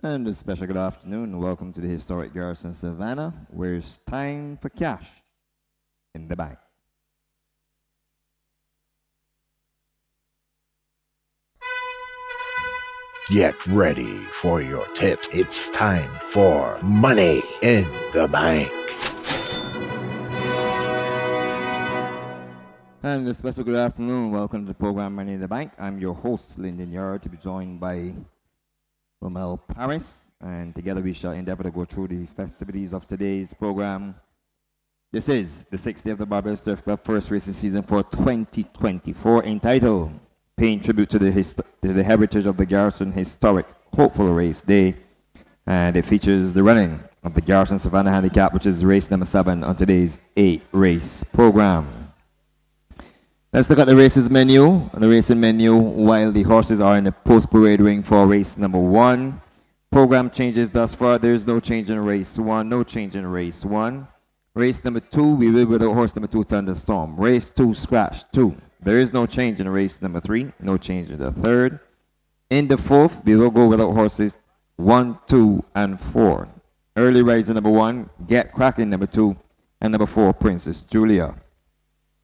And a special good afternoon. Welcome to the historic Garrison Savannah, where it's time for cash in the bank. Get ready for your tips. It's time for Money in the Bank. And a special good afternoon. Welcome to the program Money in the Bank. I'm your host, Lyndon Yard, to be joined by Romel Paris. And together we shall endeavor to go through the festivities of today's program. This is the 6th day of the Barbados Turf Club first racing season for 2024, entitled Paying Tribute to the Heritage of the Garrison Historic Hopeful Race Day. And it features the running of the Garrison Savannah Handicap, which is race number 7 on today's 8-race program. Let's look at the races menu. The racing menu, while the horses are in the post-parade ring for race number 1. Program changes thus far. There is no change in race 1. No change in race 1. Race number 2, we will with the horse number 2, Thunderstorm. Race 2, Scratch 2. There is no change in race number 3. No change in the 3rd. In the 4th, we will go without horses 1, 2, and 4. Early Rising number 1, Get Cracking number 2, and number 4, Princess Julia.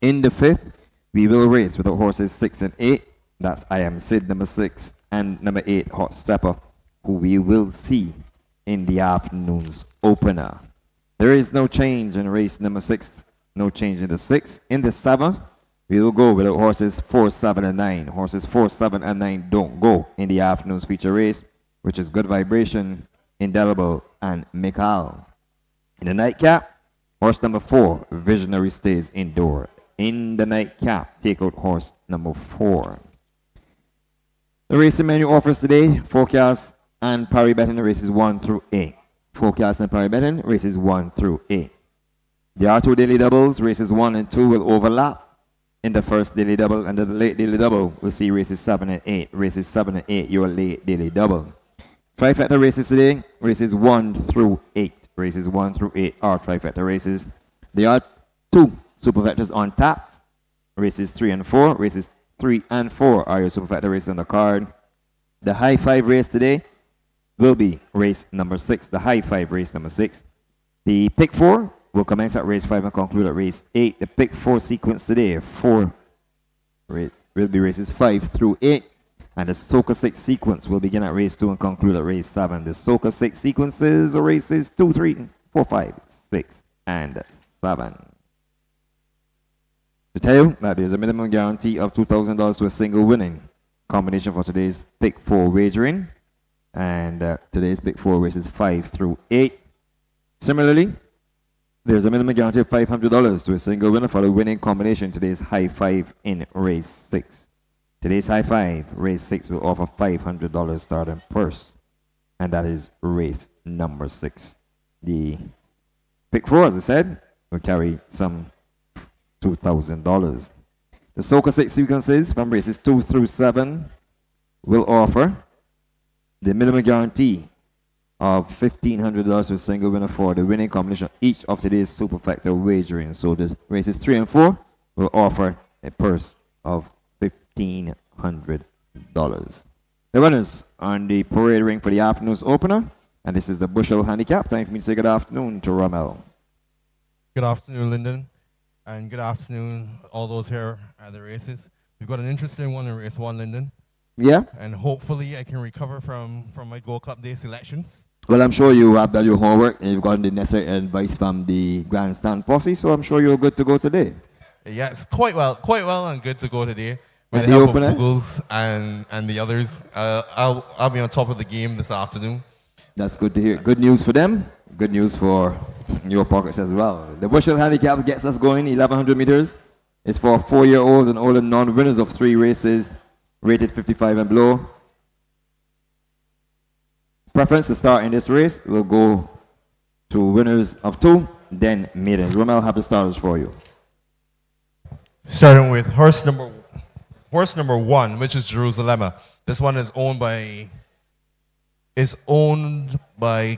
In the 5th, we will race without horses 6 and 8. That's I Am Sid number 6 and number 8, Hot Stepper, who we will see in the afternoon's opener. There is no change in race number 6. No change in the 6th. In the 7th, we will go with the horses 4, 7, and 9. Horses 4, 7, and 9 don't go in the afternoon's feature race, which is Good Vibration, Indelible, and Mikal. In the nightcap, horse number 4, Visionary, stays indoor. In the nightcap, take out horse number 4. The racing menu offers today forecast and pari betting races 1 through 8. Forecast and pari betting races 1 through 8. There are 2 daily doubles. Races 1 and 2 will overlap in the first daily double, and the late daily double will see races 7 and 8. Races 7 and 8, your late daily double. Trifecta races today, races 1 through 8. Races 1 through 8 are trifecta races. There are 2 superfectas on tap. Races 3 and 4. Races 3 and 4 are your superfecta races on the card. The high 5 race today will be race number 6. The high 5 race number 6. The pick 4 will commence at race 5 and conclude at race 8. The pick 4 sequence today, 4 will be races 5 through 8. And the Soca 6 sequence will begin at race 2 and conclude at race 7. The Soca 6 sequences are races 2, 3, 4, 5, 6, and 7. To tell you that there's a minimum guarantee of $2,000 to a single winning combination for today's pick 4 wagering. And today's pick 4 races 5 through 8. Similarly, there's a minimum guarantee of $500 to a single winner for the winning combination. Today's high 5 in race 6. Today's high 5, race 6, will offer $500 starting purse. And that is race number 6. The pick 4, as I said, will carry some $2,000. The Soca 6 sequences from races 2 through 7 will offer the minimum guarantee of $1,500 to a single winner for the winning combination of each of today's superfecta wagering. So the races 3 and 4 will offer a purse of $1,500. The runners on the parade ring for the afternoon's opener, and this is the Bushel Handicap. Time for me to say good afternoon to Rommel. Good afternoon, Lyndon, and good afternoon all those here at the races. We've got an interesting one in race 1, Lyndon. Yeah? And hopefully I can recover from my Gold Cup Day selections. Well, I'm sure you have done your homework and you've gotten the necessary advice from the grandstand posse, so I'm sure you're good to go today. Yes, quite well and good to go today. With And the the help opener? of Googles and the others. I'll be on top of the game this afternoon. That's good to hear. Good news for them. Good news for your pockets as well. The Bushel Handicap gets us going 1,100 meters. It's for 4-year-olds and older non-winners of 3 races, rated 55 and below. Preference to start in this race will go to winners of 2, then maidens. Romel have the starters for you. Starting with horse number 1, which is Jerusalem. This one is owned by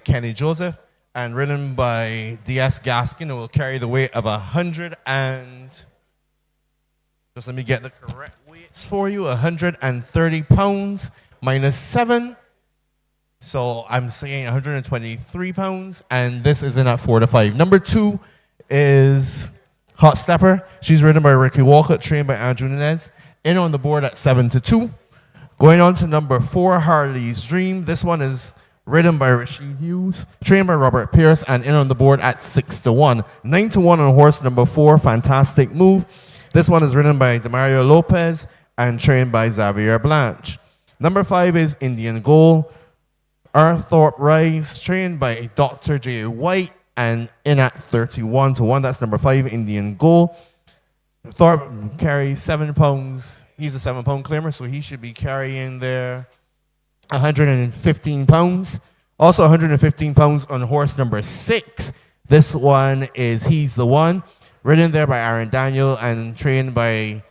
Kenny Joseph and ridden by D.S. Gaskin. It will carry the weight of 100 and just let me get the correct weights for you. 130 pounds minus 7. So I'm saying 123 pounds, and this is in at 4 to 5. Number 2 is Hot Stepper. She's ridden by Ricky Walcott, trained by Andrew Nunez. In on the board at 7 to 2. Going on to number 4, Harley's Dream. This one is ridden by Rashid Hughes, trained by Robert Pierce, and in on the board at 6 to 1. 9 to 1 on horse number 4, Fantastic Move. This one is ridden by Demario Lopez and trained by Xavier Blanche. Number 5 is Indian Goal. Arthorpe Rise, trained by Dr. J. White, and in at 31 to 1. That's number 5, Indian Goal. Thorpe carries 7 pounds. He's a 7-pound claimer, so he should be carrying there 115 pounds. Also 115 pounds on horse number 6. This one is He's the One, ridden there by Aaron Daniel and trained by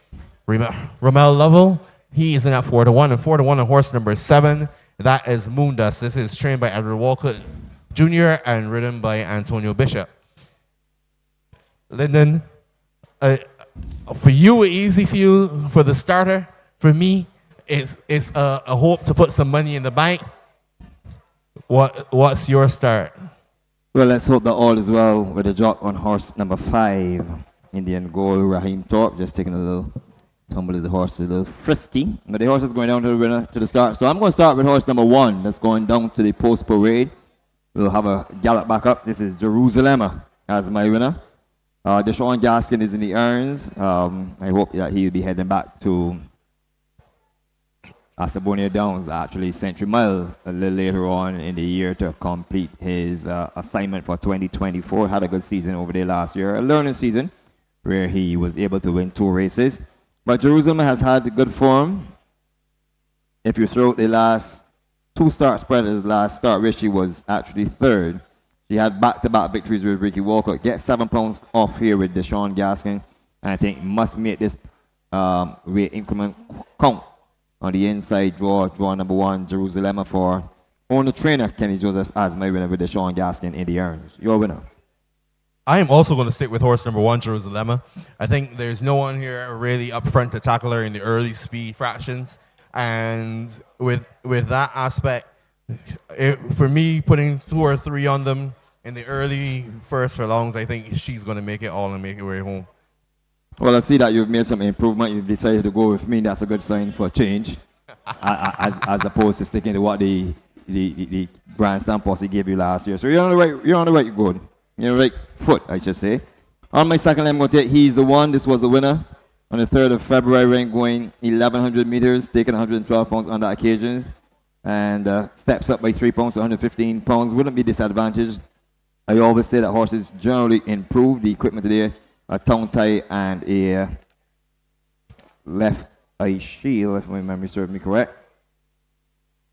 Ramel Lovell. He is in at 4 to 1, and 4 to 1 on horse number 7. That is Moondust. This is trained by Edward Walcott Jr. and ridden by Antonio Bishop. Lyndon, for you, an easy field for the starter. For me, it's a hope to put some money in the bank. What's your start? Well, let's hope that all is well with the drop on horse number 5, Indian Goal, Raheem Thorpe. Just taking a little tumble as the horse is a little frisky. But the horse is going down to the winner to the start. So I'm going to start with horse number 1 that's going down to the post parade. We'll have a gallop back up. This is Jerusalem as my winner. Deshaun Gaskin is in the irons. I hope that he will be heading back to Asabonia Downs, actually Century Mile, a little later on in the year to complete his assignment for 2024. Had a good season over there last year, a learning season where he was able to win 2 races. But Jerusalem has had good form. If you throw out the last 2 start spreaders, last start race, she was actually 3rd. She had back-to-back victories with Ricky Walker. Get 7 pounds off here with Deshaun Gaskin. And I think must make this weight increment count. On the inside, draw number 1, Jerusalem for owner trainer Kenny Joseph as my winner with Deshaun Gaskin in the irons. Your winner. I am also going to stick with horse number 1, Jerusalem. I think there's no one here really up front to tackle her in the early speed fractions. And with that aspect, for me, putting 2 or 3 on them in the early first furlongs, I think she's going to make it all and make her way home. Well, I see that you've made some improvement. You've decided to go with me. That's a good sign for change, as opposed to sticking to what the grandstand posse gave you last year. So you're on the right road. You're on the right foot, I should say. On my second line, I'm going to take He's the One. This was the winner on the 3rd of February, going 1,100 meters, taking 112 pounds on that occasion, and steps up by 3 pounds to 115 pounds. Wouldn't be disadvantaged. I always say that horses generally improve. The equipment today, a tongue tie and a left eye shield, if my memory serves me correct.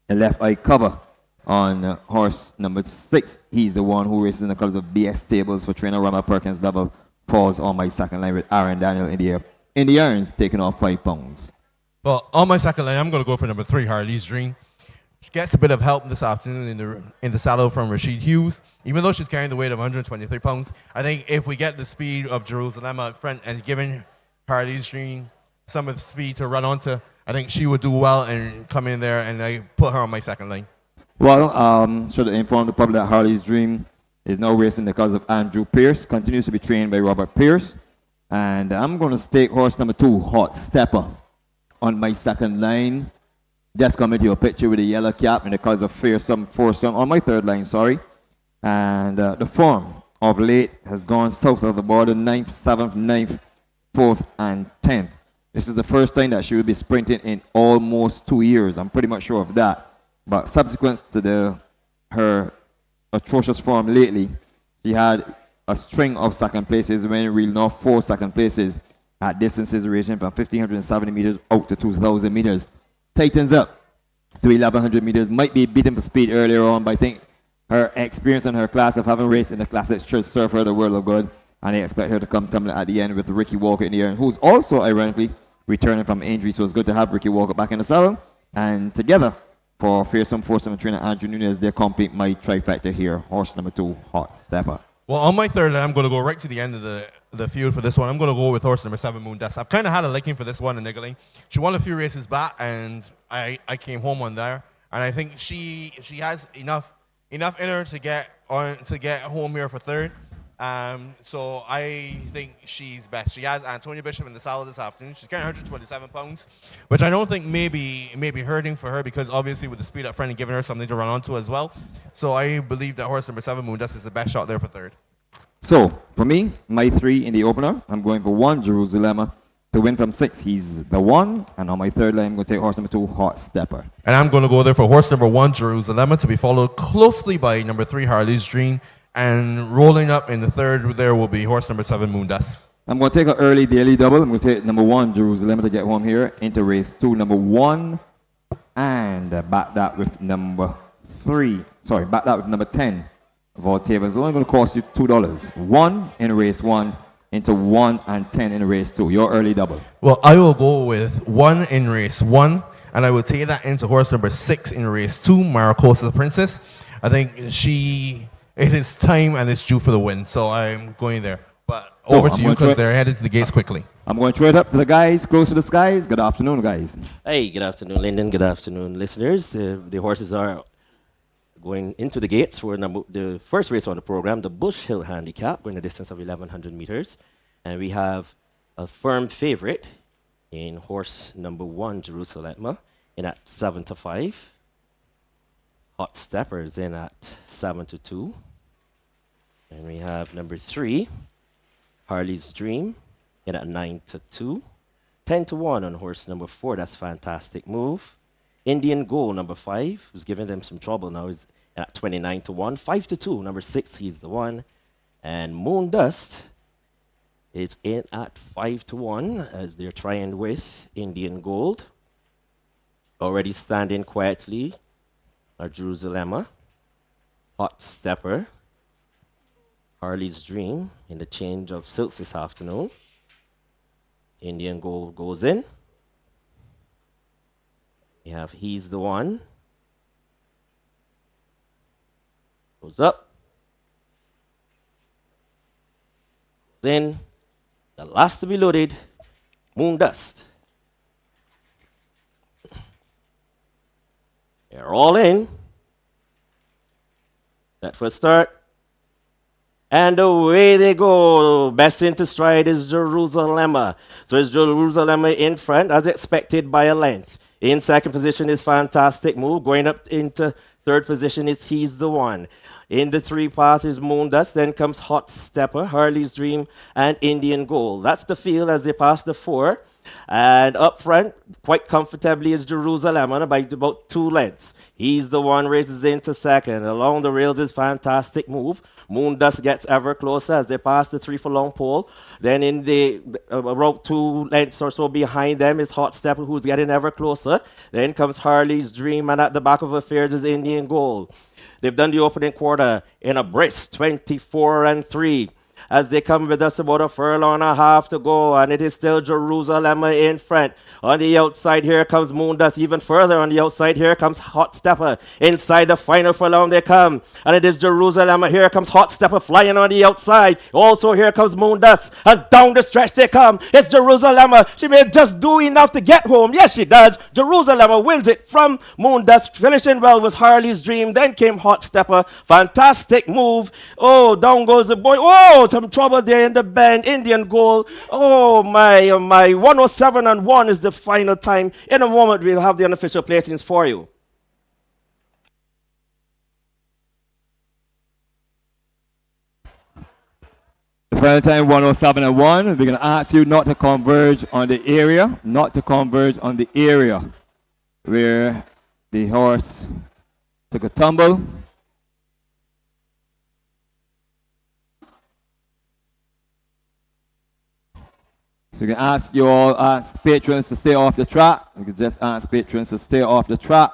A left eye cover on horse number 6. He's the One who races in the colors of BS Stables for trainer Rama Perkins. Level falls on my second line with Aaron Daniel in the irons, taking off 5 pounds. Well, on my second line, I'm going to go for number 3, Harley's Dream. She gets a bit of help this afternoon in the saddle from Rashid Hughes. Even though she's carrying the weight of 123 pounds, I think if we get the speed of Jerusalem up front and giving Harley's Dream some of the speed to run onto, I think she would do well and come in there, and I put her on my second line. Well, should inform the public that Harley's Dream is now racing because of Andrew Pierce, continues to be trained by Robert Pierce. And I'm going to stake horse number 2, Hot Stepper, on my second line. Just come into your picture with a yellow cap and the colors of Fearsome Foursome on my third line, sorry. And the form of late has gone south of the border, 9th, 7th, 9th, 4th, and 10th. This is the first time that she will be sprinting in almost 2 years. I'm pretty much sure of that. But subsequent to her atrocious form lately, she had a string of second places, winning real north 4 second places at distances ranging from 1,570 meters out to 2,000 meters. Tightens up to 1,100 meters. Might be beaten for speed earlier on, but I think her experience in her class of having raced in the classics should serve her the world of good. And I expect her to come tumbling at the end with Ricky Walker in the air, who's also, ironically, returning from injury. So it's good to have Ricky Walker back in the saddle. And together, for Fearsome Foursome and trainer Andrew Nunez, they complete my trifecta here. Horse number 2, Hot Stepper. Well, on my third line, I'm going to go right to the end of the field for this one. I'm going to go with horse number 7, Moondust. I've kind of had a liking for this one in Niggling. She won a few races back, and I came home on there. and I think she has enough in her to get home here for third. So I think she's best. She has Antonia Bishop in the saddle this afternoon. She's carrying 127 pounds, which I don't think maybe hurting for her because obviously with the speed up front and giving her something to run onto as well. So I believe that horse number 7, Moondust, is the best shot there for third. So, for me, my 3 in the opener, I'm going for 1, Jerusalem. To win from 6, he's the 1. And on my third line, I'm going to take horse number 2, Hot Stepper. And I'm going to go there for horse number 1, Jerusalem, to be followed closely by number 3, Harley's Dream. And rolling up in the third there will be horse number 7, Moondust. I'm going to take an early daily double. I'm going to take number 1, Jerusalem, to get home here. Into race 2, number 1. And back that with number 3. Sorry, back that with number 10. Voltaire is only going to cost you $2. 1 in race 1 into 1 and 10 in race 2. Your early double. Well, I will go with 1 in race 1, and I will take that into horse number 6 in race 2, Maricosa Princess. I think it is time and it's due for the win, so I'm going there. But over to you because they're headed to the gates quickly. I'm going straight up to the guys, close to the skies. Good afternoon, guys. Hey, good afternoon, Lyndon. Good afternoon, listeners. The horses are going into the gates for the first race on the program, the Bush Hill Handicap, going a distance of 1,100 meters. And we have a firm favorite in horse number 1, Jerusalem, in at 7-5. Hot Steppers in at 7-2. And we have number 3, Harley's Dream, in at 9-2. 10-1 on horse number 4. That's Fantastic Move. Indian Goal, number 5, who's giving them some trouble now, is at 29-1. 5-2, number 6, he's the one. And Moondust is in at 5-1 as they're trying with Indian Gold. Already standing quietly are Jerusalem, Hot Stepper, Harley's Dream in the change of silks this afternoon. Indian Gold goes in. We have He's the One. Goes up. Then, the last to be loaded, Moondust. They're all in. Set for a start. And away they go. Best into stride is Jerusalem. So it's Jerusalem in front, as expected by a length. In second position is Fantastic Move. Going up into third position is He's the One. In the 3 path is Moondust. Then comes Hot Stepper, Harley's Dream, and Indian Gold. That's the field as they pass the 4. And up front, quite comfortably, is Jerusalem by about 2 lengths. He's the One races into second. Along the rails is Fantastic Move. Moondust gets ever closer as they pass the 3 furlong pole. Then in the about 2 lengths or so behind them is Hot Stepper, who's getting ever closer. Then comes Harley's Dream, and at the back of affairs is Indian Gold. They've done the opening quarter in a brisk 24-3. As they come with us about a furlong and a half to go, and it is still Jerusalem in front. On the outside, here comes Moondust. Even further on the outside, here comes Hot Stepper. Inside the final furlong they come, and it is Jerusalem. Here comes Hot Stepper flying on the outside. Also, here comes Moondust, and down the stretch they come. It's Jerusalem. She may just do enough to get home. Yes, she does. Jerusalem wins it from Moondust. Finishing well was Harley's Dream. Then came Hot Stepper. Fantastic Move. Oh, down goes the boy. Oh, some trouble there in the bend. Indian Goal. Oh my, oh my. 107-1 is the final time. In a moment, we'll have the unofficial placings for you. The final time 107-1. We're going to ask you not to converge on the area, where the horse took a tumble. So you can ask patrons to stay off the track. You can just ask patrons to stay off the track.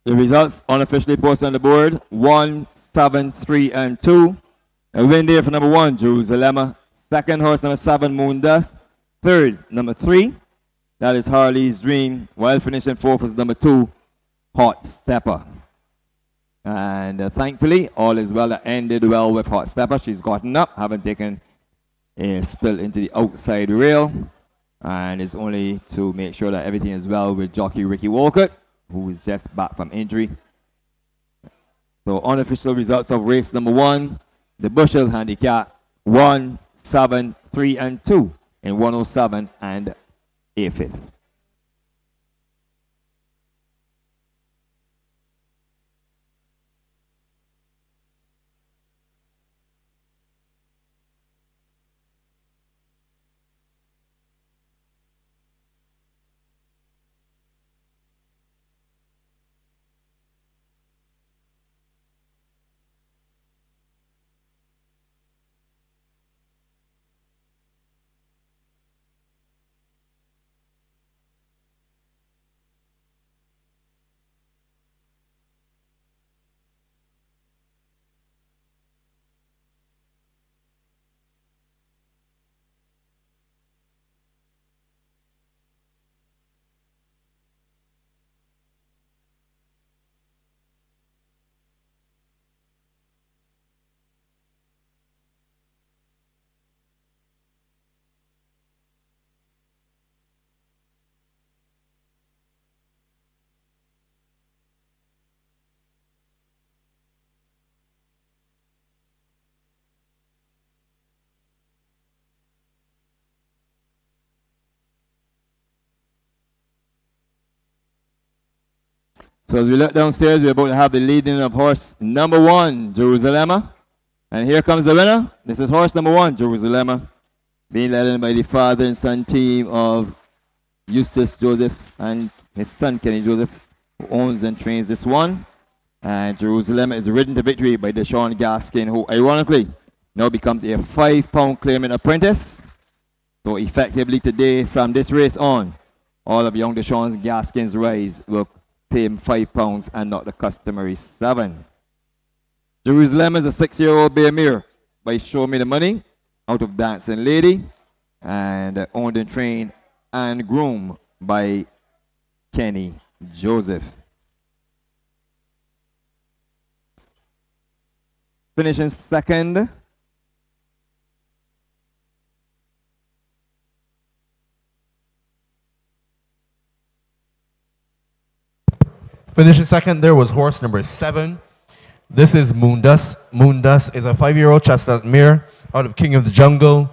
The results unofficially posted on the board: 1, 7, 3, and 2. A win there for number 1, Jerusalem. Second horse, number 7, Moondust. Third, number 3. That is Harley's Dream. While finishing fourth was number 2, Hot Stepper. And thankfully, all is well. That ended well with Hot Stepper. She's gotten up, haven't taken a spill into the outside rail. And it's only to make sure that everything is well with jockey Ricky Walcott, who is just back from injury. So unofficial results of race number 1, the Bushel Handicap, 1, 7, 3, and 2 in 107 and a fifth. So as we look downstairs, we're about to have the leading of horse number 1, Jerusalem. And here comes the winner. This is horse number 1, Jerusalem, being led in by the father and son team of Eustace Joseph and his son Kenny Joseph, who owns and trains this one. And Jerusalem is ridden to victory by Deshaun Gaskin, who ironically now becomes a 5-pound claimant apprentice. So effectively today, from this race on, all of young Deshaun Gaskin's rise will pay him 5 pounds and not the customary 7. Jerusalem is a 6-year-old bay mare by Show Me the Money out of Dancing Lady, and owned and trained and groomed by Kenny Joseph. Finishing second, Finishing second there was horse number 7. This is Moondust. Moondust is a 5-year-old chestnut mare out of King of the Jungle.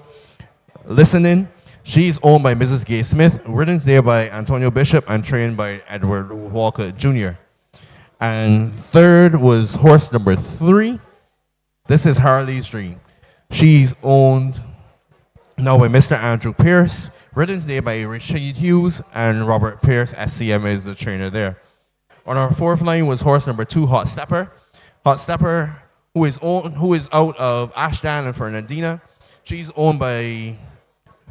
Listening. She's owned by Mrs. Gay Smith, ridden there by Antonio Bishop and trained by Edward Walker Jr. And third was horse number 3. This is Harley's Dream. She's owned now by Mr. Andrew Pierce, ridden there by Richard Hughes and Robert Pierce. SCM is the trainer there. On our fourth line was horse number 2, Hot Stepper. Hot Stepper, who is out of Ashdown and Fernandina. She's owned by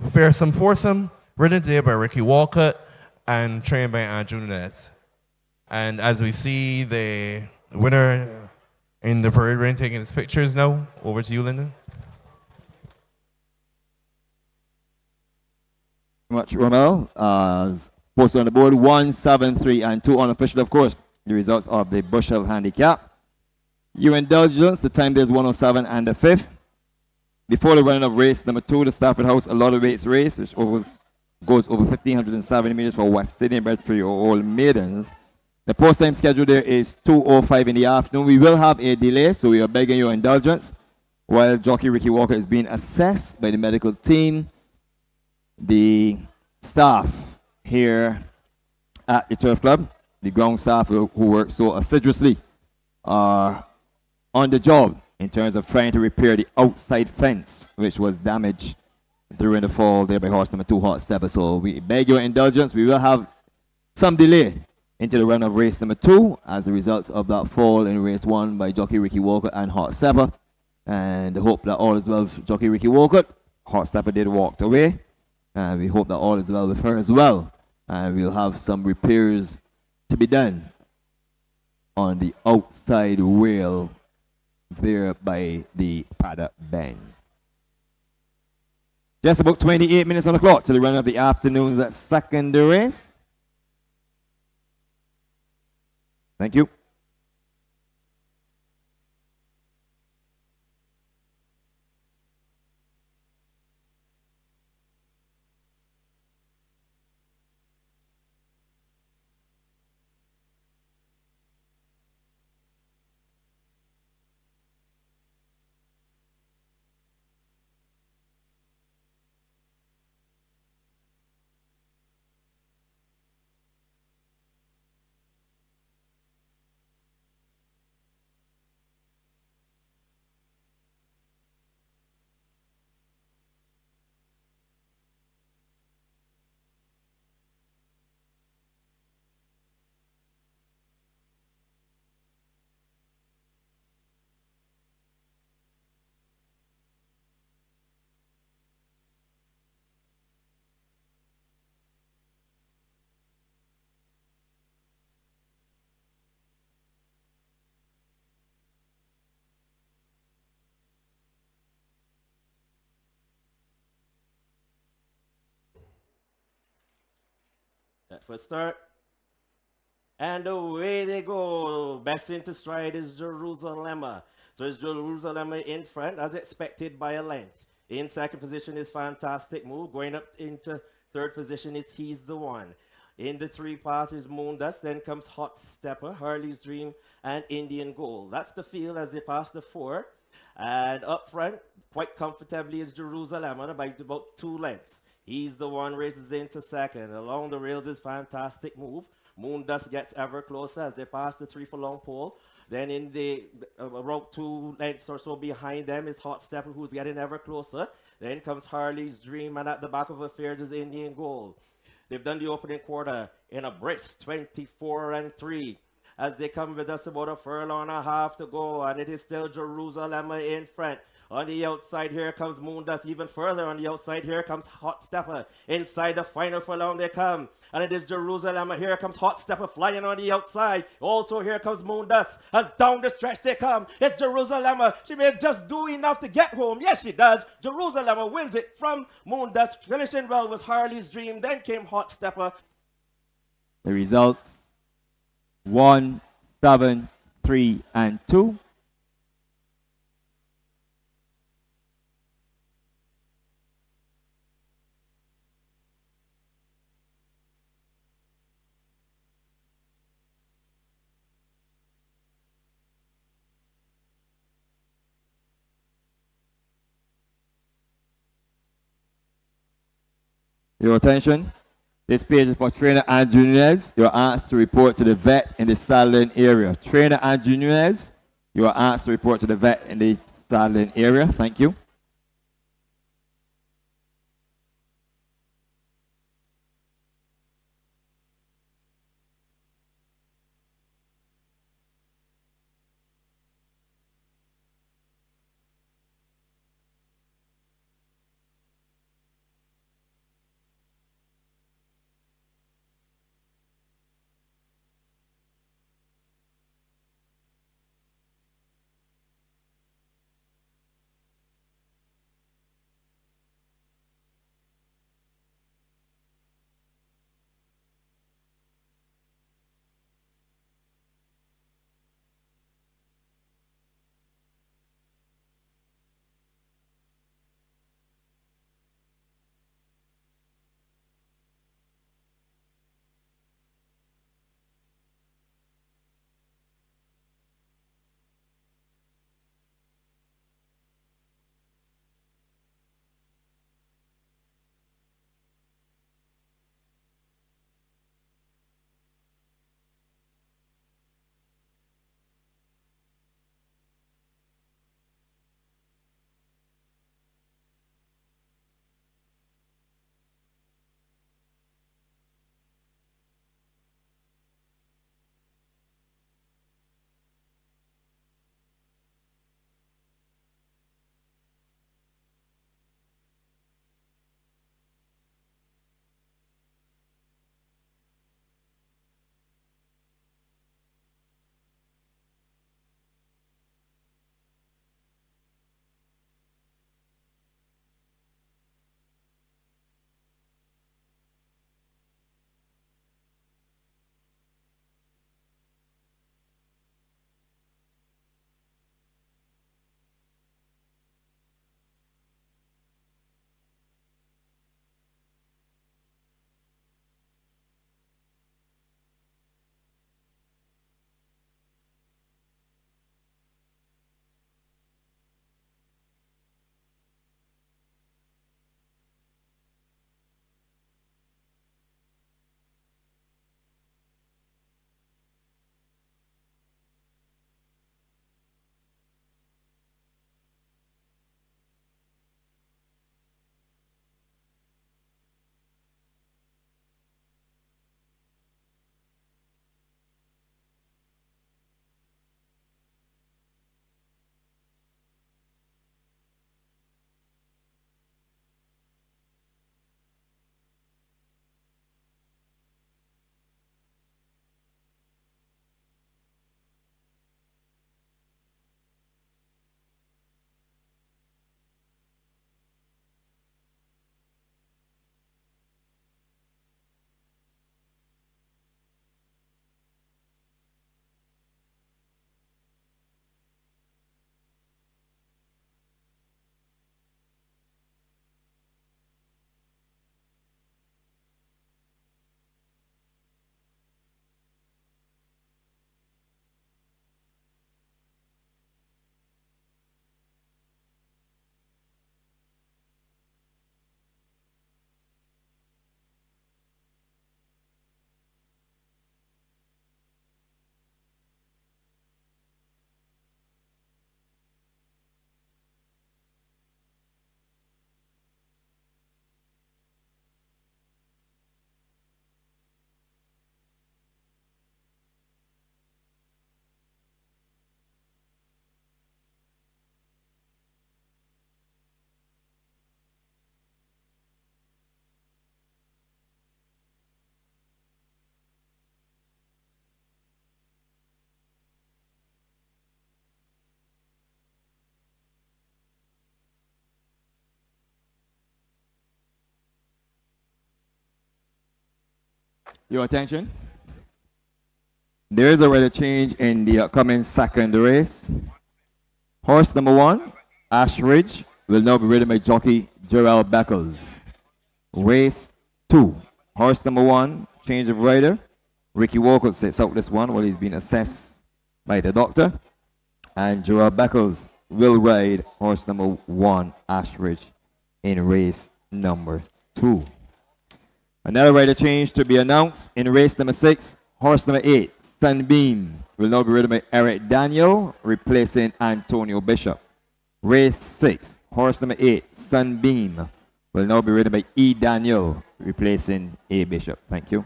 Fearsome Foursome, ridden today by Ricky Walcott and trained by Andrew Nunez. And as we see the winner in the parade ring taking his pictures now, over to you, Lyndon. Much Romel. Posted on the board 1, 7, 3, and 2 unofficial, of course. The results of the Bushel Handicap. Your indulgence, the time there's 107 and the 5th. Before the running of race number 2, the Stafford House, a lot of weights race, which goes over 1,570 meters for West Sydney bred 3-year-old maidens. The post time schedule there is 2:05 in the afternoon. We will have a delay, so we are begging your indulgence. While jockey Ricky Walker is being assessed by the medical team, the staff here at the Turf Club, the ground staff who work so assiduously, are on the job in terms of trying to repair the outside fence, which was damaged during the fall there by horse number 2, Hot Stepper. So we beg your indulgence. We will have some delay into the run of race number 2 as a result of that fall in race 1 by jockey Ricky Walker and Hot Stepper. And hope that all is well with jockey Ricky Walker. Hot Stepper did walk away. And we hope that all is well with her as well. And we'll have some repairs to be done on the outside rail there by the paddock bend. Just about 28 minutes on the clock to the run of the afternoon's second race. Thank you. Set for start. And away they go. Best into stride is Jerusalem. So it's Jerusalem in front, as expected by a length. In second position is Fantastic Move. Going up into third position is He's the One. In the three path is Moondust. Then comes Hot Stepper, Harley's Dream, and Indian Gold. That's the field as they pass the four. And up front, quite comfortably, is Jerusalem by about 2 lengths. He's the One races into second. Along the rails is Fantastic Move. Moondust gets ever closer as they pass the 3 furlong pole. Then in the about 2 lengths or so behind them is Hot Stepper, who's getting ever closer. Then comes Harley's Dream, and at the back of affairs is Indian Gold. They've done the opening quarter in a brisk 24-3. As they come with us about a furlong and a half to go, and it is still Jerusalem in front. On the outside, here comes Moondust. Even further on the outside, here comes Hot Stepper. Inside the final furlong they come. And it is Jerusalem. Here comes Hot Stepper flying on the outside. Also, here comes Moondust. And down the stretch they come. It's Jerusalem. She may just do enough to get home. Yes, she does. Jerusalem wins it from Moondust. Finishing well was Harley's Dream. Then came Hot Stepper. The results 1, 7, 3, and 2. Your attention. This page is for trainer Andrew Nunez. You are asked to report to the vet in the saddling area. Trainer Andrew Nunez, you are asked to report to the vet in the saddling area. Thank you. Your attention. There is already a change in the upcoming second race. Horse number 1, Ashridge, will now be ridden by jockey Gerald Beckles. Race 2, horse number 1, change of rider. Ricky Walcott sets out this one while he's being assessed by the doctor. And Gerald Beckles will ride horse number 1, Ashridge, in race number 2. Another rider change to be announced in race number 6, horse number 8, Sunbeam, will now be ridden by Eric Daniel, replacing Antonio Bishop. Race 6, horse number 8, Sunbeam, will now be ridden by E. Daniel, replacing A. Bishop. Thank you.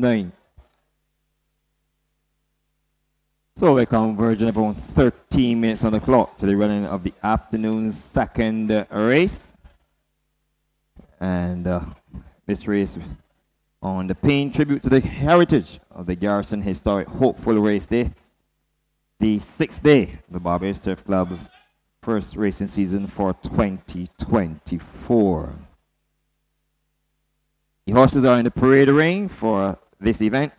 9. So we're converging about 13 minutes on the clock to the running of the afternoon's second race. And this race on the paying tribute to the heritage of the Garrison Historic Hopeful Race Day, the 6th day of the Barbados Turf Club's first racing season for 2024. The horses are in the parade ring for this event.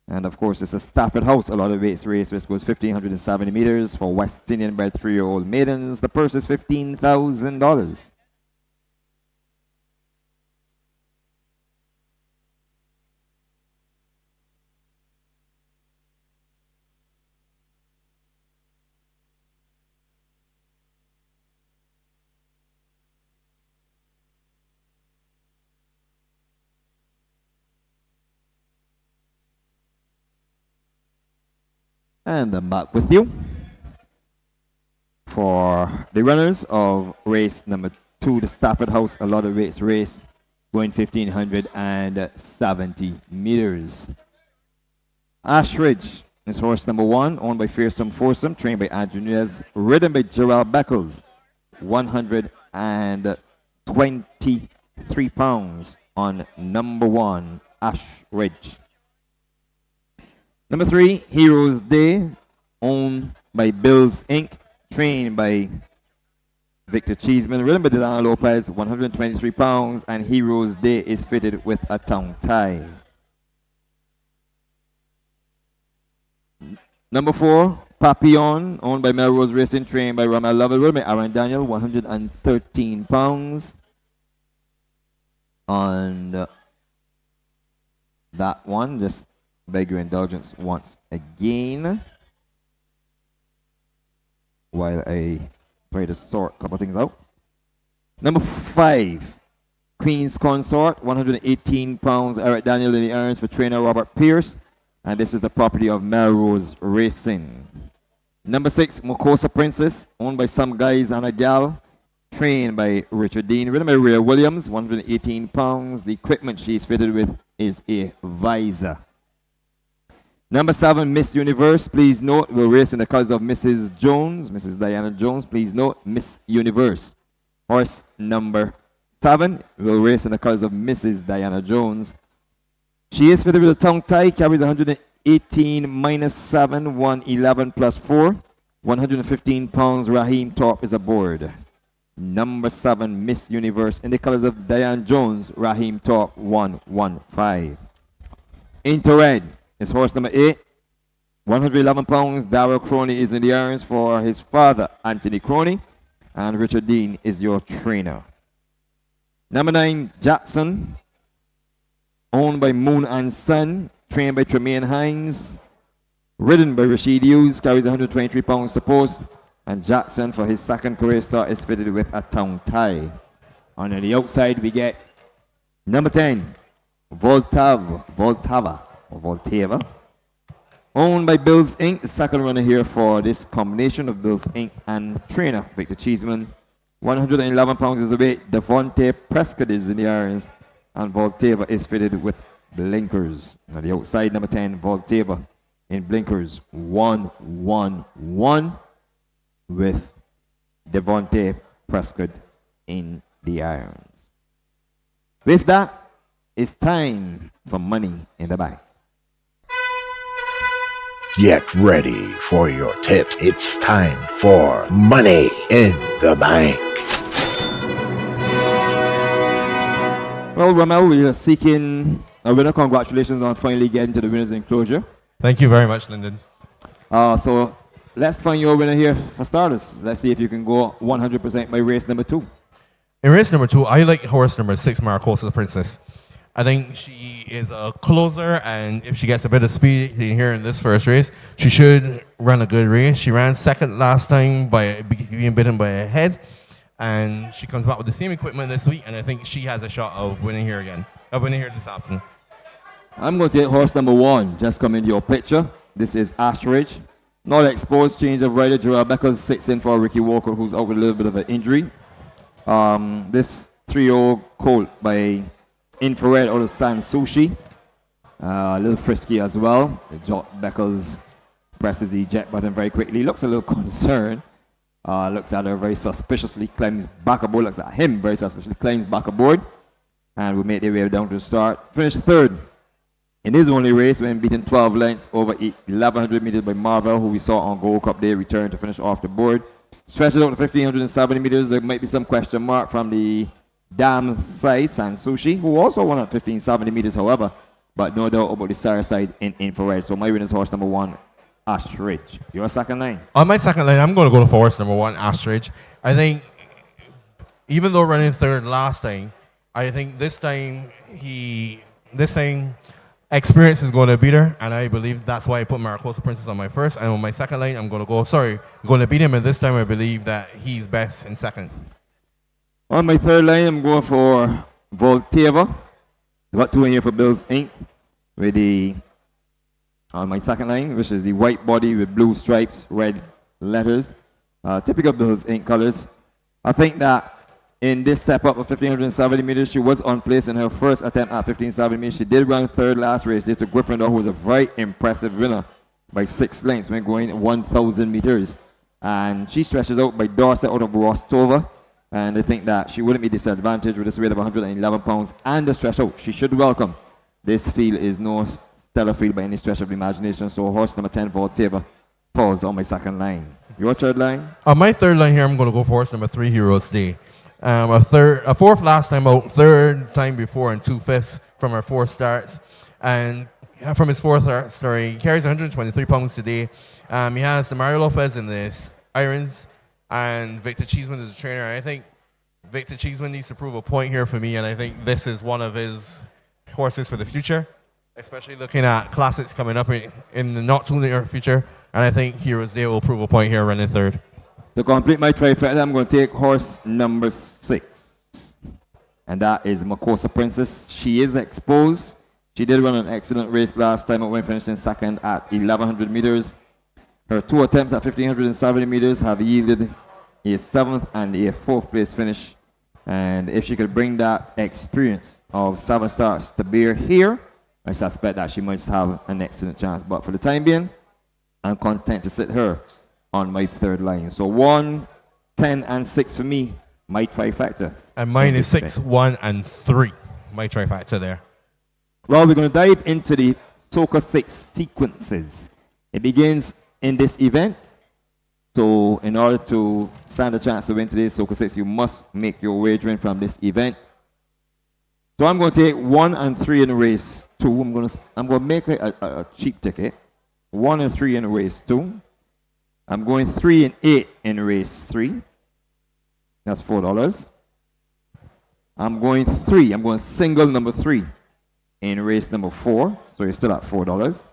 And of course, it's a Stafford House, a lot of weights race, which goes 1,570 meters for West Indian bred 3-year-old maidens. The purse is $15,000. And I'm back with you for the runners of race number 2, the Stafford House, a lot of weights race, going 1,570 meters. Ashridge is horse number 1, owned by Fearsome Foursome, trained by Andrew Nunes, ridden by Gerald Beckles, 123 pounds on number 1, Ashridge. Number 3, Heroes Day, owned by Bills Inc., trained by Victor Cheeseman, ridden by Delano Lopez, 123 pounds, and Heroes Day is fitted with a tongue tie. Number 4, Papillon, owned by Melrose Racing, trained by Ramel Lovell, ridden by Aaron Daniel, 113 pounds. On that one, just beg your indulgence once again while I try to sort a couple things out. Number 5, Queen's Consort, 118 pounds. Eric Daniel in the irons for trainer Robert Pierce, and this is the property of Melrose Racing. Number 6, Mokosa Princess, owned by Some Guys and a Gal, trained by Richard Dean, ridden by Rhea Williams, 118 pounds. The equipment she's fitted with is a visor. Number 7, Miss Universe, please note, we're racing the cause of Mrs. Jones, Mrs. Diana Jones, please note, Miss Universe. Horse number 7, we'll race in the cause of Mrs. Diana Jones. She is fitted with a tongue tie, carries 118 minus 7, 111 plus 4, 115 pounds. Raheem Thorpe is aboard. Number 7, Miss Universe, in the colors of Diane Jones, Raheem Thorpe, 115. Into red is horse number 8, 111 pounds. Darrell Croney is in the irons for his father, Anthony Croney, and Richard Dean is your trainer. Number 9, Jackson, owned by Moon and Son, trained by Tremaine Hines, ridden by Rashid Hughes, carries 123 pounds to post, and Jackson, for his second career start, is fitted with a tongue tie. On the outside, we get number 10, Voltava, owned by Bills Inc., the second runner here for this combination of Bills Inc. and trainer Victor Cheeseman. 111 pounds is the weight. Devontae Prescott is in the irons, and Voltava is fitted with blinkers. On the outside, number 10, Voltava in blinkers, 111, with Devontae Prescott in the irons. With that, it's time for Money in the Bank. Get ready for your tips. It's time for Money in the Bank. Well, Ramel, we are seeking a winner. Congratulations on finally getting to the winner's enclosure. Thank you very much, Lyndon. So let's find your winner here for starters. Let's see if you can go 100% by race number 2. In race number 2, I like horse number 6, Maricosa Princess. I think she is a closer, and if she gets a bit of speed here in this first race, she should run a good race. She ran second last time by being bitten by a head, and she comes back with the same equipment this week, and I think she has a shot of winning here again, of winning here this afternoon. I'm going to take horse number 1, just come into your picture. This is Ashridge. Not exposed, change of rider. Gerald Beckles sits in for Ricky Walker, who's out with a little bit of an injury. This 3-year-old colt by Infrared out of San Sushi. A little frisky as well. Beckles presses the eject button very quickly. Looks a little concerned. Looks at her very suspiciously, climbs back aboard. Looks at him very suspiciously, climbs back aboard. And will make their way down to the start. Finished third in his only race when beaten 12 lengths over 1,100 meters by Marvel, who we saw on Gold Cup Day, returned to finish off the board. Stretches out to 1,570 meters. There might be some question mark from the dam side, Sansushi, who also won at 1,570 meters, however. But no doubt about the Sarah side in infrared. So my winner's horse number 1, Astridge. Your second line. On my second line, I'm going to go for horse number 1, Astridge. I think, even though running third last time, I think this time experience is going to beat her, and I believe that's why I put Mariposa Princess on my first. And on my second line, I'm going to beat him, and this time I believe that he's best in second. On my third line, I'm going for Volteva. Got 2 in here for Bills Inc. On my second line, which is the white body with blue stripes, red letters. Typical Bills Inc. colors. I think that in this step up of 1,570 meters, she was on place in her first attempt at 1,570 meters. She did run third last race. This to Gryffindor, who was a very impressive winner by 6 lengths when going 1,000 meters. And she stretches out by Dorset out of Rostova. And I think that she wouldn't be disadvantaged with this weight of 111 pounds and the stretch out. She should welcome. This field is no stellar field by any stretch of the imagination. So horse number 10, Volteva, falls on my second line. Your third line? On my third line here, I'm going to go for horse number 3, Heroes Day. A fourth last time out, third time before, and 2/5 from our 4 starts. And from his 4th start, he carries 123 pounds today. He has the Mario Lopez in this irons, and Victor Cheeseman is a trainer. And I think Victor Cheeseman needs to prove a point here for me, and I think this is one of his horses for the future, especially looking at classics coming up in the not too near future. And I think Heroes Day will prove a point here running third. To complete my trifecta, I'm going to take horse number 6. And that is Mariposa Princess. She is exposed. She did run an excellent race last time when finishing second at 1,100 meters. Her 2 attempts at 1,570 meters have yielded a 7th and a 4th place finish. And if she could bring that experience of 7 starts to bear here, I suspect that she must have an excellent chance. But for the time being, I'm content to sit her on my third line. So 1, 10, and 6 for me, my trifecta. And mine is 6, 1, and 3. My trifecta there. Well, we're going to dive into the Soca 6 sequences. It begins in this event. So in order to stand a chance to win today's Soca 6, you must make your wagering from this event. So I'm going to take 1 and 3 in race 2. I'm going to make a cheap ticket. 1 and 3 in race 2. I'm going 3 and 8 in race 3. That's $4. I'm going single number 3 in race number 4. So you're still at $4.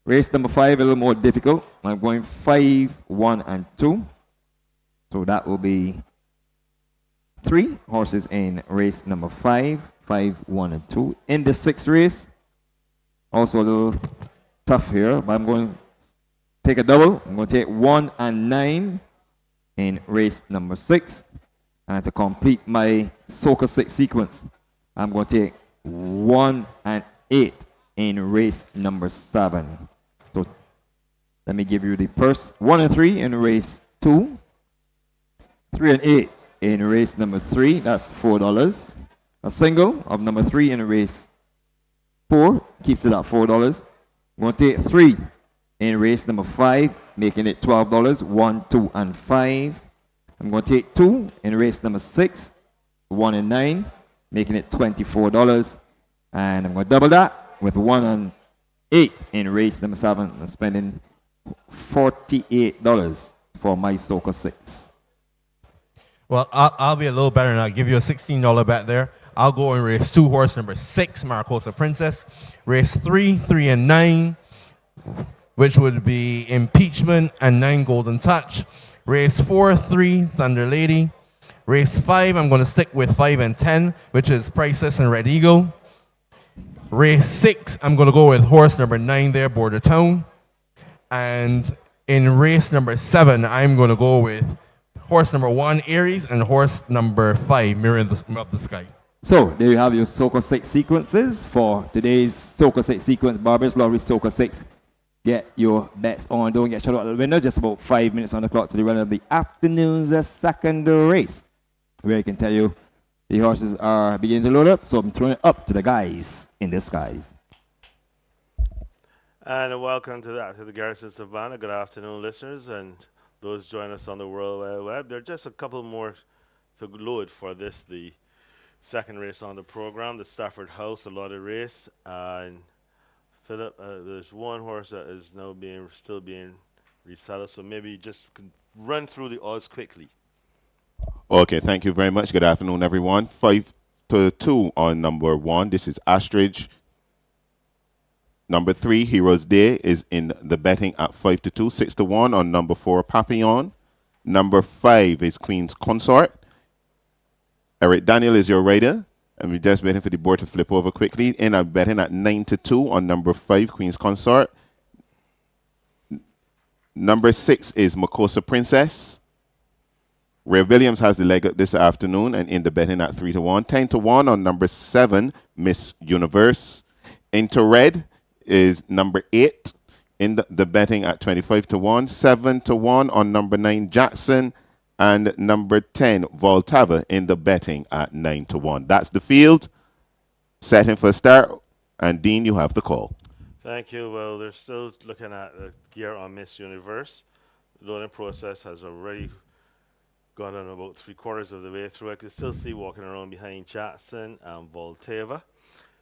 Race number 5, a little more difficult. I'm going 5, 1, and 2. So that will be 3 horses in race number 5, 5, 1, and 2. In the 6th race, also a little tough here, but I'm going to take a double. I'm going to take 1 and 9 in race number 6. And to complete my Soca 6 sequence, I'm going to take 1 and 8 in race number 7. So let me give you the first 1 and 3 in race 2. 3 and 8 in race number 3. That's $4. A single of number 3 in race 4 keeps it at $4. I'm going to take 3 in race number 5, making it $12. 1, 2, and 5. I'm going to take 2 in race number 6, 1 and 9, making it $24. And I'm going to double that with 1 and 8 in race number 7. I'm spending $48 for my Soca 6. Well, I'll be a little better and I'll give you a $16 bet there. I'll go in race 2, horse number 6, Mariposa Princess. Race 3, 3 and 9, which would be Impeachment and 9 Golden Touch. Race 4, 3, Thunder Lady. Race 5, I'm going to stick with 5 and 10, which is Priceless and Red Eagle. Race 6, I'm going to go with horse number 9 there, Border Town. And in race number 7, I'm going to go with horse number 1, Aries, and horse number 5, Mirror of the Sky. So there you have your Soca 6 sequences for today's Soca 6 sequence. Barbados Lottery Soca 6. Get your bets on. Don't get shut out of the window. Just about 5 minutes on the clock to the run of the afternoon's second race, where I can tell you the horses are beginning to load up. So I'm throwing it up to the guys in the skies. And welcome to the Garrison Savannah. Good afternoon, listeners, and those joining us on the World Wide Web. There are just a couple more to load for this, the second race on the program, the Stafford House, a lot of race. And Philip, there's one horse that is now still being resettled, so maybe you just can run through the odds quickly. Okay, thank you very much. Good afternoon, everyone. 5-2 on number 1. This is Ostrich. Number 3, Heroes Day, is in the betting at 5-2. 6-1 on number 4, Papillon. Number 5 is Queen's Consort. Eric Daniel is your rider. And we're just waiting for the board to flip over quickly. In I'm betting at 9-2 on number 5, Queen's Consort. Number 6 is Makosa Princess. Ray Williams has the leg up this afternoon and in the betting at 3-1. 10-1 on number 7, Miss Universe. Into Red is number 8 in the betting at 25-1. 7-1 on number 9, Jackson. And number 10, Voltava, in the betting at 9-1. That's the field. Setting for start. And Dean, you have the call. Thank you. Well, they're still looking at the gear on Miss Universe. The loading process has already gone on about 3/4 of the way through. I can still see walking around behind Jackson and Voltava.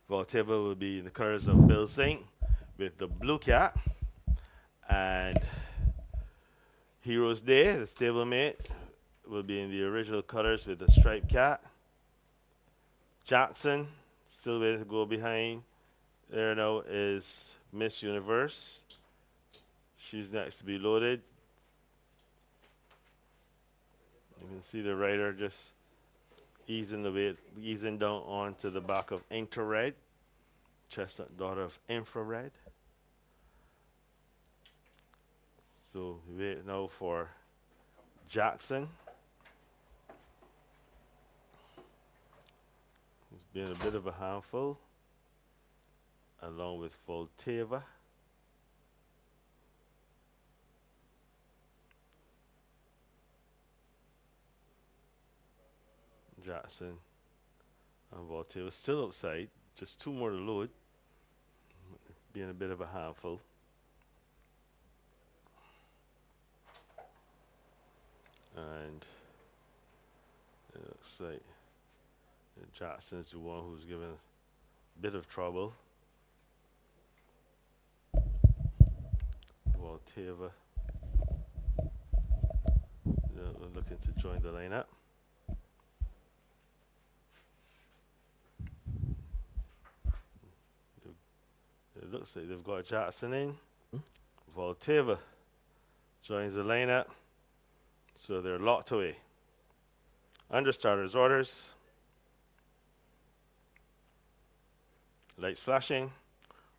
Voltava will be in the colors of Bill Saint with the blue cap. And Heroes Day, the stablemate, will be in the original colors with the striped cat. Jackson, still waiting to go behind. There now is Miss Universe. She's next to be loaded. You can see the rider just easing down onto the back of Red, chestnut daughter of Infrared. So we wait now for Jackson. He's been a bit of a handful, along with Voltava. Jackson and Voltava still outside, just 2 more to load, being a bit of a handful. And it looks like Jackson's the one who's given a bit of trouble. Voltava looking to join the lineup. It looks like they've got Jackson in. Voltava joins the lineup. So they're locked away. Under starters orders. Lights flashing.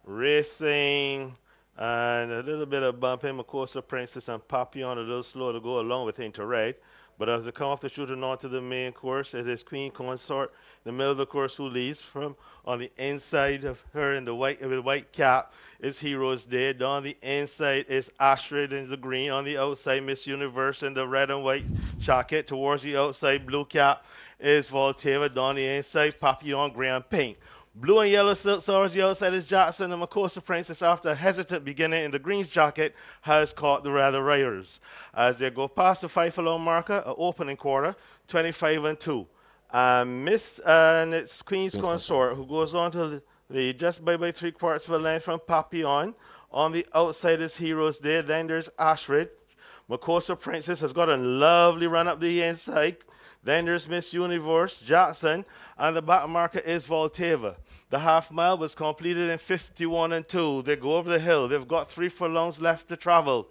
Racing. And a little bit of bumping. Makosa Princess and Papillon a little slow to go along with Into Red. But as they come off the shooting onto the main course, it is Queen Consort in the middle of the course who leads. From on the inside of her in the white cap is Heroes Day. Down the inside is Astrid in the green. On the outside, Miss Universe in the red and white jacket. Towards the outside, blue cap is Voltava. Down the inside, Papillon, gray and pink. Blue and yellow silk towards the outside is Jackson. And Makosa Princess, after a hesitant beginning in the green's jacket, has caught the rather riders. As they go past the 5 furlong marker, opening quarter, 25-2. And it's Queen's Consort who goes on to lead just by 3/4 of a length from Papillon. On the outside is Heroes Day. Then there's Ashrid. Makosa Princess has got a lovely run up the inside. Then there's Miss Universe, Jackson, and the back marker is Voltava. The half mile was completed in 51-2. They go over the hill. They've got 3 furlongs left to travel.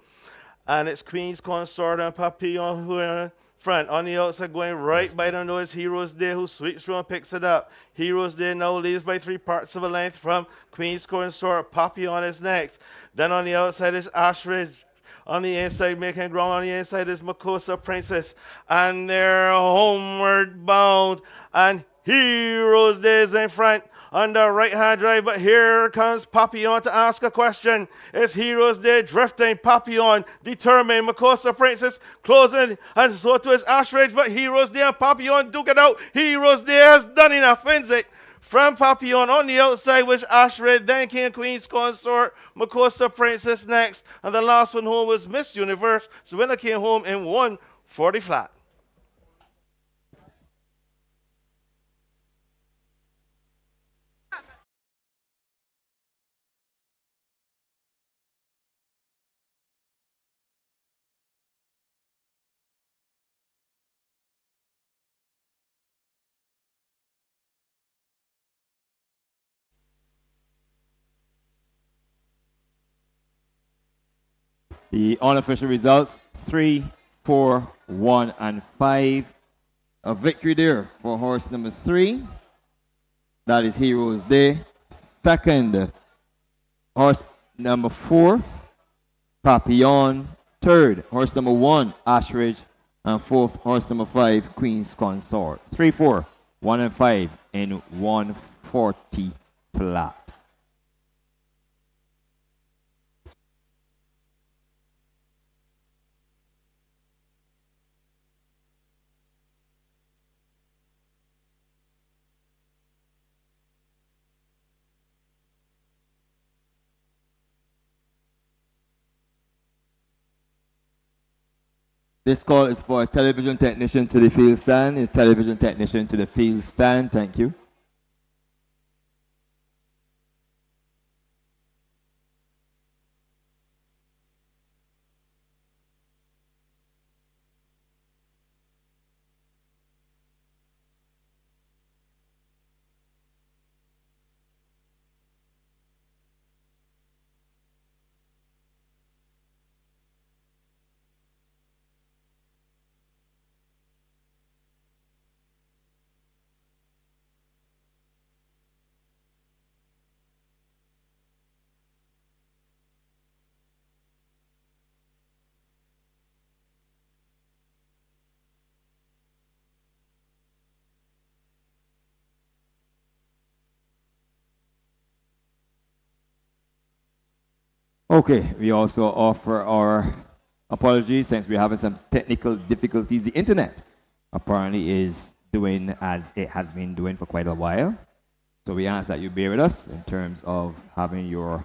And it's Queen's Consort and Papillon who are in front. On the outside, going right by the nose, Heroes Day, who sweeps through and picks it up. Heroes Day now leads by 3/4 of a length from Queen's Consort. Papillon is next. Then on the outside is Ashridge. On the inside, making ground on the inside is Makosa Princess. And they're homeward bound. And Heroes Days in front on the right-hand drive, but here comes Papillon to ask a question. It's Heroes Day drifting. Papillon determined. Makosa Princess closing, and so to his Ashridge, but Heroes Day and Papillon duke it out. Heroes Day has done enough, wins it. From Papillon on the outside, which Ashridge, then King and Queen's Consort, Makosa Princess next, and the last one home was Miss Universe. So winner came home in 140 flat. The unofficial results 3, 4, 1, and 5. A victory there for horse number 3. That is Heroes Day. Second, horse number 4, Papillon. Third, horse number 1, Ashridge. And fourth, horse number 5, Queen's Consort. 3, 4, 1, and 5 in 140 flat. This call is for a television technician to the field stand. A television technician to the field stand. Thank you. Okay, we also offer our apologies since we're having some technical difficulties. The internet apparently is doing as it has been doing for quite a while. So we ask that you bear with us in terms of having your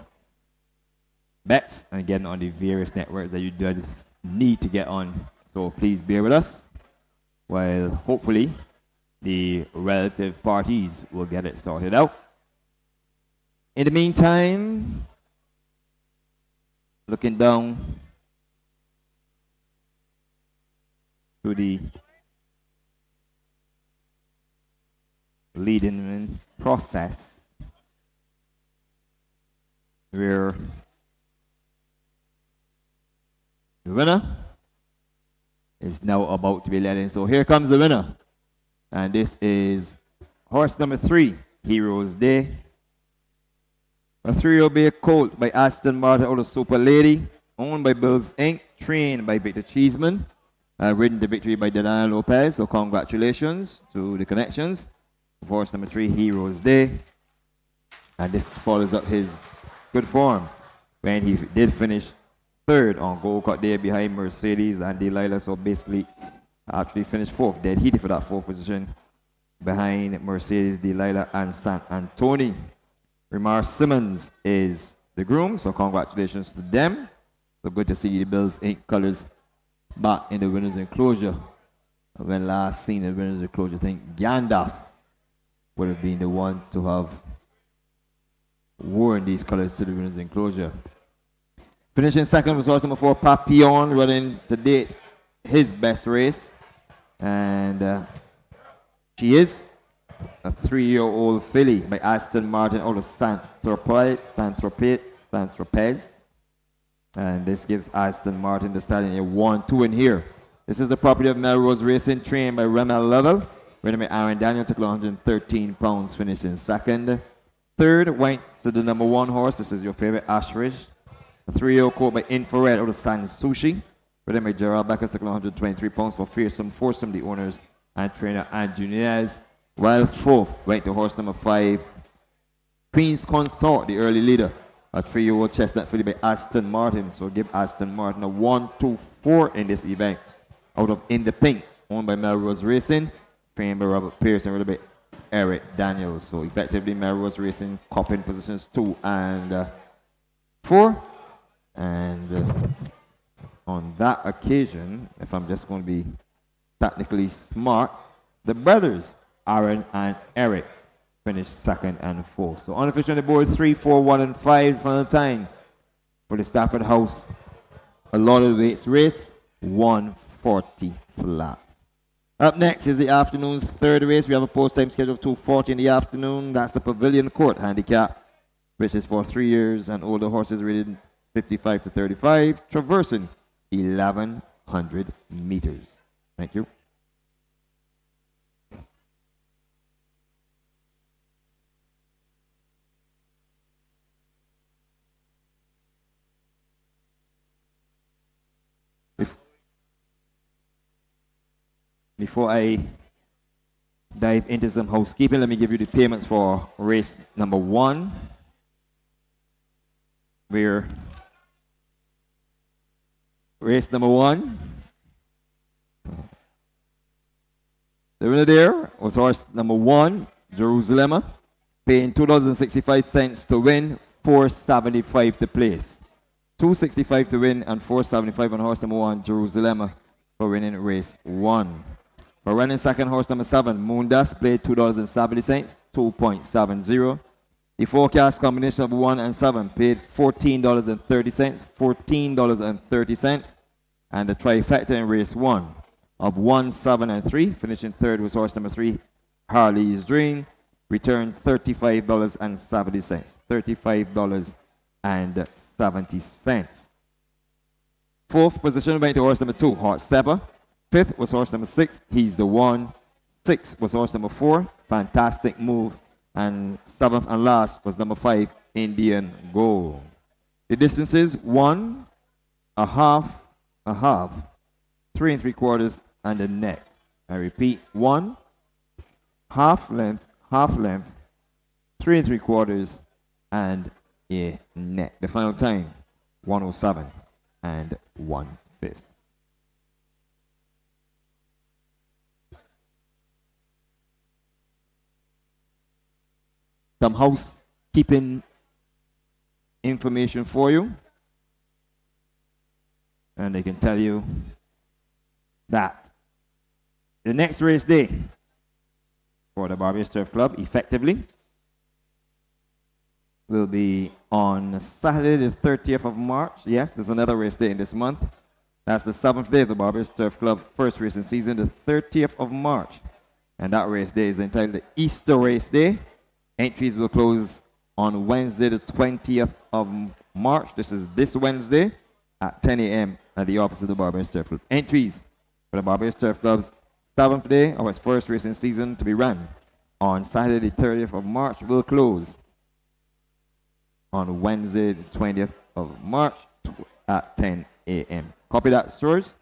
bets and getting on the various networks that you do need to get on. So please bear with us while hopefully the relative parties will get it sorted out. In the meantime, looking down to the leading process, where the winner is now about to be led in. So here comes the winner. And this is horse number 3, Heroes Day. A 3-year-old bay colt by Aston Martin out of Super Lady, owned by Bills Inc., trained by Victor Cheeseman, ridden to victory by Delana Lopez. So congratulations to the connections. Horse number 3, Heroes Day. And this follows up his good form when he did finish 3rd on Gold Cup Day behind Mercedes and Delilah. So basically, actually finished 4th, dead heated for that 4th position behind Mercedes, Delilah, and San Antonio. Remar Simmons is the groom, so congratulations to them. So good to see the Bills Inc. colors back in the winners' enclosure. When last seen in the winners' enclosure, I think Gandalf would have been the one to have worn these colors to the winners' enclosure. Finishing second was horse number 4, Papillon, running to date his best race. And she is a 3-year-old filly by Aston Martin out of Saint-Tropez. And this gives Aston Martin the starting a 1-2 in here. This is the property of Melrose Racing, trained by Remel Level. Winner by Aaron Daniel, took 113 pounds, finished in second. Third went to the number 1 horse. This is your favorite, Ashridge. A 3-year-old colt by Infrared out of San Sushi. Winner by Gerald Beckers, took 123 pounds for Fearsome Foursome, the owners and trainer Andrew Nunez. While fourth went to horse number 5, Queen's Consort, the early leader. A 3-year-old chestnut filly by Aston Martin. So give Aston Martin a 1-2-4 in this event. Out of In the Pink, owned by Melrose Racing, trained by Robert Pierce and a little bit Eric Daniels. So effectively Melrose Racing copping positions 2 and 4. And on that occasion, if I'm just going to be technically smart, the brothers, Aaron and Eric, finished 2nd and 4th. So unofficial on the board, 3, 4, 1, and 5 for the time for the Stafford House. A lot of weights race, 140 flat. Up next is the afternoon's third race. We have a post time schedule of 2:40 in the afternoon. That's the Pavilion Court handicap, which is for 3 years and older horses rated 55 to 35, traversing 1,100 meters. Thank you. Before I dive into some housekeeping, let me give you the payments for race number 1. Where race number 1, the winner there was horse number 1, Jerusalem, paying $2.65 to win, $4.75 to place. $2.65 to win and $4.75 on horse number 1, Jerusalem, for winning race 1. For running second, horse number 7, Moondust, played $2.70, 2.70. The forecast combination of 1 and 7 paid $14.30, $14.30. And the trifecta in race 1 of 1, 7, and 3, finishing third was horse number 3, Harley's Dream, returned $35.70, $35.70. Fourth position went to horse number 2, Hot Stepper. Fifth was horse number 6, He's the One. Sixth was horse number 4, Fantastic Move. And 7th and last was number 5, Indian Gold. The distances 1, a half, 3 3/4, and a neck. I repeat, 1, half length, 3 3/4, and a neck. The final time, 107 and 1/5. Some housekeeping information for you. And they can tell you that the next race day for the Barbados Turf Club, effectively, will be on Saturday the 30th of March. Yes, there's another race day in this month. That's the 7th day of the Barbados Turf Club first racing season, the 30th of March. And that race day is entitled the Easter Race Day. Entries will close on Wednesday, the 20th of March. This is this Wednesday at 10 a.m. at the office of the Barbados Turf Club. Entries for the Barbados Turf Club's 7th day of its first racing season to be run on Saturday, the 30th of March, will close on Wednesday, the 20th of March at 10 a.m. Copy that, stores.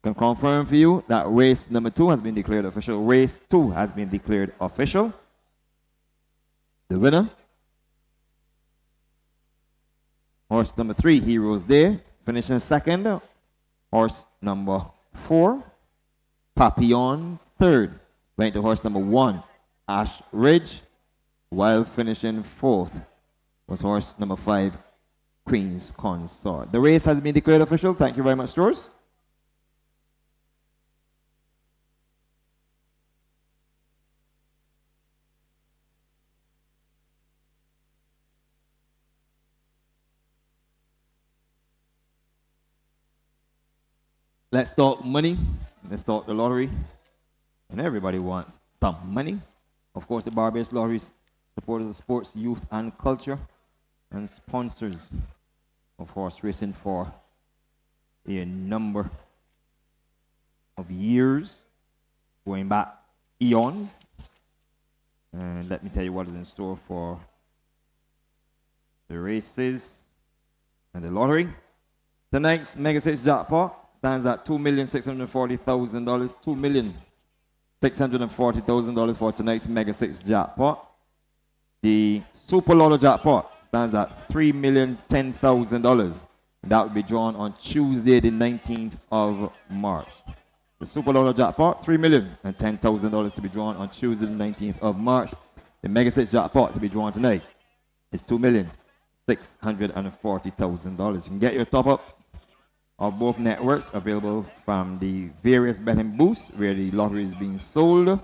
Can confirm for you that race number 2 has been declared official. Race 2 has been declared official. The winner, horse number 3, Heroes Day, finishing second. Horse number 4, Papillon, third. Went to horse number 1, Ash Ridge, while finishing 4th was horse number 5, Queen's Consort. The race has been declared official. Thank you very much, George. Let's talk money. Let's talk the lottery. And everybody wants some money. Of course, the Barbados Lottery supporters of sports, youth, and culture, and sponsors of horse racing for a number of years, going back eons. And let me tell you what is in store for the races and the lottery. Tonight's Mega 6 jackpot stands at $2,640,000, $640,000 for tonight's Mega 6 jackpot. The Super Lotto jackpot stands at $3,010,000. That will be drawn on Tuesday, the 19th of March. The Super Lotto jackpot, $3,010,000 to be drawn on Tuesday, the 19th of March. The Mega 6 jackpot to be drawn tonight is $2,640,000. You can get your top-ups of both networks available from the various betting booths where the lottery is being sold.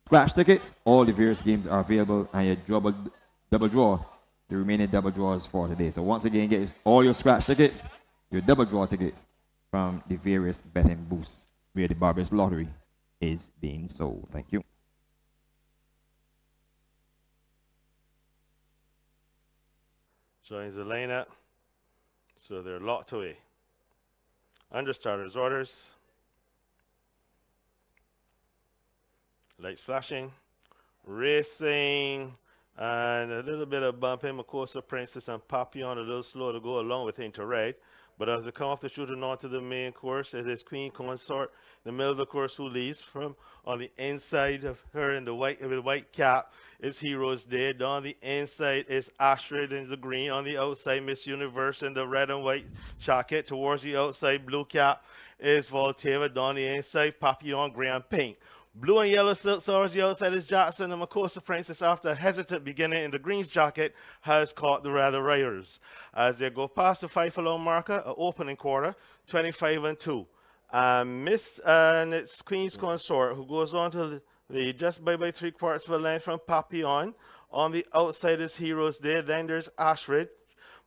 Scratch tickets, all the various games are available, and your double draw, the remaining double draws for today. So once again, get all your scratch tickets, your double draw tickets from the various betting booths where the Barbados lottery is being sold. Thank you. Joins the lineup. So they're locked away. Under starters orders. Lights flashing. Racing. And a little bit of bumping. Makosa Princess and Papillon a little slow to go along with Interact. But as they come off the shooting onto the main course, it is Queen Consort in the middle of the course who leads. From on the inside of her in the white with the white cap is Heroes Day. On the inside is Astrid in the green. On the outside, Miss Universe in the red and white jacket. Towards the outside, blue cap is Volteva. On the inside, Papillon, gray and pink. Blue and yellow silk swords, the outside is Jackson, and Makosa Princess, after a hesitant beginning in the green's jacket, has caught the rather riders. As they go past the 5 furlong marker, an opening quarter, 25 and 2. And it's Queen's Consort, who goes on to lead just by 3/4 of a length from Papillon. On the outside is Heroes Day, then there's Ashrid.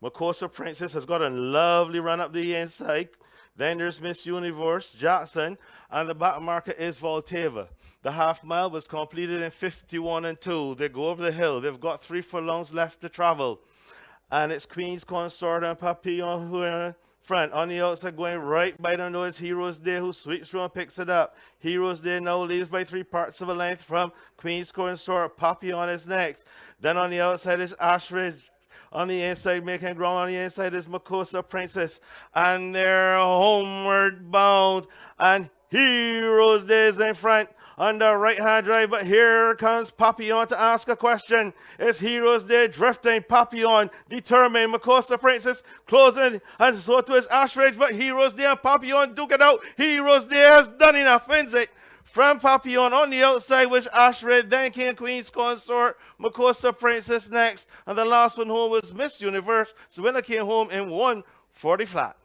Makosa Princess has got a lovely run up the inside. Then there's Miss Universe, Jackson, and the back marker is Volteva. The half mile was completed in 51 and 2. They go over the hill. They've got 3 furlongs left to travel. And it's Queen's Consort and Papillon who are in front. On the outside, going right by them, is Heroes Day, who sweeps through and picks it up. Heroes Day now leaves by 3/4 of a length from Queen's Consort. Papillon is next. Then on the outside is Ashridge. On the inside, making ground on the inside is Makosa Princess. And they're homeward bound. And Heroes Day is in front on the right-hand drive. But here comes Papillon to ask a question. It's Heroes Day drifting. Papillon determined. Makosa Princess closing. And so too is Ashridge. But Heroes Day and Papillon duke it out. Heroes Day has done enough, wins it. From Papillon on the outside was Ashred, then came Queen's Consort, Makosa Princess next, and the last one home was Miss Universe. So winner came home in 140 flat.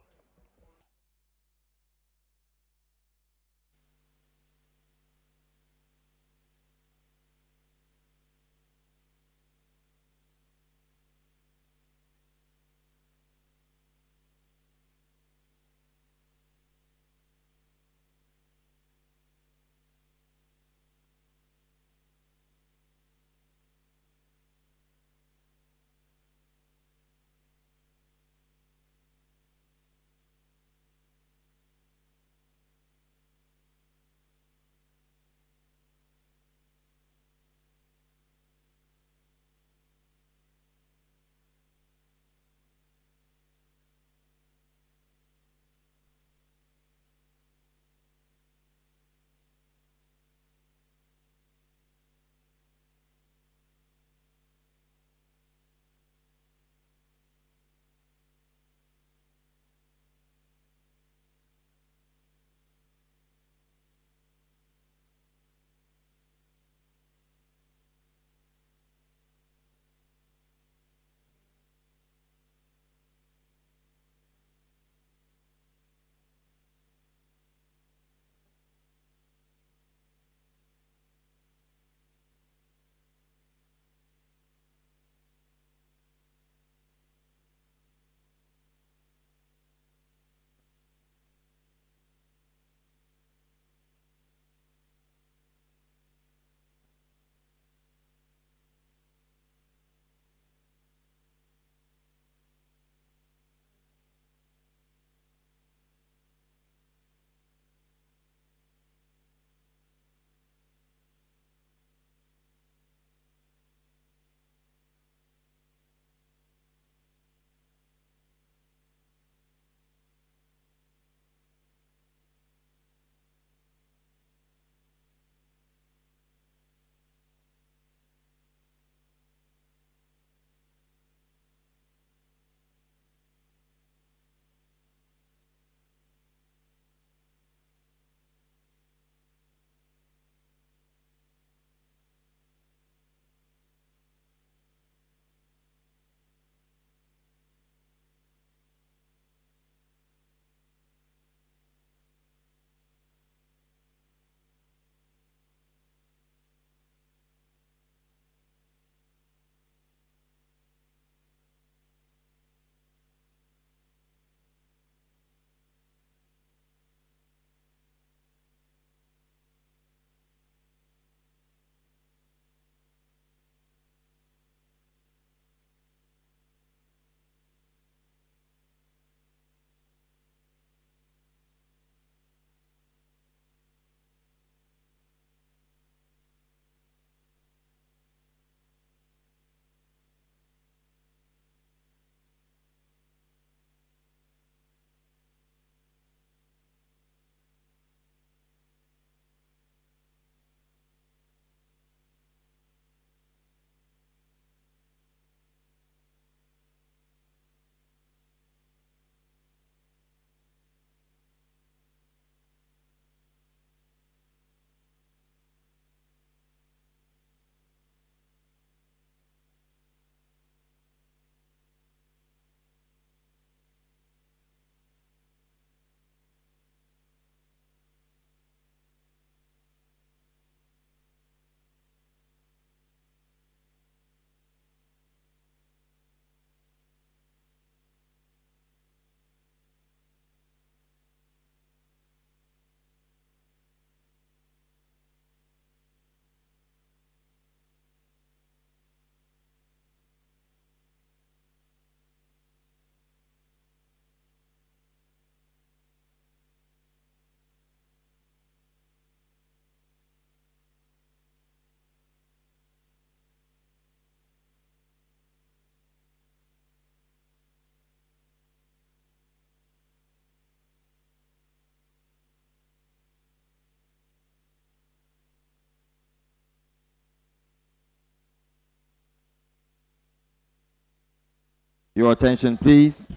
Your attention, please.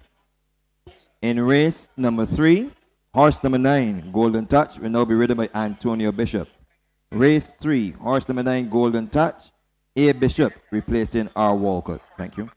In race number 3, horse number 9, Golden Touch, will now be ridden by Antonio Bishop. Race 3, horse number 9, Golden Touch, A. Bishop, replacing R. Walcott. Thank you.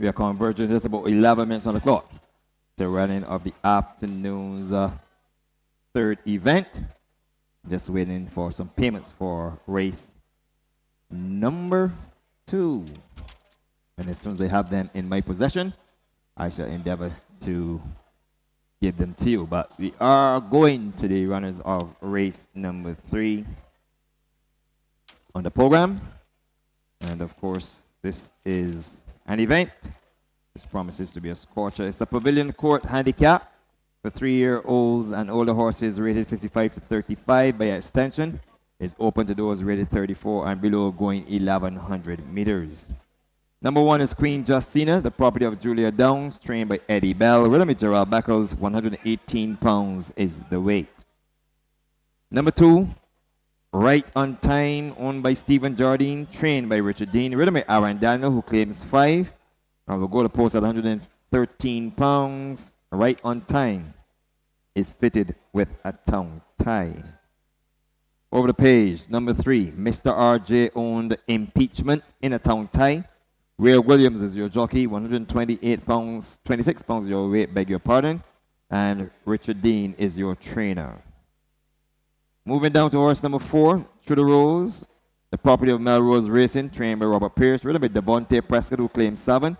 We are converging just about 11 minutes on the clock. The running of the afternoon's third event. Just waiting for some payments for race number 2. And as soon as I have them in my possession, I shall endeavor to give them to you. But we are going to the runners of race number 3 on the program. And of course, this is an event. This promises to be a scorcher. It's the Pavilion Court Handicap for 3-year-olds and older horses rated 55 to 35 by extension. It's open to those rated 34 and below, going 1,100 meters. Number 1 is Queen Justina, the property of Julia Downs, trained by Eddie Bell. Rhythm with Gerald Beckles, 118 pounds is the weight. Number 2, Right on Time, owned by Stephen Jardine, trained by Richard Dean. Rhythm by Aaron Daniel, who claims 5. And we'll go to post at 113 pounds. Right on Time is fitted with a tongue tie. Over the page, number 3, Mr. RJ owned Impeachment in a tongue tie. Ray Williams is your jockey, 128 pounds, 26 pounds your weight, beg your pardon. And Richard Dean is your trainer. Moving down to horse number 4, Through the Rose, the property of Melrose Racing, trained by Robert Pierce. Ridden by Devontae Prescott, who claims 7.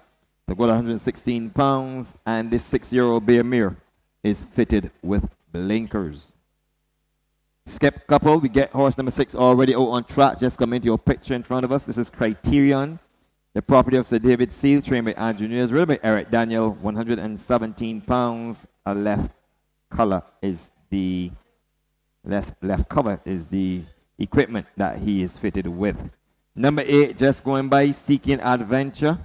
They got 116 pounds, and this 6-year-old Bear Mare is fitted with blinkers. Skip couple, we get horse number 6 already out on track. Just come into your picture in front of us. This is Criterion, the property of Sir David Seal, trained by Andrew Nunez. Ridden by Eric Daniel, 117 pounds. A left cover is the equipment that he is fitted with. Number 8, just going by, Seeking Adventure,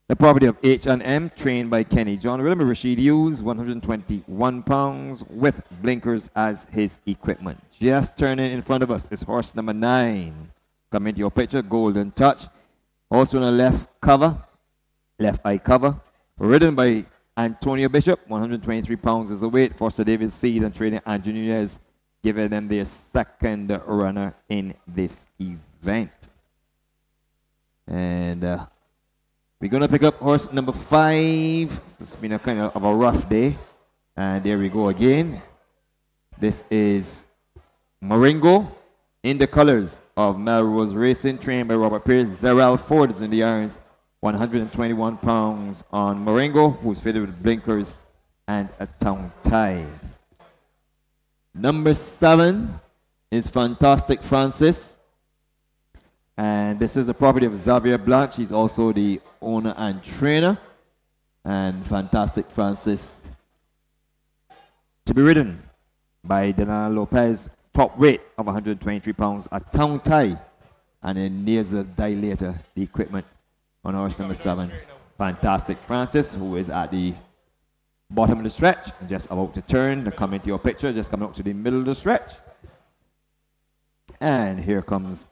the property of H&M, trained by Kenny John. Remember Rashid Hughes, 121 pounds, with blinkers as his equipment. Just turning in front of us is horse number 9. Come into your picture, Golden Touch. Also on the left eye cover, ridden by Antonio Bishop, 123 pounds is the weight. For Sir David Seed and training Andrew Nunez, giving them their second runner in this event. And we're going to pick up horse number 5. It's been a kind of a rough day. And there we go again. This is Maringo in the colors of Melrose Racing, trained by Robert Pierce. Zerel Ford is in the irons, 121 pounds on Maringo, who's fitted with blinkers and a tongue tie. Number 7 is Fantastic Francis. And this is the property of Xavier Blanche. He's also the owner and trainer. And Fantastic Francis to be ridden by Delana Lopez, top weight of 123 pounds, a tongue tie and a nasal dilator, the equipment on horse number 7. Fantastic Francis, who is at the bottom of the stretch, just about to turn to come into your picture, just coming up to the middle of the stretch. And here comes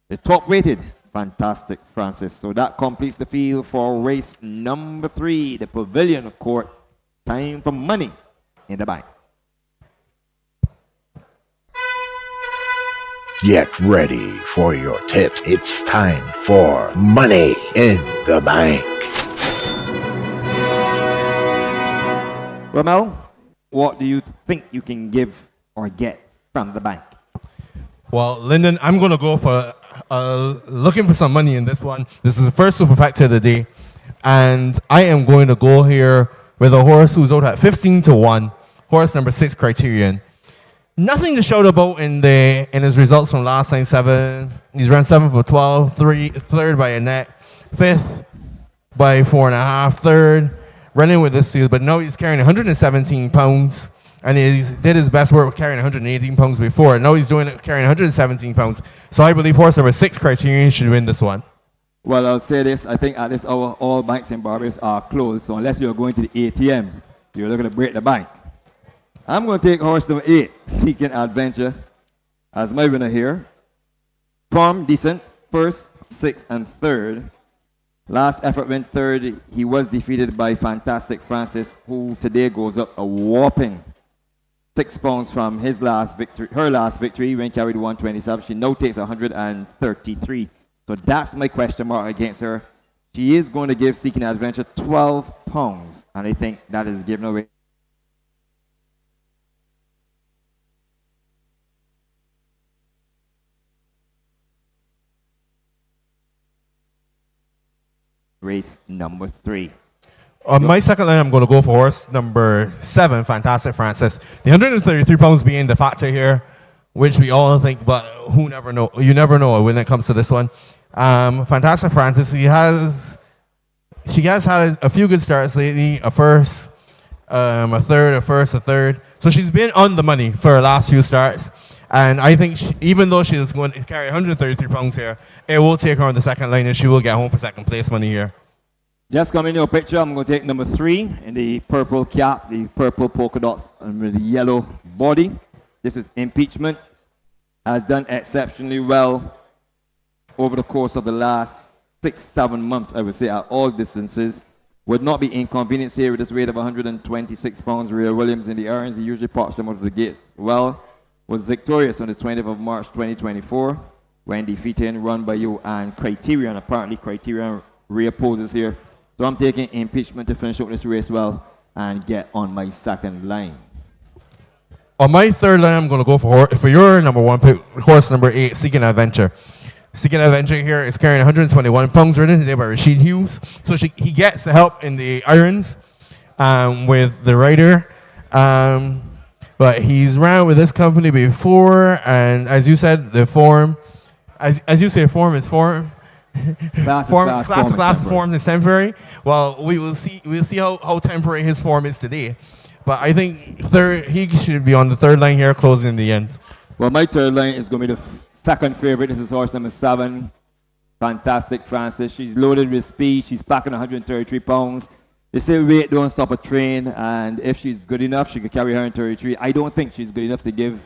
the top weighted Fantastic Francis. So that completes the field for race number 3, the Pavilion Court. Time for money in the bank. Get ready for your tips. It's time for Money in the Bank. Ramel, what do you think you can give or get from the bank? Well, Lyndon, I'm going to go for looking for some money in this one. This is the first superfecta of the day. And I am going to go here with a horse who's out at 15 to 1. Horse number 6, Criterion. Nothing to shout about in his results from last time. 7. He's run 7 for 12, 3rd by a neck, 5th by 4.5, 3rd running with this field. But now he's carrying 117 pounds, and he did his best work with carrying 118 pounds before. Now he's carrying 117 pounds. So I believe horse number 6, Criterion, should win this one. Well, I'll say this. I think at this hour, all banks in Barbados are closed. So unless you're going to the ATM, you're looking to break the bank. I'm going to take horse number 8, Seeking Adventure, as my winner here. Form decent, 1st, 6th, and 3rd. Last effort went 3rd. He was defeated by Fantastic Francis, who today goes up a whopping 6 pounds from his last victory, her last victory, when carried 127. She now takes 133. So that's my question mark against her. She is going to give Seeking Adventure 12 pounds, and I think that is given away. Race number 3. On my second line, I'm going to go for horse number 7, Fantastic Francis. The 133 pounds being the factor here, which we all think, but who never know? You never know when it comes to this one. Fantastic Francis, she has had a few good starts lately. A 1st, a 3rd, a 1st, a 3rd. So she's been on the money for her last few starts. And I think even though she is going to carry 133 pounds here, it will take her on the second line and she will get home for second place money here. Just coming in your picture, I'm going to take number 3 in the purple cap, the purple polka dots, and with the yellow body. This is Impeachment. Has done exceptionally well over the course of the last 6-7 months, I would say, at all distances. Would not be inconvenienced here with this weight of 126 pounds. Real Williams in the irons, he usually pops them out of the gates well. Was victorious on the 20th of March 2024 when defeating Run By You and Criterion. Apparently Criterion reopposes here. So I'm taking Impeachment to finish up this race well and get on my second line. On my third line, I'm going to go for your number 1 pick, horse number 8, Seeking Adventure. Seeking Adventure here is carrying 121 pounds ridden today by Rashid Hughes. So he gets the help in the irons with the rider. But he's ran with this company before, and as you said, the form, as you say, form is form. Class form is temporary. Well, we'll see how temporary his form is today. But I think he should be on the third line here, closing the end. Well, my third line is going to be the second favorite. This is horse number 7, Fantastic Francis. She's loaded with speed. She's packing 133 pounds. They say weight don't stop a train, and if she's good enough, she could carry her in 33. I don't think she's good enough to give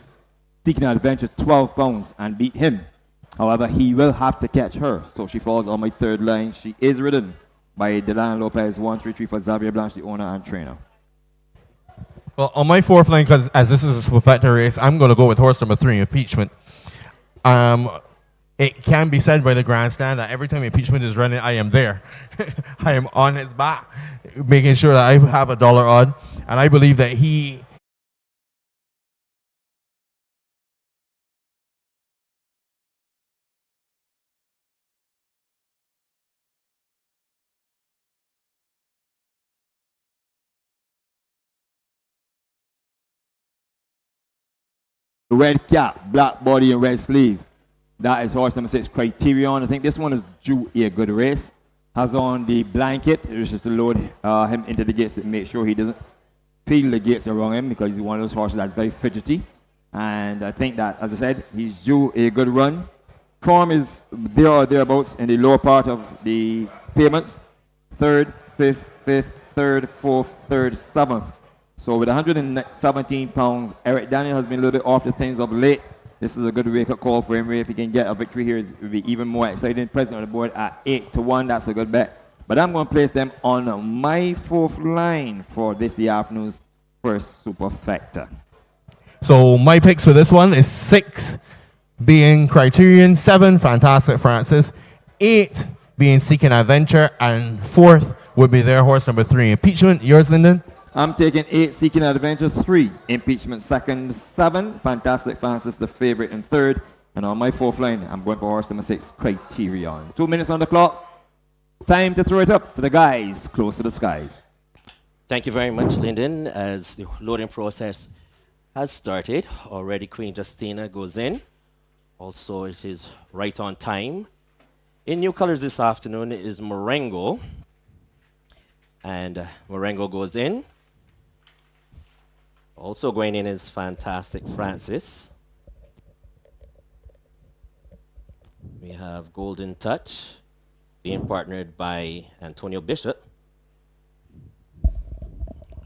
Seeking Adventure 12 pounds and beat him. However, he will have to catch her, so she falls on my third line. She is ridden by Delan Lopez, 133 for Xavier Blanche, the owner and trainer. Well, on my fourth line, because as this is a perfecta race, I'm going to go with horse number 3, Impeachment. It can be said by the grandstand that every time Impeachment is running, I am there. I am on his back, making sure that I have a dollar odd. And I believe that he... Red cap, black body, and red sleeve. That is horse number 6, Criterion. I think this one is due a good race. Has on the blanket, which is to load him into the gates to make sure he doesn't feel the gates around him, because he's one of those horses that's very fidgety. And I think that, as I said, he's due a good run. Form is there or thereabouts in the lower part of the payments. Third, fifth, third, fourth, third, seventh. So with 117 pounds, Eric Daniel has been a little bit off the things of late. This is a good wake-up call for him. If he can get a victory here, it will be even more exciting. Present on the board at 8-1. That's a good bet. But I'm going to place them on my fourth line for this the afternoon's first superfecta. So my picks for this one is 6 being Criterion, 7 Fantastic Francis, 8 being Seeking Adventure, and 4th would be their horse number 3 Impeachment. Yours, Lyndon? I'm taking 8 Seeking Adventure, 3 Impeachment second, 7 Fantastic Francis the favorite in third, and on my fourth line I'm going for horse number 6 Criterion. 2 minutes on the clock. Time to throw it up to the guys close to the skies. Thank you very much, Lyndon. As the loading process has started, already Queen Justina goes in. Also, it is right on time. In new colors this afternoon is Marengo. And Marengo goes in. Also going in is Fantastic Francis. We have Golden Touch being partnered by Antonio Bishop.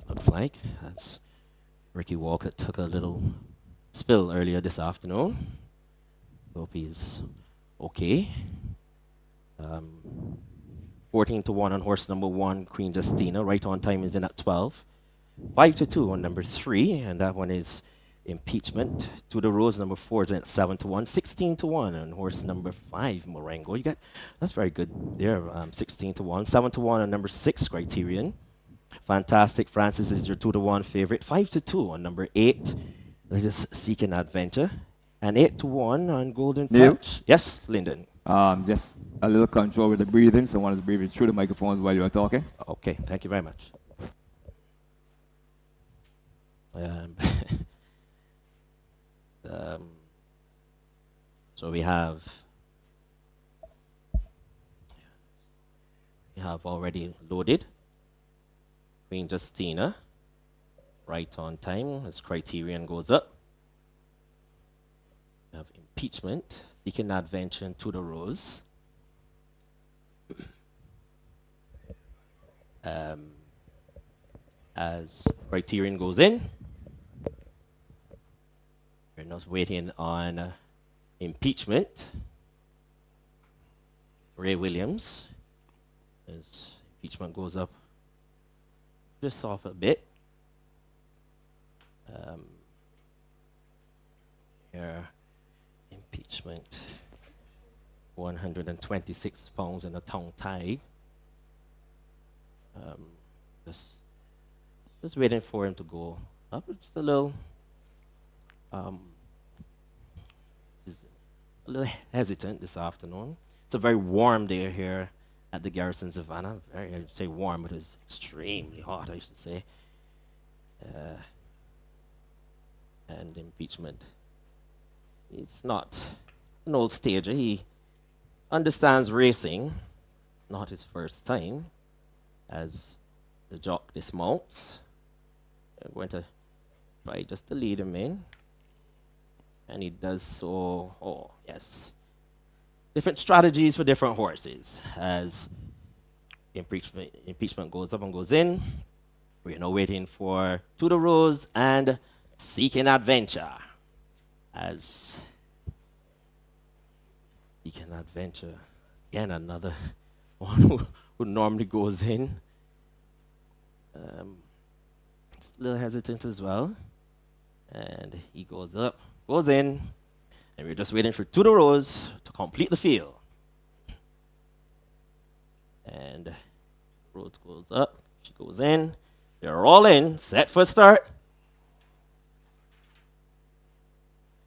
Looks like that's Ricky Walcott took a little spill earlier this afternoon. Hope he's okay. 14-1 on horse number 1, Queen Justina. Right on time is in at 12. 5-2 on number 3, and that one is Impeachment. To the Rose, number 4 is at 7-1. 16-1 on horse number 5, Marengo. You got that's very good there. 16-1. 7-1 on number 6, Criterion. Fantastic Francis is your 2-1 favorite. 5-2 on number 8, Latest Seeking Adventure. And 8-1 on Golden Touch. Yes, Lyndon. Just a little control with the breathing. Someone is breathing through the microphones while you are talking. Okay, thank you very much. So we have already loaded Queen Justina. Right on time as Criterion goes up. We have Impeachment, Seeking Adventure, and To the Rose. As Criterion goes in, we're not waiting on Impeachment. Ray Williams, as Impeachment goes up just off a bit. Here, Impeachment, 126 pounds and a tongue tie. Just waiting for him to go up just a little. He's a little hesitant this afternoon. It's a very warm day here at the Garrison Savannah. I'd say warm, but it's extremely hot, I should say. And Impeachment. He's not an old stager. He understands racing. Not his first time. As the jock dismounts, I'm going to try just to lead him in. And he does so. Oh, yes. Different strategies for different horses. As Impeachment goes up and goes in. We're now waiting for To the Rose and Seeking Adventure. As Seeking Adventure, again, another one who normally goes in. It's a little hesitant as well. And he goes up, goes in, and we're just waiting for To the Rose to complete the field. And Rose goes up, she goes in, they're all in, set for start.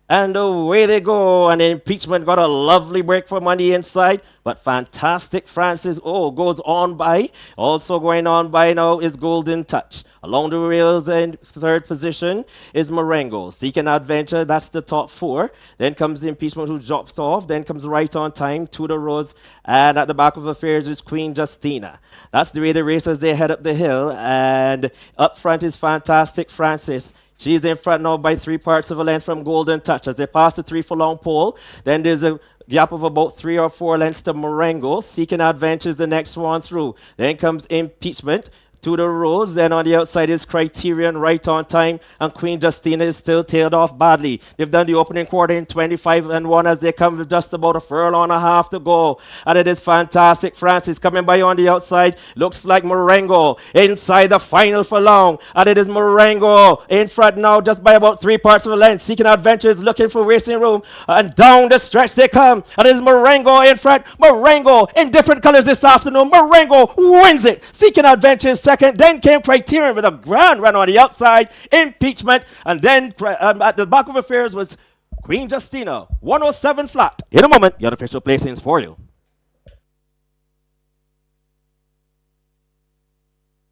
And away they go, and Impeachment got a lovely break from on the inside, but Fantastic Francis, goes on by. Also going on by now is Golden Touch. Along the rails in third position is Marengo. Seeking Adventure, that's the top 4. Then comes Impeachment, who drops off. Then comes Right on Time, To the Rose, and at the back of affairs is Queen Justina. That's the way the racers, they head up the hill, and up front is Fantastic Francis. She's in front now by 3 parts of a length from Golden Touch. As they pass the 3 furlong pole, then there's a gap of about 3 or 4 lengths to Marengo. Seeking Adventures, the next one through. Then comes Impeachment to the Rose. Then on the outside is Criterion, right on time. And Queen Justina is still tailed off badly. They've done the opening quarter in 25-1 as they come with just about a furlong and a half to go. And it is Fantastic Francis coming by on the outside. Looks like Marengo inside the final furlong. And it is Marengo in front now just by about 3 parts of a length. Seeking Adventures looking for racing room. And down the stretch they come. And it is Marengo in front. Marengo in different colors this afternoon. Marengo wins it. Seeking Adventures second. Then came Criterion with a grand run on the outside. Impeachment. And then at the back of affairs was Queen Justina. 107 flat. In a moment, your official placings for you.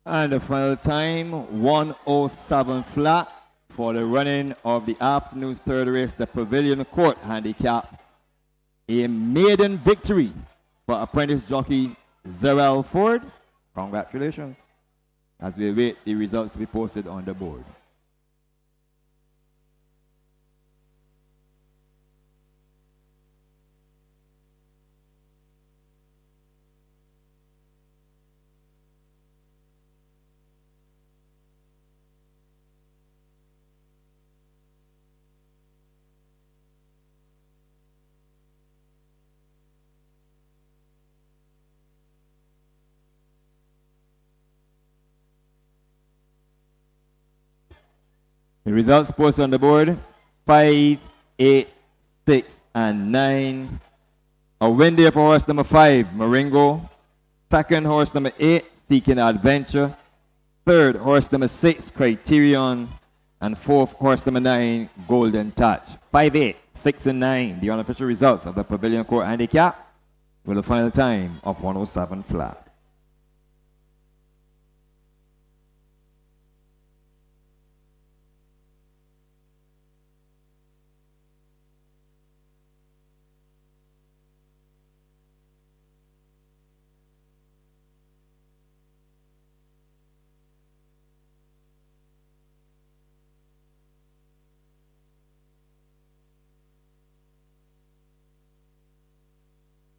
And the final time, 107 flat for the running of the afternoon's third race, the Pavilion Court Handicap. A maiden victory for apprentice jockey Zerel Ford. Congratulations. As we await the results to be posted on the board. The results posted on the board, 5, 8, 6, and 9. A win there for horse number 5, Marengo. Second, horse number 8, Seeking Adventure. Third, horse number 6, Criterion. And fourth, horse number 9, Golden Touch. 5, 8, 6, and 9, the unofficial results of the Pavilion Court Handicap with a final time of 107 flat.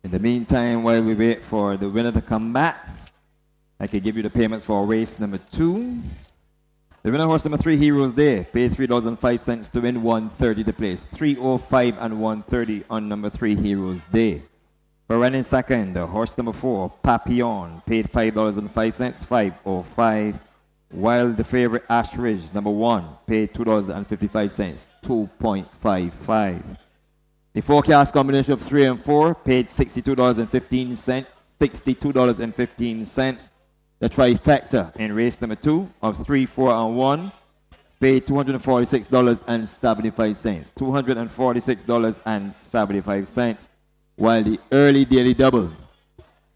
In the meantime, while we wait for the winner to come back, I can give you the payments for race number 2. The winner horse number 3, Heroes Day, paid $3.05 to win, 130 to place. 305 and 130 on number 3, Heroes Day. For running second, horse number 4, Papillon, paid $5.05, 505. While the favorite Ashridge, number 1, paid $2.55, 2.55. The forecast combination of 3 and 4 paid $62.15, $62.15. The trifecta in race number 2 of 3, 4, and 1 paid $246.75, $246.75. While the early daily double,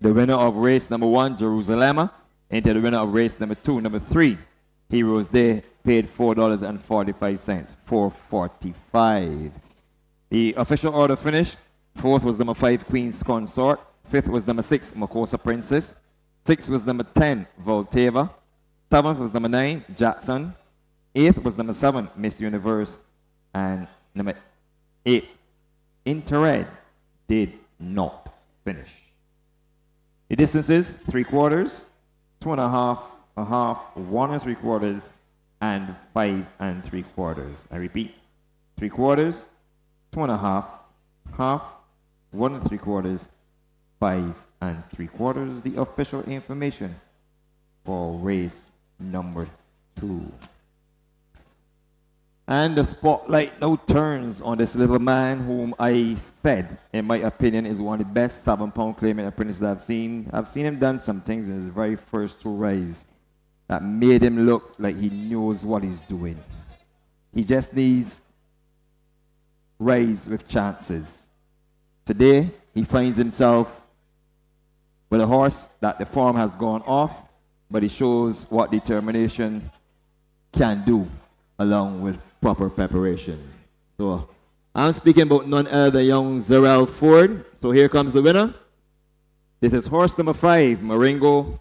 the winner of race number 1, Jerusalem, into the winner of race number 2, number 3, Heroes Day, paid $4.45, $4.45. The official order finish, 4th was number 5, Queen's Consort. 5th was number 6, Makosa Princess. 6th was number 10, Volteva. 7th was number 9, Jackson. 8th was number 7, Miss Universe. And number 8, Interred, did not finish. The distances, 3/4, 2.5, a half, 1 3/4, and 5 3/4. I repeat, 3/4, 2.5, half, 1 3/4, 5 3/4. The official information for race number 2. And the spotlight now turns on this little man whom I said, in my opinion, is one of the best 7-pound claiming apprentices I've seen. I've seen him done some things in his very first 2 rides that made him look like he knows what he's doing. He just needs rise with chances. Today, he finds himself with a horse that the form has gone off, but he shows what determination can do along with proper preparation. So, I'm speaking about none other than young Zerel Ford. So here comes the winner. This is horse number 5, Marengo,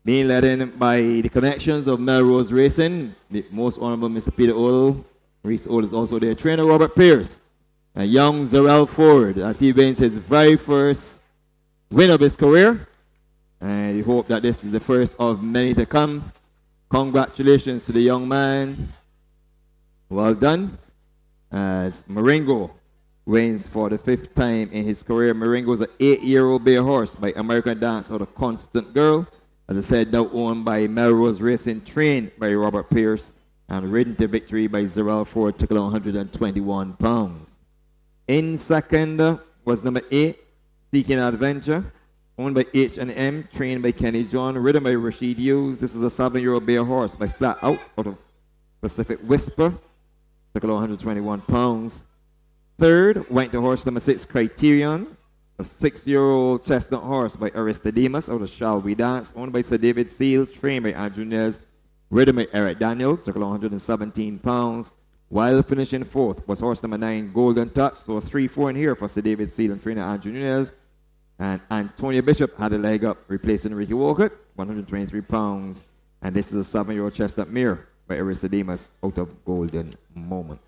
being led in by the connections of Melrose Racing, the most honorable Mr. Peter Odell. Reese Odell is also their trainer, Robert Pierce. a young Zarel Ford as he wins his very first win of his career. And we hope that this is the first of many to come. Congratulations to the young man. Well done. As Marengo wins for the 5th time in his career. Marengo is an 8-year-old bay horse by American Dance out of Constant Girl. As I said, now owned by Melrose Racing, trained by Robert Pierce, and ridden to victory by Zarel Ford, took along 121 pounds. In second was number 8, Seeking Adventure, owned by H&M, trained by Kenny John, ridden by Rashid Hughes. This is a 7-year-old bay horse by Flat Out of Pacific Whisper, took along 121 pounds. Third went to horse number 6, Criterion, a 6-year-old chestnut horse by Aristodemus out of Shall We Dance, owned by Sir David Seal, trained by Andrew Nez, ridden by Eric Daniels, took along 117 pounds. While finishing 4th was horse number 9, Golden Touch, so 3-4 in here for Sir David Seal and trainer Andrew Nunez. And Antonio Bishop had a leg up, replacing Ricky Walcott, 123 pounds. And this is a 7-year-old chestnut mare by Aristodemus out of Golden Moment.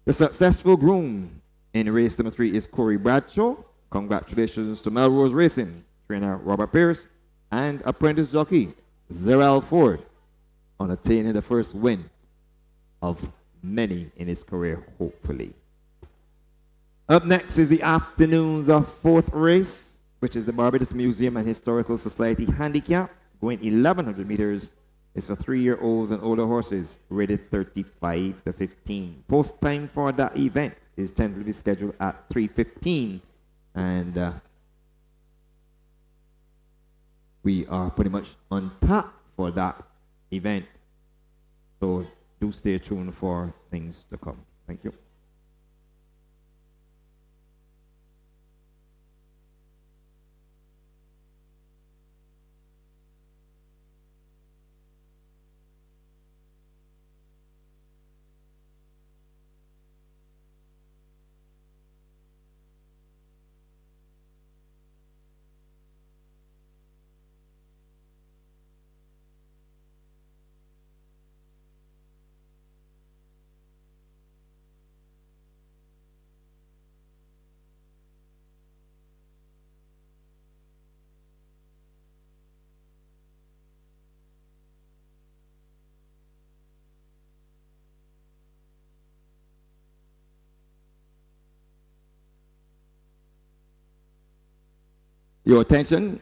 The successful groom in race number 3 is Corey Bradshaw. Congratulations to Melrose Racing, trainer Robert Pierce, and apprentice jockey Zarel Ford on attaining the first win of many in his career, hopefully. Up next is the afternoon's 4th race, which is the Barbados Museum and Historical Society Handicap, going 1,100 meters. It's for 3-year-olds and older horses, rated 35 to 15. Post time for that event is tentatively scheduled at 3:15, and we are pretty much on top for that event. So do stay tuned for things to come. Thank you. Your attention,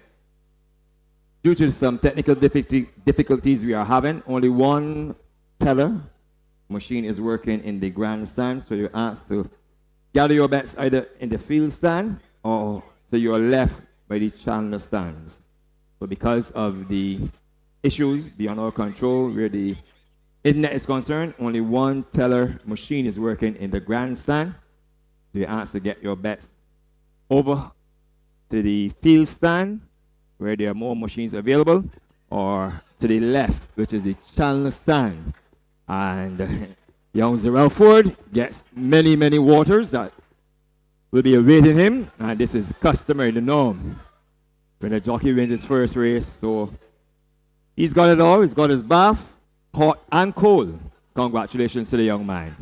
due to some technical difficulties we are having, only one teller machine is working in the grandstand, so you're asked to gather your bets either in the field stand or to your left by the chandler stands. So because of the issues beyond our control where the internet is concerned, only one teller machine is working in the grandstand. So you're asked to get your bets over to the field stand where there are more machines available, or to the left, which is the channel stand. And young Zarel Ford gets many, many waters that will be awaiting him, and this is customary, the norm, when a jockey wins his first race. So he's got it all. He's got his bath, hot and cold. Congratulations to the young man.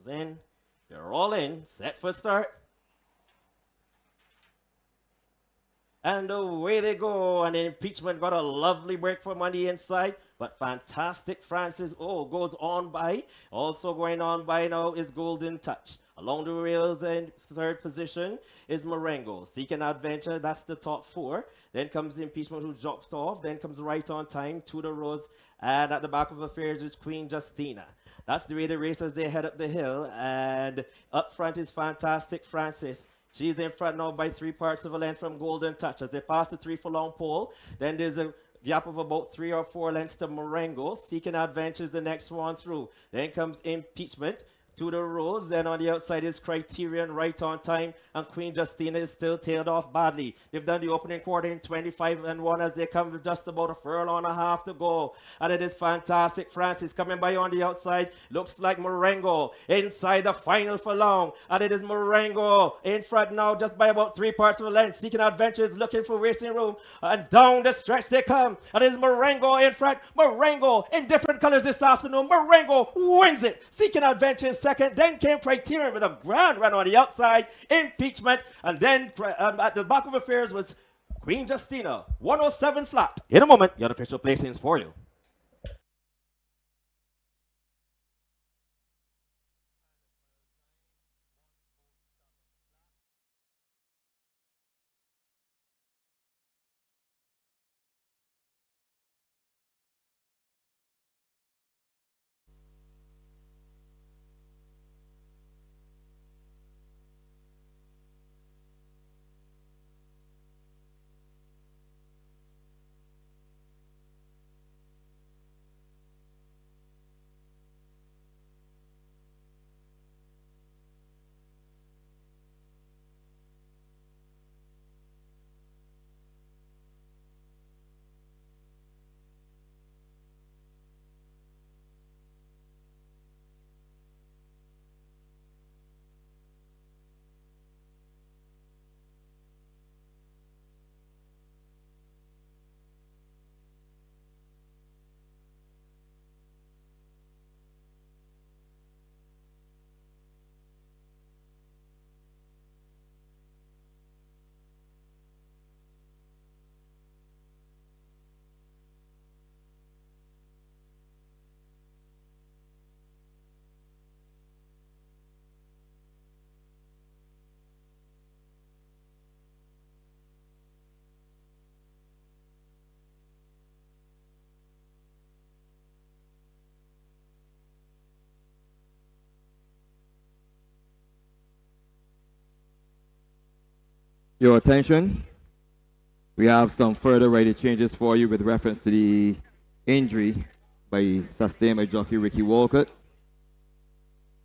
Goes in. They're all in. Set for start. And away they go. And the impeachment got a lovely break from on the inside. But fantastic Francis, goes on by. Also going on by now is Golden Touch. Along the rails in third position is Marengo. Seeking Adventure, that's the top four. Then comes Impeachment, who drops off. Then comes Right on Time, to the roads. And at the back of affairs is Queen Justina. That's the way the racers, they head up the hill. And up front is Fantastic Francis. She's in front now by 3 parts of a length from Golden Touch. As they pass the 3 furlong pole, then there's a gap of about 3 or 4 lengths to Marengo. Seeking Adventure is the next one through. Then comes Impeachment. To the roads, then on the outside is Criterion, Right on Time, and Queen Justina is still tailed off badly. They've done the opening quarter in 25-1 as they come with just about a furlong and a half to go. And it is Fantastic Francis coming by on the outside. Looks like Marengo inside the final furlong. And it is Marengo in front now just by about 3 parts of a length. Seeking Adventure is looking for racing room. And down the stretch they come. And it is Marengo in front. Marengo in different colors this afternoon. Marengo wins it. Seeking Adventure is second. Then came Criterion with a grand run on the outside. Impeachment. And then at the back of affairs was Queen Justina. 107 flat. In a moment, your official placings for you. Your attention. We have some further rider changes for you with reference to the injury sustained by jockey Ricky Walcott.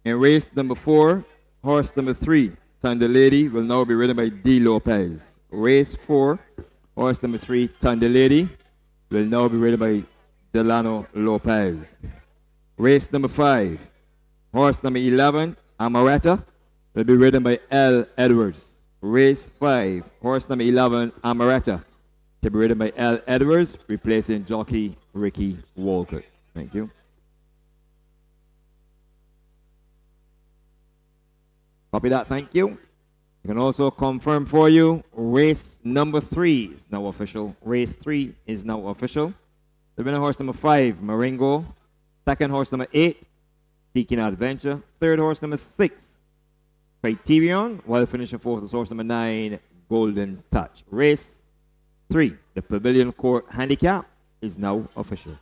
In race number 4, horse number 3, Thunder Lady, will now be ridden by D. Lopez. Race 4, horse number 3, Thunder Lady, will now be ridden by Delano Lopez. Race number 5, horse number 11, Amaretta, will be ridden by L. Edwards. Race 5, horse number 11, Amaretta, to be ridden by L. Edwards, replacing jockey Ricky Walcott. Thank you. Copy that, thank you. I can also confirm for you, race number 3 is now official. Race 3 is now official. The winner, horse number 5, Marengo. Second, horse number 8, Seeking Adventure. Third, horse number 6, Criterion, while finishing fourth is horse number 9, Golden Touch. Race 3, the Pavilion Court Handicap, is now official.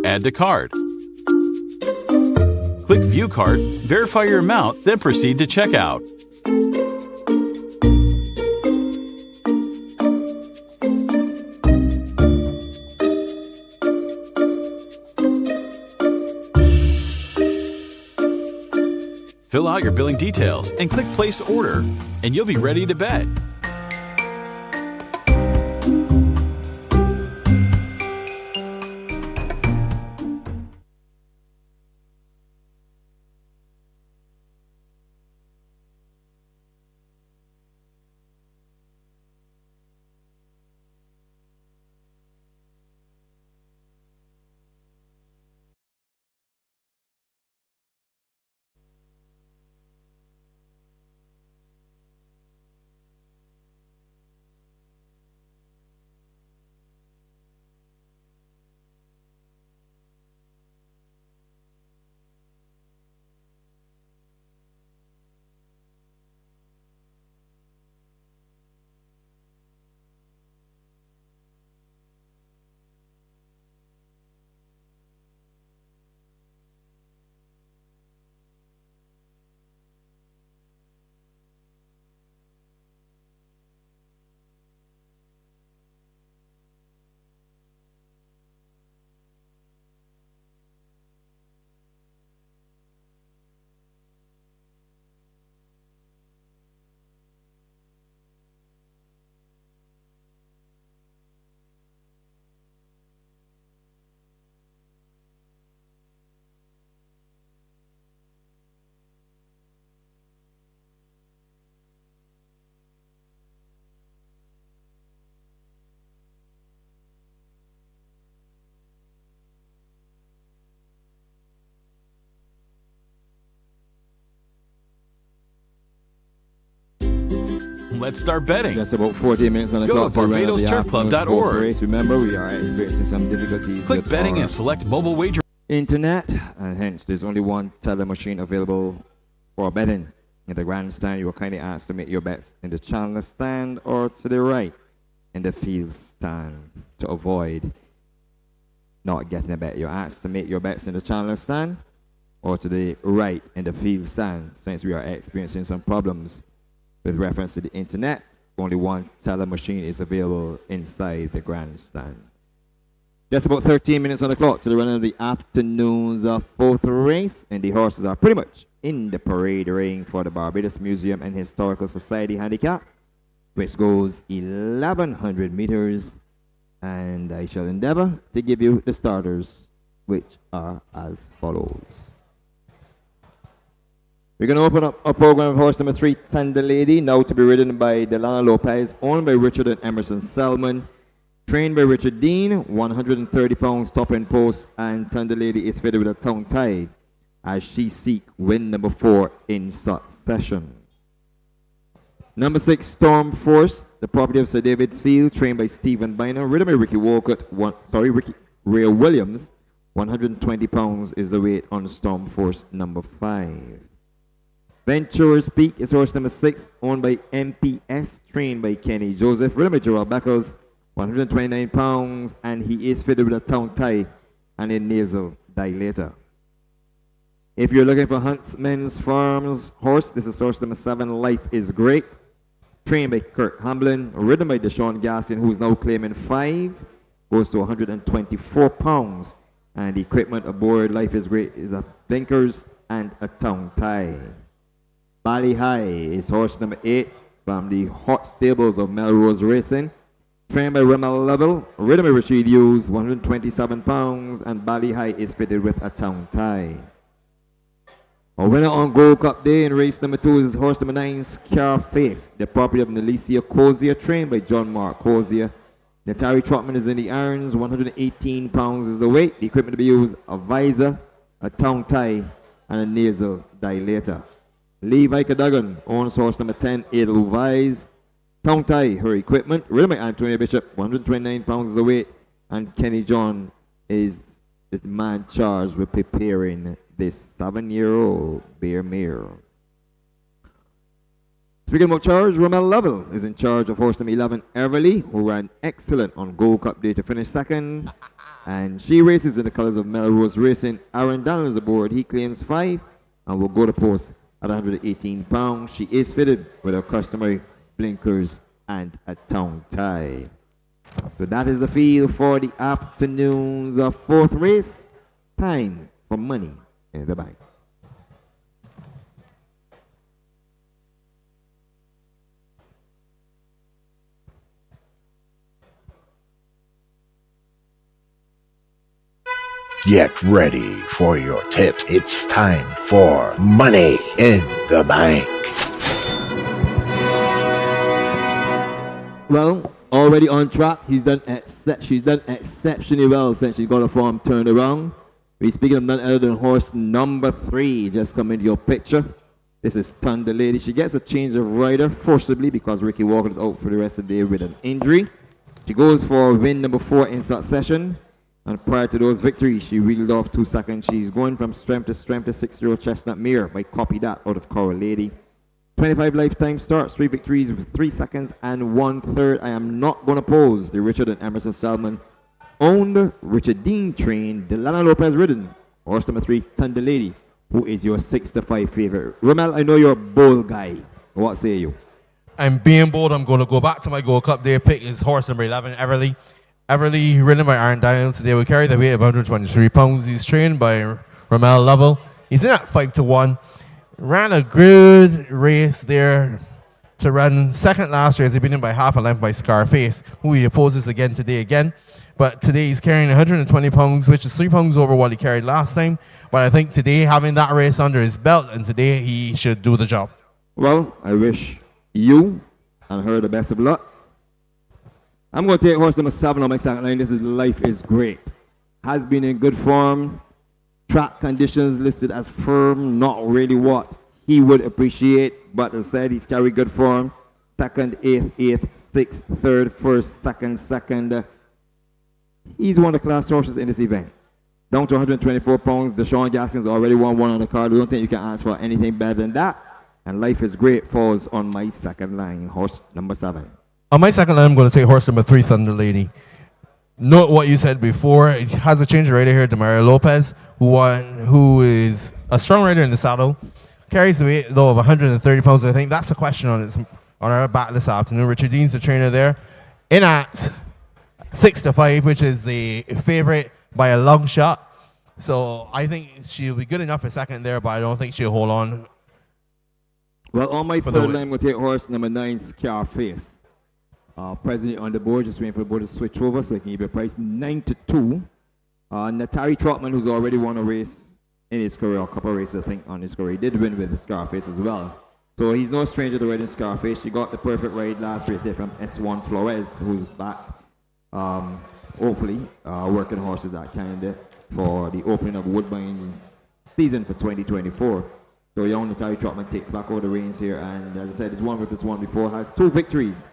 Add to cart. Click View Cart, verify your amount, then proceed to checkout. Fill out your billing details and click Place Order, and you'll be ready to bet. Let's start betting. Just about 40 minutes on the Go clock to to run of the BarbadosTurfClub.org. afternoon sport race. Remember, we are experiencing some difficulties Click with betting our and select mobile wager. internet, and hence there's only one teller machine available for betting. In the grandstand, you are kindly asked to make your bets in the chandler stand or to the right in the field stand to avoid not getting a bet. You're asked to make your bets in the chandler stand or to the right in the field stand. Since we are experiencing some problems with reference to the internet, only one teller machine is available inside the grandstand. Just about 13 minutes on the clock to the run of the afternoon's fourth race, and the horses are pretty much in the parade ring for the Barbados Museum and Historical Society Handicap, which goes 1,100 meters, and I shall endeavor to give you the starters, which are as follows. We're going to open up our program with horse number 3, Thunder Lady, now to be ridden by Delana Lopez, owned by Richard and Emerson Selman, trained by Richard Dean, 130 pounds top end post, and Thunder Lady is fitted with a tongue tie as she seeks win number 4 in succession. Number 6, Storm Force, the property of Sir David Seal, trained by Stephen Bynum, ridden by Ricky Walcott, Ray Williams, 120 pounds is the weight on Storm Force number 5. Venturers Peak is horse number 6, owned by MPS, trained by Kenny Joseph, ridden by Gerald Beckles, 129 pounds, and he is fitted with a tongue tie and a nasal dilator. If you're looking for Huntsman's Farms horse, this is horse number 7, Life is Great, trained by Kurt Hamlin, ridden by Deshaun Gaskin, who's now claiming 5, goes to 124 pounds, and the equipment aboard Life is Great is a blinkers and a tongue tie. Bally High is horse number 8 from the hot stables of Melrose Racing, trained by Rimmel Level, ridden by Rashid Hughes, 127 pounds, and Bally High is fitted with a tongue tie. Our winner on Gold Cup Day in race number 2 is horse number 9, Scarface, the property of Nelicia Cozier, trained by John Mark Cozier. Natari Trotman is in the irons, 118 pounds is the weight. The equipment to be used, a visor, a tongue tie, and a nasal dilator. Levi Cadogan owns horse number 10, Edelweiss. Tongue tie, her equipment. Ridden by Antonio Bishop, 129 pounds is the weight. And Kenny John is the man charged with preparing this 7-year-old bear mare. Speaking about charge, Romel Lovell is in charge of horse number 11, Everly, who ran excellent on Gold Cup Day to finish second. And she races in the colors of Melrose Racing. Aaron Daniel is aboard. He claims 5 and will go to post at 118 pounds. She is fitted with her customary blinkers and a tongue tie. So that is the field for the afternoon's fourth race. Time for money in the bank. Get ready for your tips. It's time for Money in the Bank. Well, already on track. She's done exceptionally well since she got her form turned around. We're speaking of none other than horse number 3. Just come into your picture. This is Thunder Lady. She gets a change of rider forcibly because Ricky Walker is out for the rest of the day with an injury. She goes for win number 4 in succession. And prior to those victories, she reeled off 2 seconds. She's going from strength to 6-0 Chestnut Mare. By copy that out of Coral Lady. 25 lifetime starts, 3 victories with 3 seconds and 1/3. I am not going to pose the Richard and Emerson Stallman owned, Richard Dean trained, Delana Lopez ridden, horse number 3, Thunder Lady, who is your 6-5 favorite. Romel, I know you're a bold guy. What say you? I'm being bold. I'm going to go back to my Gold Cup Day pick is horse number 11, Everly. Everly, ridden by Aaron Daniels today, will carry the weight of 123 pounds. He's trained by Romel Lovell. He's in at 5-1. Ran a good race there to run second last race. He's been in by half a length by Scarface, who he opposes again. But today he's carrying 120 pounds, which is 3 pounds over what he carried last time. But I think today, having that race under his belt, and today he should do the job. Well, I wish you and her the best of luck. I'm going to take horse number 7 on my second line. This is Life is Great. Has been in good form. Track conditions listed as firm, not really what he would appreciate, but as I said, he's carried good form. 2nd, 8th, 6th, 3rd, 1st, 2nd. He's one of the class horses in this event. Down to 124 pounds, Deshaun Gaskins already won 1 on the card. I don't think you can ask for anything better than that. And Life is Great falls on my second line, horse number 7. On my second line, I'm going to take horse number 3, Thunder Lady. Note what you said before. It has a change of rider here, Demario Lopez, who is a strong rider in the saddle. Carries the weight, though, of 130 pounds. I think that's the question on our back this afternoon. Richard Dean's the trainer there. In at 6-5, which is the favorite by a long shot. So I think she'll be good enough for second there, but I don't think she'll hold on. Well, on my third line, I'm going to take horse number 9, Scarface. President on the board, just waiting for the board to switch over so he can give a price 9-2. Natari Trotman, who's already won a race in his career, a couple of races I think on his career, he did win with the Scarface as well. So he's no stranger to riding Scarface. She got the perfect ride last race there from S1 Flores, who's back, hopefully, working horses at Canada for the opening of Woodbine's season for 2024. So young Natari Trotman takes back all the reins here, and as I said, he's won with this one before, has 2 victories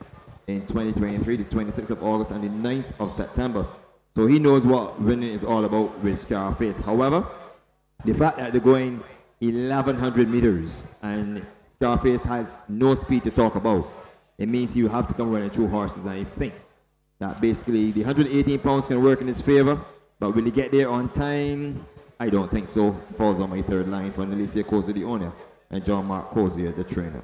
in 2023, the 26th of August and the 9th of September. So he knows what winning is all about with Scarface. However, the fact that they're going 1,100 meters and Scarface has no speed to talk about, it means you have to come running 2 horses. And I think that basically the 118 pounds can work in his favor, but will he get there on time? I don't think so. Falls on my third line for Alicia Cozier, the owner, and John Mark Cozier, the trainer.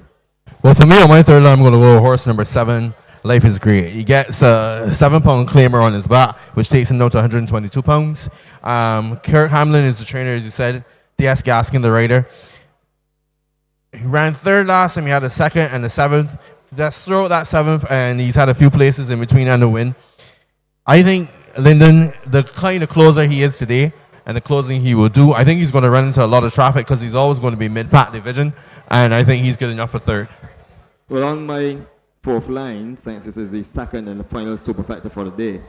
Well, for me, on my third line, I'm going to go horse number 7, Life is Great. He gets a 7-pound claimer on his back, which takes him down to 122 pounds. Kirk Hamlin is the trainer, as you said. D.S. Gaskin, the rider. He ran 3rd last time. He had a 2nd and a 7th. Let's throw out that 7th, and he's had a few places in between and a win. I think Lyndon, the kind of closer he is today, and the closing he will do, I think he's going to run into a lot of traffic because he's always going to be mid-pack division, and I think he's good enough for 3rd. Well, on my 4th line, since this is the second and the final superfecta for the day,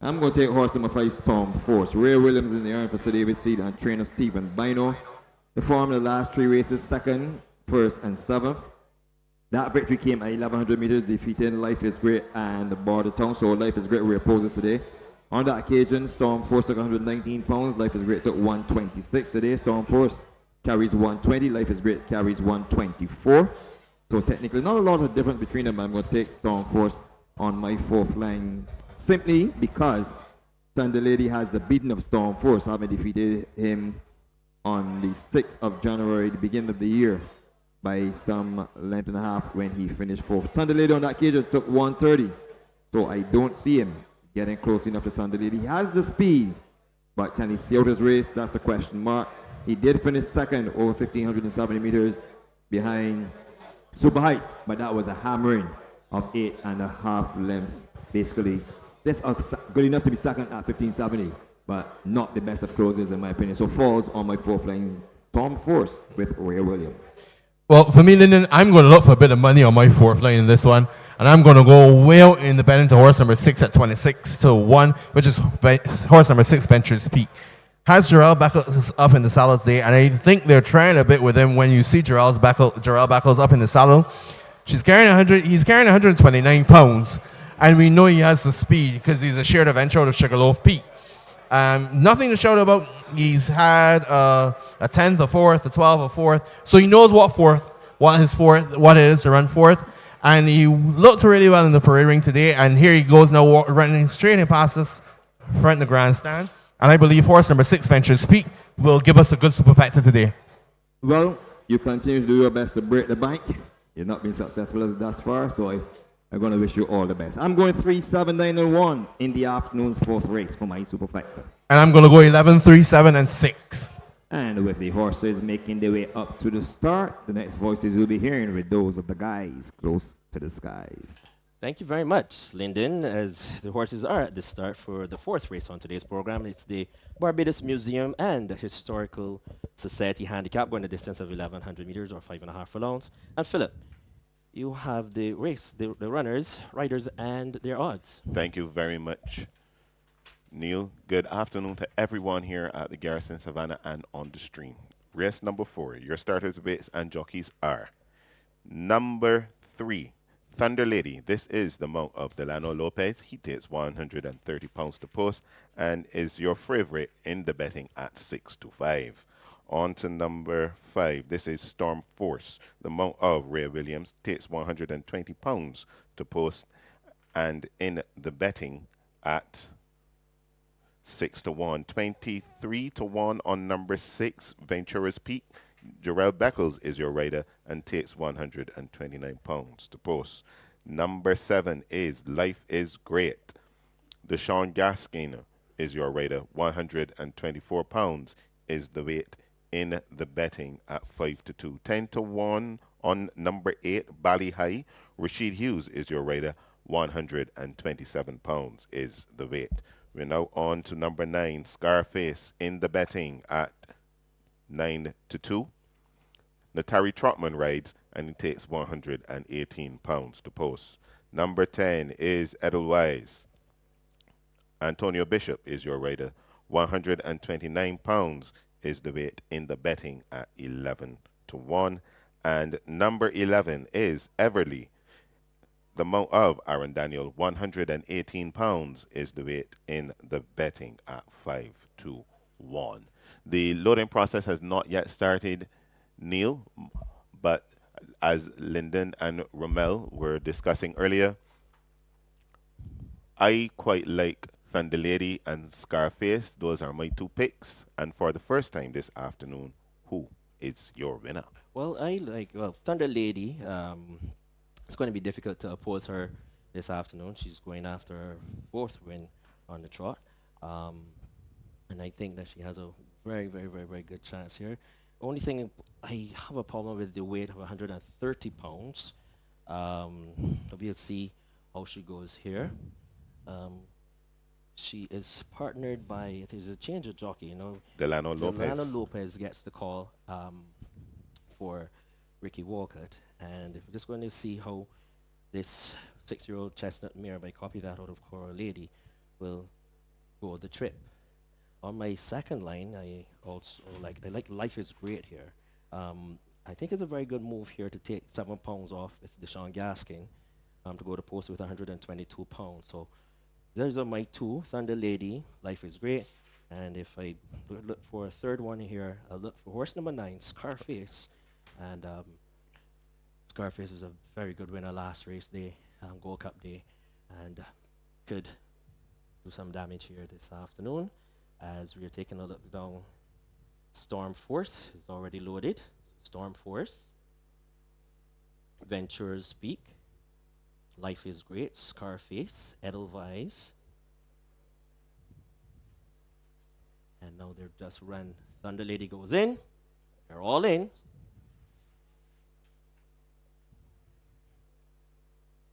I'm going to take horse number 5, Storm Force. Ray Williams in the iron for Sir David Seed and trainer Stephen Bino. The form of the last 3 races, 2nd, 1st, and 7th. That victory came at 1,100 meters, defeating Life is Great and Border Town. So Life is Great reopposes today. On that occasion, Storm Force took 119 pounds. Life is Great took 126 today. Storm Force carries 120. Life is Great carries 124. So technically, not a lot of difference between them. I'm going to take Storm Force on my fourth line simply because Thunder Lady has the beating of Storm Force, having defeated him on the 6th of January, the beginning of the year, by some length and a half when he finished fourth. Thunder Lady on that occasion took 130, so I don't see him getting close enough to Thunder Lady. He has the speed, but can he see out his race? That's a question mark. He did finish second over 1,570 meters behind Super Heights, but that was a hammering of 8.5 lengths, basically. That's good enough to be second at 1570, but not the best of closers in my opinion. So falls on my fourth line, Storm Force with Ray Williams. Well, for me, Lyndon, I'm going to look for a bit of money on my fourth line in this one, and I'm going to go way out in the betting to horse number 6 at 26-1, which is horse number 6, Ventures Peak. Has Jarrell Beckles up in the saddle today, and I think they're trying a bit with him when you see Jarrell Beckles up in the saddle. He's carrying 129 pounds, and we know he has the speed because he's a shared adventure out of Sugarloaf Peak. Nothing to shout about. He's had a 10th, a 4th, a 12th, a 4th, so he knows what it is to run fourth. And he looked really well in the parade ring today, and here he goes now running straight in past us, front of the grandstand. And I believe horse number 6, Ventures Peak, will give us a good superfecta today. Well, you continue to do your best to break the bank. You've not been successful thus far, so I'm going to wish you all the best. I'm going 3, 7, 9, and 1 in the afternoon's fourth race for my superfecta. And I'm going to go 11, 3, 7, and 6. And with the horses making their way up to the start, the next voices you'll be hearing with those of the guys close to the skies. Thank you very much, Lyndon. As the horses are at the start for the fourth race on today's program, it's the Barbados Museum and Historical Society Handicap going a distance of 1,100 meters or 5.5 furlongs. And Philip, you have the race, the runners, riders, and their odds. Thank you very much, Neil. Good afternoon to everyone here at the Garrison Savannah and on the stream. Race number 4, your starters, weights, and jockeys are number 3, Thunder Lady. This is the mount of Delano Lopez. He takes 130 pounds to post and is your favorite in the betting at 6-5. On to number 5. This is Storm Force. The mount of Ray Williams takes 120 pounds to post and in the betting at 6-1. 23-1 on number 6, Ventura's Peak. Jarrell Beckles is your rider and takes 129 pounds to post. Number 7 is Life is Great. Deshaun Gaskin is your rider. 124 pounds is the weight in the betting at 5-2. 10-1 on number 8, Bally High. Rashid Hughes is your rider. 127 pounds is the weight. We're now on to number 9, Scarface in the betting at 9-2. Natari Trotman rides and he takes 118 pounds to post. Number 10 is Edelweiss. Antonio Bishop is your rider. 129 pounds is the weight in the betting at 11-1. And number 11 is Everly. The mount of Aaron Daniel, 118 pounds is the weight in the betting at 5-1. The loading process has not yet started, Neil, but as Lyndon and Rommel were discussing earlier, I quite like Thunder Lady and Scarface. Those are my 2 picks. And for the first time this afternoon, who is your winner? Well, Thunder Lady. It's going to be difficult to oppose her this afternoon. She's going after her 4th win on the trot. And I think that she has a very, very, very, very good chance here. Only thing, I have a problem with the weight of 130 pounds. We'll see how she goes here. She is partnered by, there's a change of jockey, you know. Delano Lopez gets the call for Ricky Walcott. And we're just going to see how this 6-year-old chestnut mare, by copy that out of Coral Lady, will go the trip. On my second line, I like Life is Great here. I think it's a very good move here to take 7 pounds off with Deshaun Gaskin to go to post with 122 pounds. So there's my 2, Thunder Lady, Life is Great. And if I look for a third one here, I'll look for horse number 9, Scarface. And Scarface was a very good winner last race day, Gold Cup day, and could do some damage here this afternoon as we are taking a look down. Storm Force is already loaded. Storm Force, Ventures Peak, Life is Great, Scarface, Edelweiss, and now they're just run. Thunder Lady goes in. They're all in.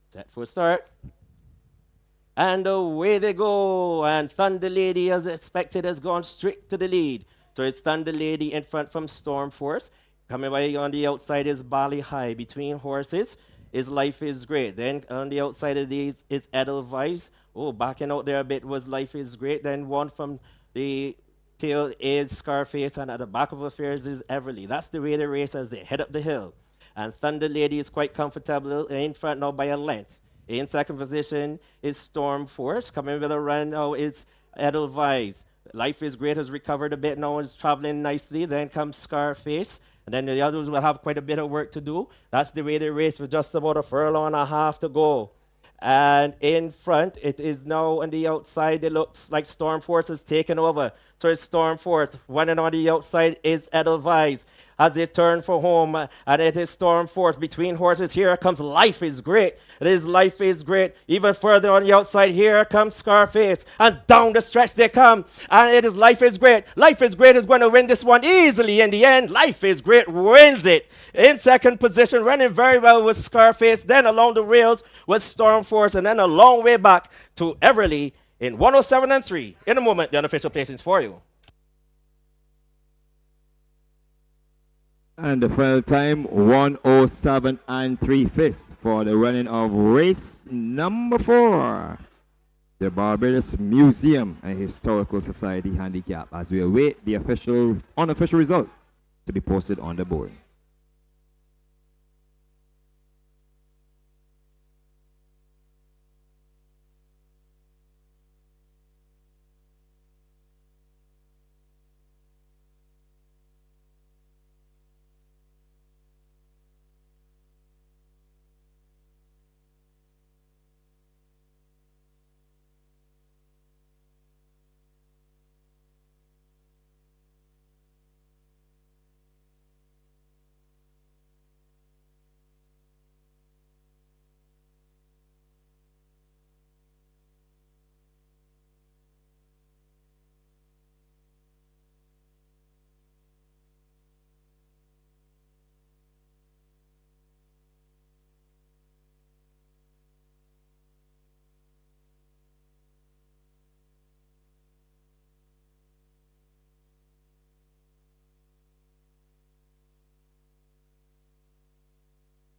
Set for start. And away they go. And Thunder Lady, as expected, has gone straight to the lead. So it's Thunder Lady in front from Storm Force. Coming by on the outside is Bali High. Between horses is Life is Great. Then on the outside of these is Edelweiss. Oh, backing out there a bit was Life is Great. Then one from the tail is Scarface. And at the back of affairs is Everly. That's the way they race as they head up the hill. And Thunder Lady is quite comfortable in front now by a length. In second position is Storm Force. Coming with a run now is Edelweiss. Life is Great has recovered a bit now and is traveling nicely. Then comes Scarface. And then the others will have quite a bit of work to do. That's the way they race with just about a furlong and a half to go. And in front, it is now on the outside. It looks like Storm Force has taken over. So it's Storm Force. Running on the outside is Edelweiss as they turn for home. And it is Storm Force. Between horses, here comes Life is Great. It is Life is Great. Even further on the outside, here comes Scarface. And down the stretch they come. And it is Life is Great. Life is Great is going to win this one easily in the end. Life is Great wins it. In second position, running very well with Scarface. Then along the rails with Storm Force. And then a long way back to Everly in 107 and 3. In a moment, the unofficial placings for you. And the final time, 107 and 3/5 for the running of race number 4. The Barbados Museum and Historical Society Handicap, as we await the unofficial results to be posted on the board.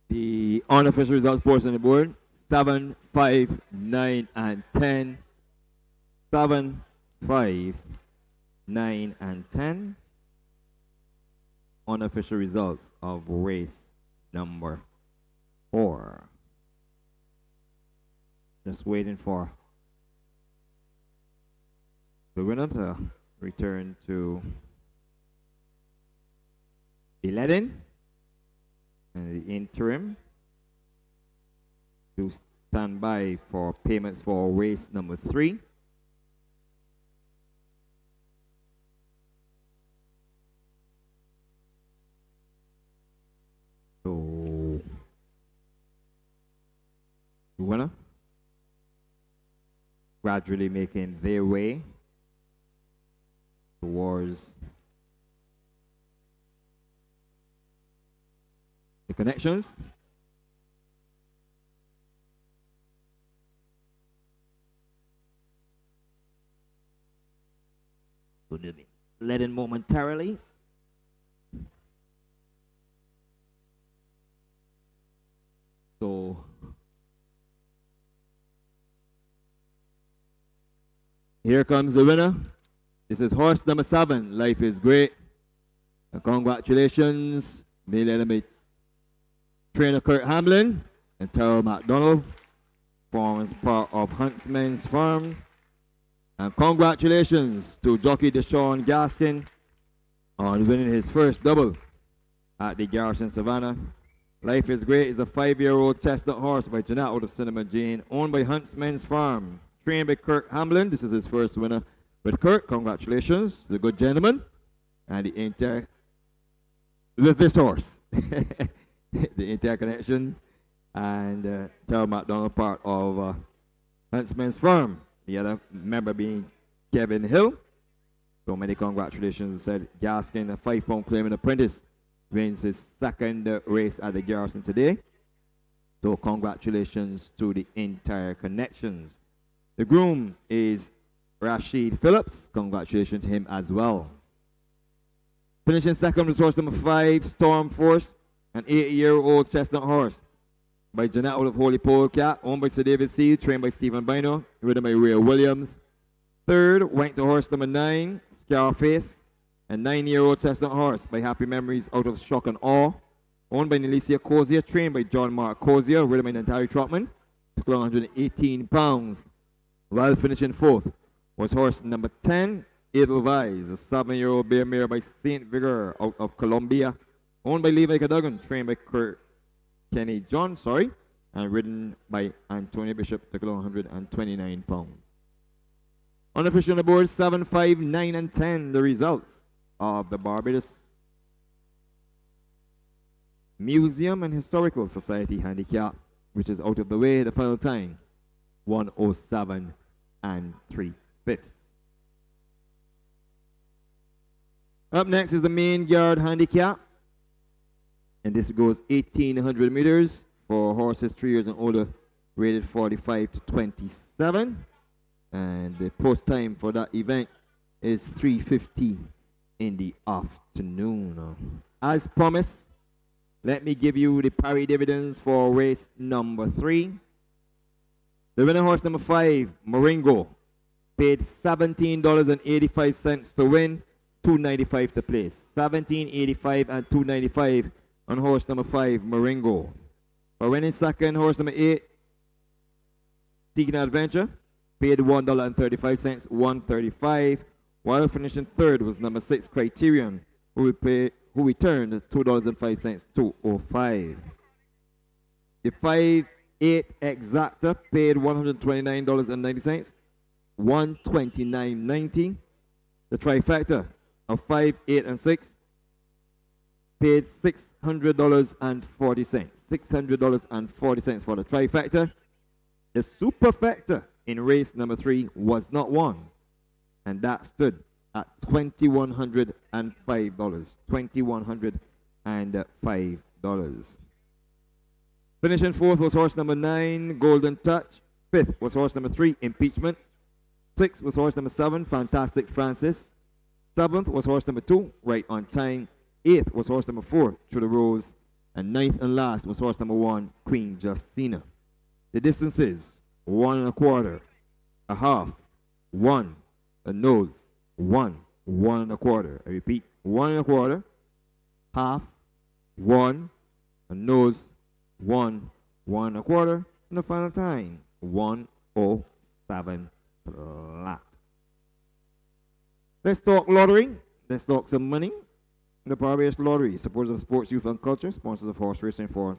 The unofficial results posted on the board: 7, 5, 9, and 10. 7, 5, 9, and 10. Unofficial results of race number 4. Just waiting for the winner to return to the leading. And the interim to stand by for payments for race number 3. So, the winner gradually making their way towards the connections. Let in momentarily. So here comes the winner. This is horse number 7, Life is Great. Congratulations, trainer Kurt Hamlin and Terrell McDonald, forms part of Huntsman's Farm. And congratulations to jockey Deshaun Gaskin on winning his first double at the Garrison Savannah. Life is Great is a 5-year-old chestnut horse by Jeanette out of Cinema Jane, owned by Huntsman's Farm. Trained by Kirk Hamlin. This is his first winner. But Kirk, congratulations, the good gentleman. And the entire, with this horse, the interconnections. And Terrell McDonald, part of Huntsman's Farm. The other member being Kevin Hill. So many congratulations. Said Gaskin, a 5-pound claiming apprentice, wins his second race at the Garrison today. So congratulations to the entire connections. The groom is Rashid Phillips. Congratulations to him as well. Finishing second was horse number 5, Storm Force, an 8-year-old chestnut horse by Jeanette out of Holy Pole Cat, owned by Sir David C., trained by Stephen Bino, ridden by Ray Williams. Third went to horse number 9, Scarface, a 9-year-old chestnut horse by Happy Memories out of Shock and Awe, owned by Nelicia Cozier, trained by John Mark Cozier, ridden by Natalie Trotman, took 118 pounds. While finishing fourth was horse number 10, Edelweiss, a 7-year-old bear mare by St. Vigor out of Colombia, owned by Levi Cadogan, trained by Kenny John, and ridden by Antonio Bishop, took 129 pounds. Unofficial on the board, 7, 5, 9, and 10, the results of the Barbados Museum and Historical Society Handicap, which is out of the way. The final time, 107 and 3/5. Up next is the main yard handicap. And this goes 1,800 meters for horses 3 years and older, rated 45 to 27. And the post time for that event is 3:50 in the afternoon. As promised, let me give you the pari dividends for race number 3. The winning horse number 5, Moringo, paid $17.85 to win, $2.95 to place. $17.85 and $2.95 on horse number 5, Moringo. For winning second, horse number 8, Seeking Adventure, paid $1.35, $1.35. While finishing third was number 6, Criterion, who returned $2.05, $2.05. The 5-8 Exacta paid $129.90, $129.90. The trifecta of 5, 8, and 6 paid $600.40. $600.40 for the trifecta. The superfecta in race number 3 was not won, and that stood at $2,105. $2,105. Finishing fourth was horse number 9, Golden Touch. Fifth was horse number 3, Impeachment. Sixth was horse number 7, Fantastic Francis. Seventh was horse number 2, Right on Time. Eighth was horse number 4, Through the Rose. And ninth and last was horse number 1, Queen Justina. The distances: 1 1/4, a half, 1, a nose, 1, 1 1/4. I repeat, 1 1/4, half, 1, a nose, 1, 1 1/4, and the final time, 107 flat. Let's talk lottery. Let's talk some money. The Barbados Lottery, supporters of sports, youth, and culture, sponsors of horse racing for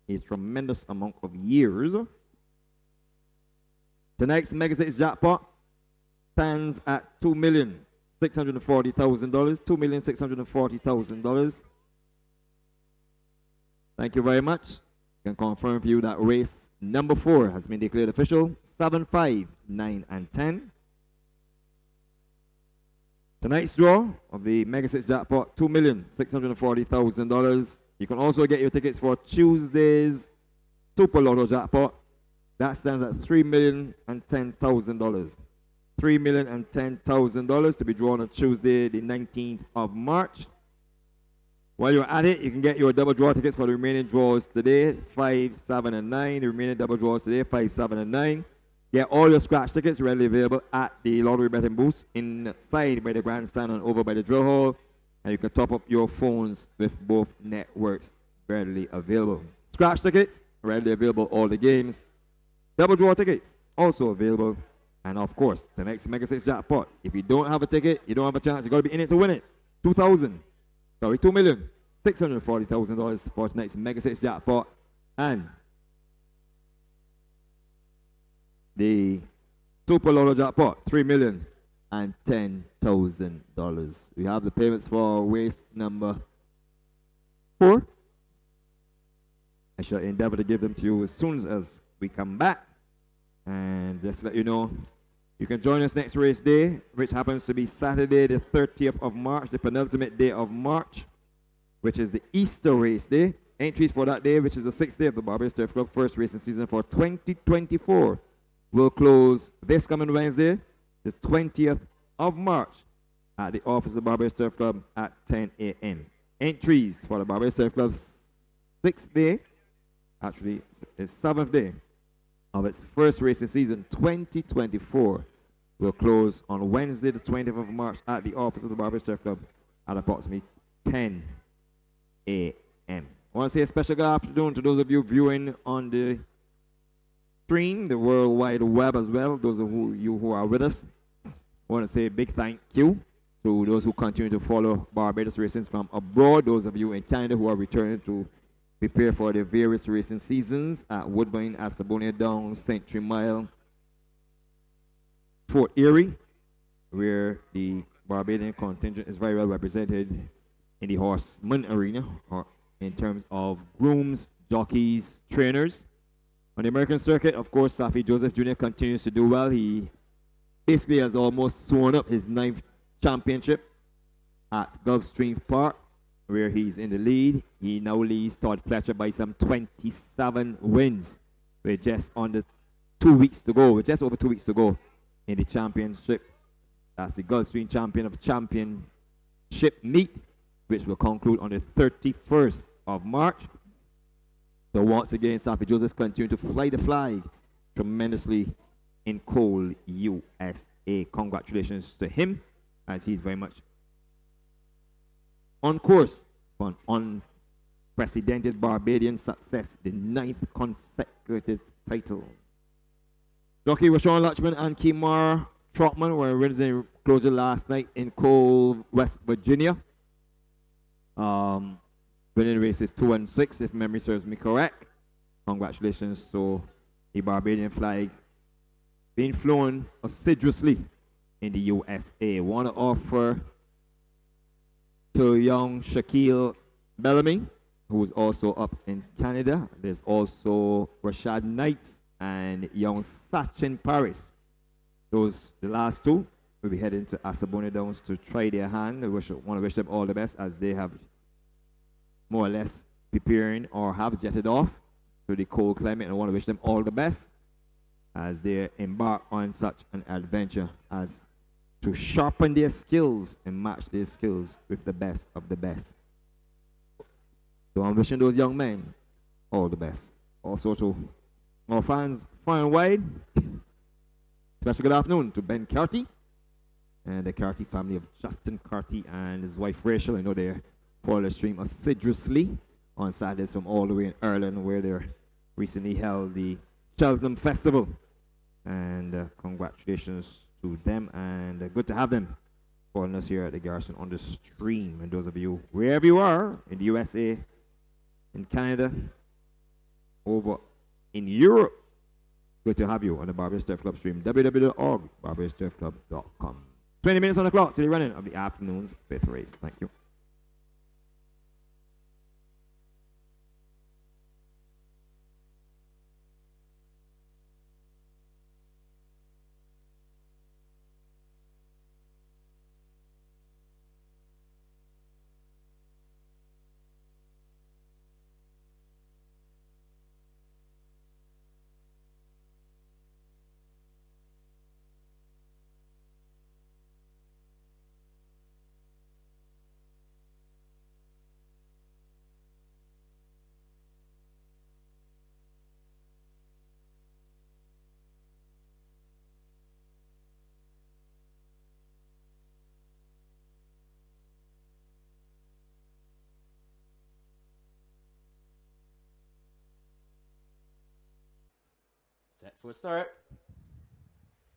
a tremendous amount of years. Tonight's Mega Six jackpot stands at $2,640,000. $2,640,000. Thank you very much. I can confirm for you that race number 4 has been declared official. 7, 5, 9, and 10. Tonight's draw of the Mega Six jackpot, $2,640,000. You can also get your tickets for Tuesday's Super Lotto jackpot. That stands at $3,010,000. $3,010,000 to be drawn on Tuesday, the 19th of March. While you're at it, you can get your double draw tickets for the remaining draws today, 5, 7, and 9. The remaining double draws today, 5, 7, and 9. Get all your scratch tickets readily available at the lottery betting booths inside by the grandstand and over by the drill hall. And you can top up your phones with both networks readily available. Scratch tickets readily available all the games. Double draw tickets also available. And of course, the next Mega Six jackpot. If you don't have a ticket, you don't have a chance. You got to be in it to win it. $2,000. Sorry, $2,640,000. $640,000 for tonight's Mega 6 jackpot. And the Super Lotto jackpot, $3,010,000. We have the payments for waste number 4. I shall endeavor to give them to you as soon as we come back. And just to let you know, you can join us next race day, which happens to be Saturday, the 30th of March, the penultimate day of March, which is the Easter race day. Entries for that day, which is the 6th day of the Barbados Turf Club first racing season for 2024, will close this coming Wednesday, the 20th of March, at the office of the Barbados Turf Club at 10 a.m. Entries for the Barbados Turf Club's 6th day, actually it's 7th day of its first racing season 2024, will close on Wednesday, the 20th of March, at the office of the Barbados Turf Club at approximately 10 a.m. I want to say a special good afternoon to those of you viewing on the stream, the World Wide Web as well, those of you who are with us. I want to say a big thank you to those who continue to follow Barbados racing from abroad, those of you in Canada who are returning to prepare for the various racing seasons at Woodbine, Asabonia Downs, Century Mile, Fort Erie, where the Barbadian contingent is very well represented in the horseman arena, or in terms of grooms, jockeys, trainers. On the American circuit, of course, Safi Joseph Jr. continues to do well. He basically has almost sworn up his 9th championship at Gulfstream Park, where he's in the lead. He now leads Todd Fletcher by some 27 wins, with just under 2 weeks to go, with just over 2 weeks to go in the championship. That's the Gulfstream Champion of Championship meet, which will conclude on the 31st of March. So once again, Safi Joseph continues to fly the flag tremendously in Cole, USA. Congratulations to him, as he's very much on course for an unprecedented Barbadian success, the 9th consecutive title. Jockey Rashawn Lachman and Kimar Trotman were winners in closure last night in Cole, West Virginia. Winning races 2 and 6, if memory serves me correct. Congratulations to the Barbadian flag being flown assiduously in the USA. Want to offer to young Shaquille Bellamy, who's also up in Canada. There's also Rashad Knights and young Sachin Paris. Those, the last two, will be heading to Asabonia Downs to try their hand. I want to wish them all the best, as they have more or less preparing or have jetted off to the cold climate. And I want to wish them all the best as they embark on such an adventure as to sharpen their skills and match their skills with the best of the best. So I'm wishing those young men all the best. Also to our fans far and wide, special good afternoon to Ben Carty and the Carty family of Justin Carty and his wife Rachel. I know they're follow the stream assiduously on Saturdays from all the way in Ireland, where they recently held the Cheltenham Festival. And congratulations to them, and good to have them following us here at the Garrison on the stream. And those of you, wherever you are, in the USA, in Canada, over in Europe, good to have you on the Barbados Turf Club stream, www.org, barbadosturfclub.com. 20 minutes on the clock to the running of the afternoon's 5th race. Thank you. Set for start.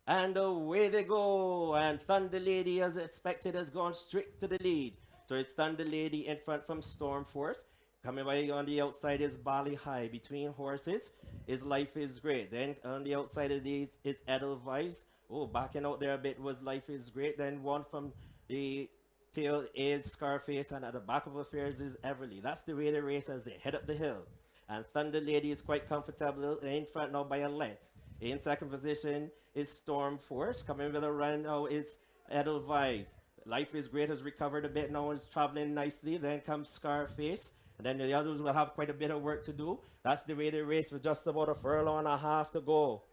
And away they go. And Thunder Lady, as expected, has gone straight to the lead. So it's Thunder Lady in front from Storm Force. Coming by on the outside is Bali High. Between horses is Life is Great. Then on the outside of these is Edelweiss. Oh, backing out there a bit was Life is Great. Then one from the tail is Scarface, and at the back of affairs is Everly. That's the way they race as they head up the hill. And Thunder Lady is quite comfortable in front now by a length. In second position is Storm Force. Coming with a run now is Edelweiss. Life is Great has recovered a bit now, is traveling nicely. Then comes Scarface. And then the others will have quite a bit of work to do. That's the way they race with just about a furlong and a half to go.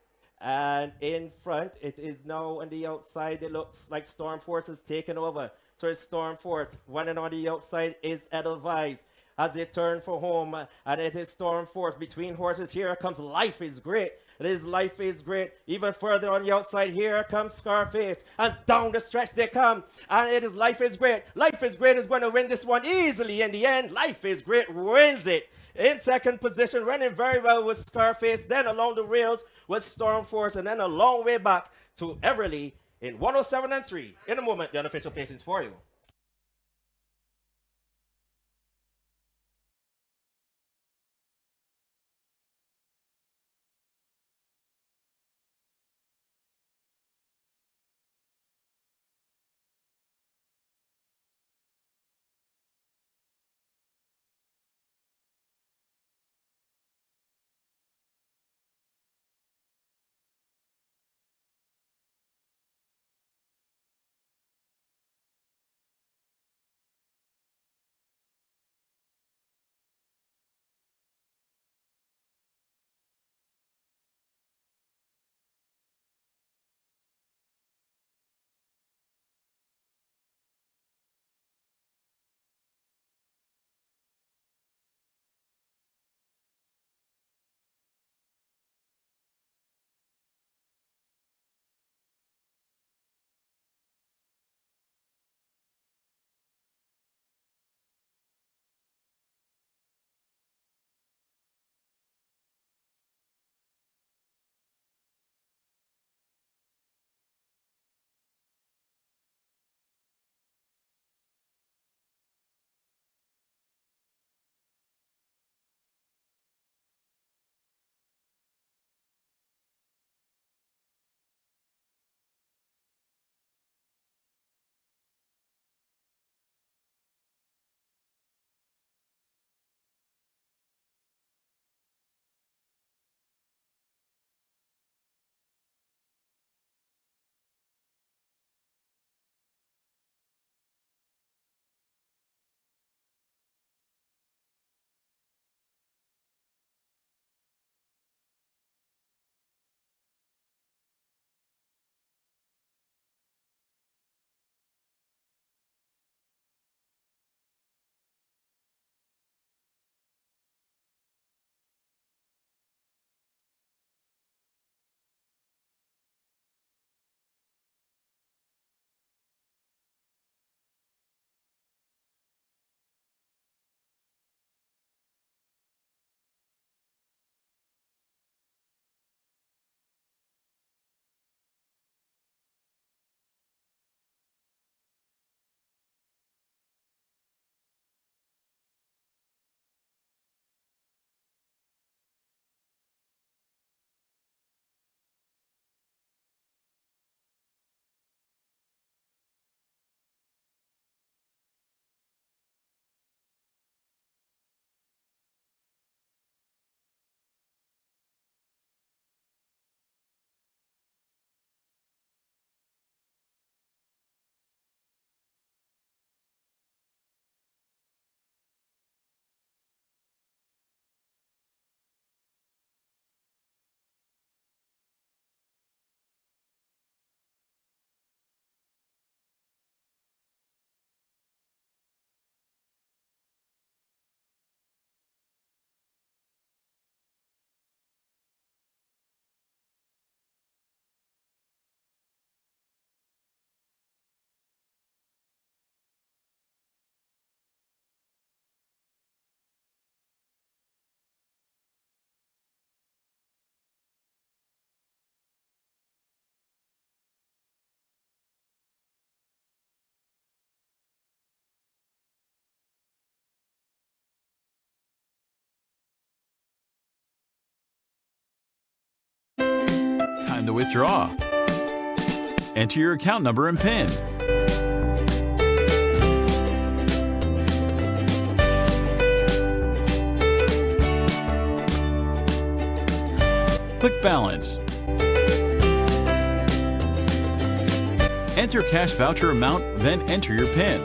And in front, it is now on the outside. It looks like Storm Force has taken over. So it's Storm Force. Running on the outside is Edelweiss as they turn for home. And it is Storm Force. Between horses, here comes Life is Great. It is Life is Great. Even further on the outside, here comes Scarface. And down the stretch they come. And it is Life is Great. Life is Great is going to win this one easily in the end. Life is Great wins it. In second position, running very well with Scarface. Then along the rails with Storm Force. And then a long way back to Everly in 107 and 3. In a moment, the unofficial placings for you. time to withdraw. Enter your account number and PIN. Click Balance. Enter cash voucher amount, then enter your PIN.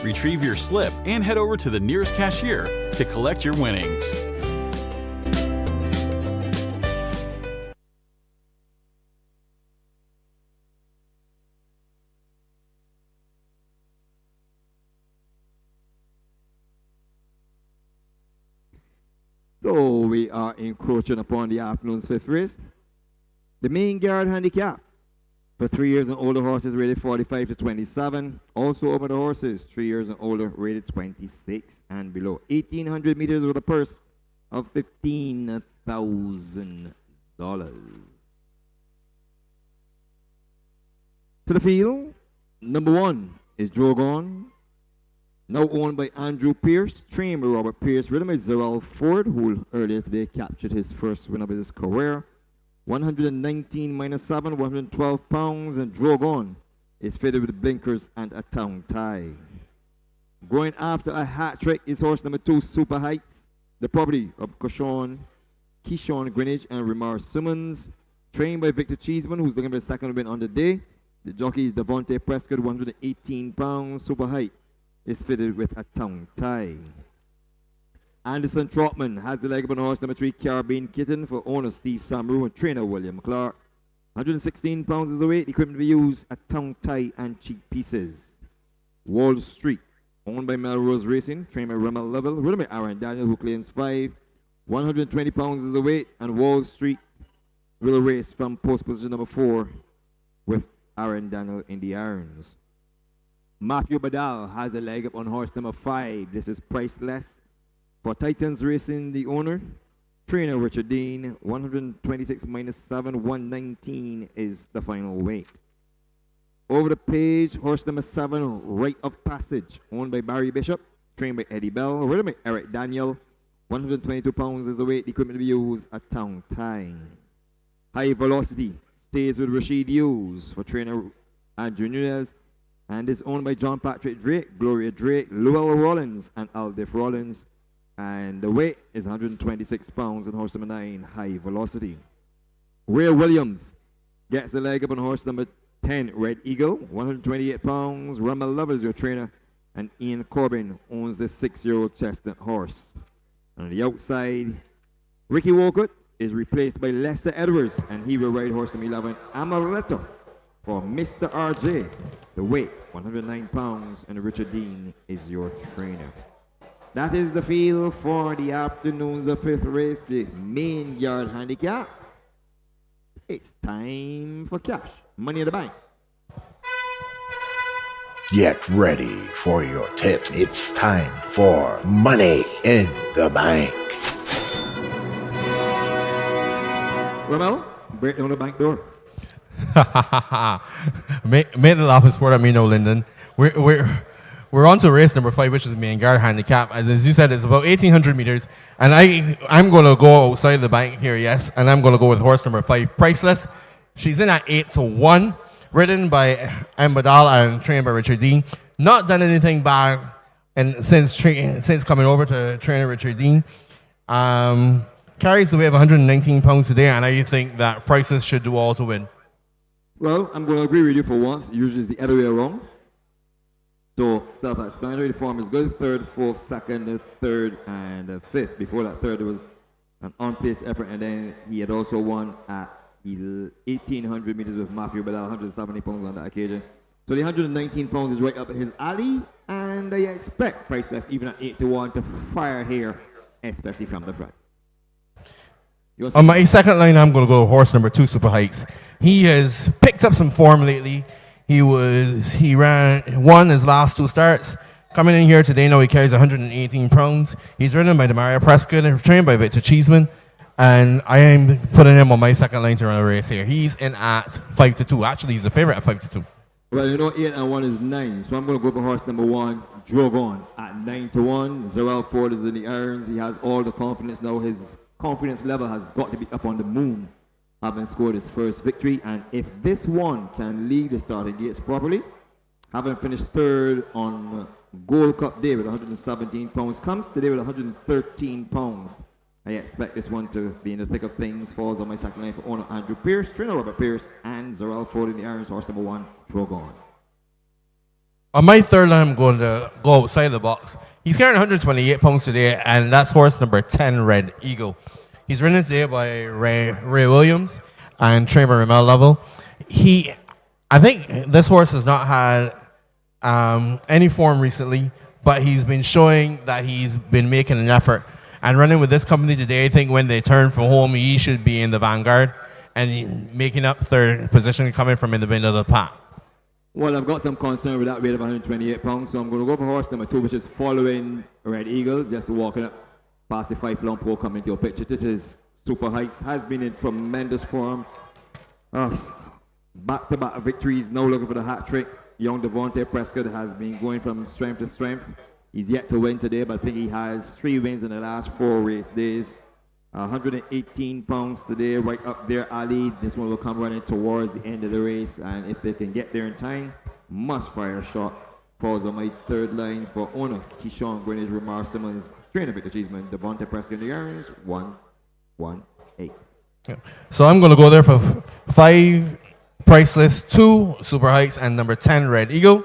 Retrieve your slip and head over to the nearest cashier to collect your winnings. So we are encroaching upon the afternoon's fifth race. The main guard handicap for 3 years and older horses rated 45 to 27. Also over the horses, 3 years and older rated 26 and below. 1,800 meters with a purse of $15,000. To the field, number 1 is Drogon, now owned by Andrew Pierce, trained by Robert Pierce, ridden by Zerrell Ford, who earlier today captured his first win of his career. 119 minus 7, 112 pounds, and Drogon is fitted with blinkers and a tongue tie. Going after a hat trick is horse number 2, Super Heights, the property of Keyshawn Greenwich and Ramar Simmons, trained by Victor Cheeseman, who's looking for the second win on the day. The jockey is Devontae Prescott, 118 pounds. Super Height is fitted with a tongue tie. Anderson Trotman has the leg up on horse number 3, Caribbean Kitten, for owner Steve Samru and trainer William Clark. 116 pounds is the weight. Equipment to be used, a tongue tie and cheek pieces. Wall Street, owned by Melrose Racing, trained by Rummel Level, ridden by Aaron Daniel, who claims 5. 120 pounds is the weight, and Wall Street will race from post position number 4 with Aaron Daniel in the irons. Matthew Badal has a leg up on horse number 5. This is priceless. For Titans Racing, the owner, trainer Richard Dean, 126 minus 7, 119 is the final weight. Over the page, horse number 7, Rite of Passage, owned by Barry Bishop, trained by Eddie Bell, ridden by Eric Daniel, 122 pounds is the weight. The equipment to be used, a tongue tie. High Velocity stays with Rashid Hughes for trainer Andrew Nunez, and is owned by John Patrick Drake, Gloria Drake, Llewellyn Rollins, and Aldif Rollins. And the weight is 126 pounds on horse number 9, High Velocity. Ray Williams gets the leg up on horse number 10, Red Eagle, 128 pounds. Rummel Love is your trainer, and Ian Corbin owns this 6-year-old chestnut horse. On the outside, Ricky Walcott is replaced by Lester Edwards, and he will ride horse number 11, Amaretto, for Mr. RJ. The weight, 109 pounds, and Richard Dean is your trainer. That is the field for the afternoon's fifth race, the main yard handicap. It's time for cash. Money in the bank. Get ready for your tips. It's time for Money in the Bank. Ramel, break down the bank door. Made the laugh and sport at me, no, Lyndon. We're on to race number 5, which is the main guard handicap. And as you said, it's about 1,800 meters. And I'm going to go outside the bank here, yes. And I'm going to go with horse number 5, Priceless. She's in at 8 to 1, ridden by Mbadal and trained by Richard Dean. Not done anything bad since coming over to trainer Richard Dean. Carries the weight of 119 pounds today, and I think that Priceless should do all to win. Well, I'm going to agree with you for once. Usually it's the other way around. So, self-explanatory, the form is good. 3rd, 4th, 2nd, 3rd, and 5th. Before that 3rd, there was an on-pace effort, and then he had also won at 1,800 meters with Matthew Badal, 170 pounds on that occasion. So the 119 pounds is right up his alley, and I expect Priceless, even at 8 to 1, to fire here, especially from the front. On my second line, I'm going to go horse number 2, Super Heights. He has picked up some form lately. He won his last 2 starts. Coming in here today, now he carries 118 pounds. He's ridden by Demaria Prescott and trained by Victor Cheeseman. And I am putting him on my second line to run a race here. He's in at 5 to 2. Actually, he's a favorite at 5 to 2. Well, you know, 8 and 1 is 9, so I'm going to go for horse number 1, Drogon, at 9 to 1. Zerel Ford is in the irons. He has all the confidence now. His confidence level has got to be up on the moon, having scored his first victory. And if this one can lead the starting gates properly, having finished third on Gold Cup Day with 117 pounds, comes today with 113 pounds. I expect this one to be in the thick of things. Falls on my second line for owner Andrew Pierce, trainer Robert Pierce, and Zerel Ford in the irons, horse number 1, Drogon. On my third line, I'm going to go outside the box. He's carrying 128 pounds today, and that's horse number 10, Red Eagle. He's ridden today by Ray Williams and trainer Ramel Level. I think this horse has not had any form recently, but he's been showing that he's been making an effort. And running with this company today, I think when they turn from home, he should be in the vanguard and making up third position, coming from in the middle of the pack. Well, I've got some concern with that weight of 128 pounds, so I'm going to go for horse number 2, which is following Red Eagle, just walking up past the 5-long pole coming into your picture. This is Super Heights, has been in tremendous form. Back-to-back victories, now looking for the hat trick. Young Devontae Prescott has been going from strength to strength. He's yet to win today, but I think he has 3 wins in the last 4 race days. 118 pounds today, right up there, Ali. This one will come running towards the end of the race, and if they can get there in time, must fire a shot. Falls on my third line for owner Keyshawn Greenwich, Ramar Simmons, trainer Victor Cheeseman, Devontae Prescott in the irons, 118. Yeah. So I'm going to go there for 5 priceless, 2 Super Heights, and number 10, Red Eagle.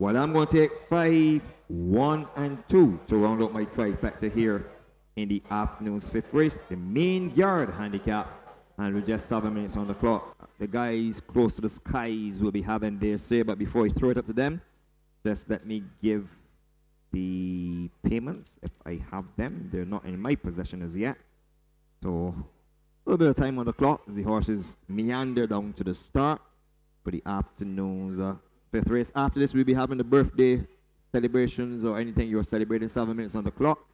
Well, I'm going to take 5, 1, and 2 to round out my trifecta here in the afternoon's 5th race, the main yard handicap, and with just 7 minutes on the clock. The guys close to the skies will be having their say, but before I throw it up to them, just let me give the payments if I have them. They're not in my possession as yet. So a little bit of time on the clock as the horses meander down to the start for the afternoon's 5th race. After this, we'll be having the birthday celebrations or anything you're celebrating, 7 minutes on the clock.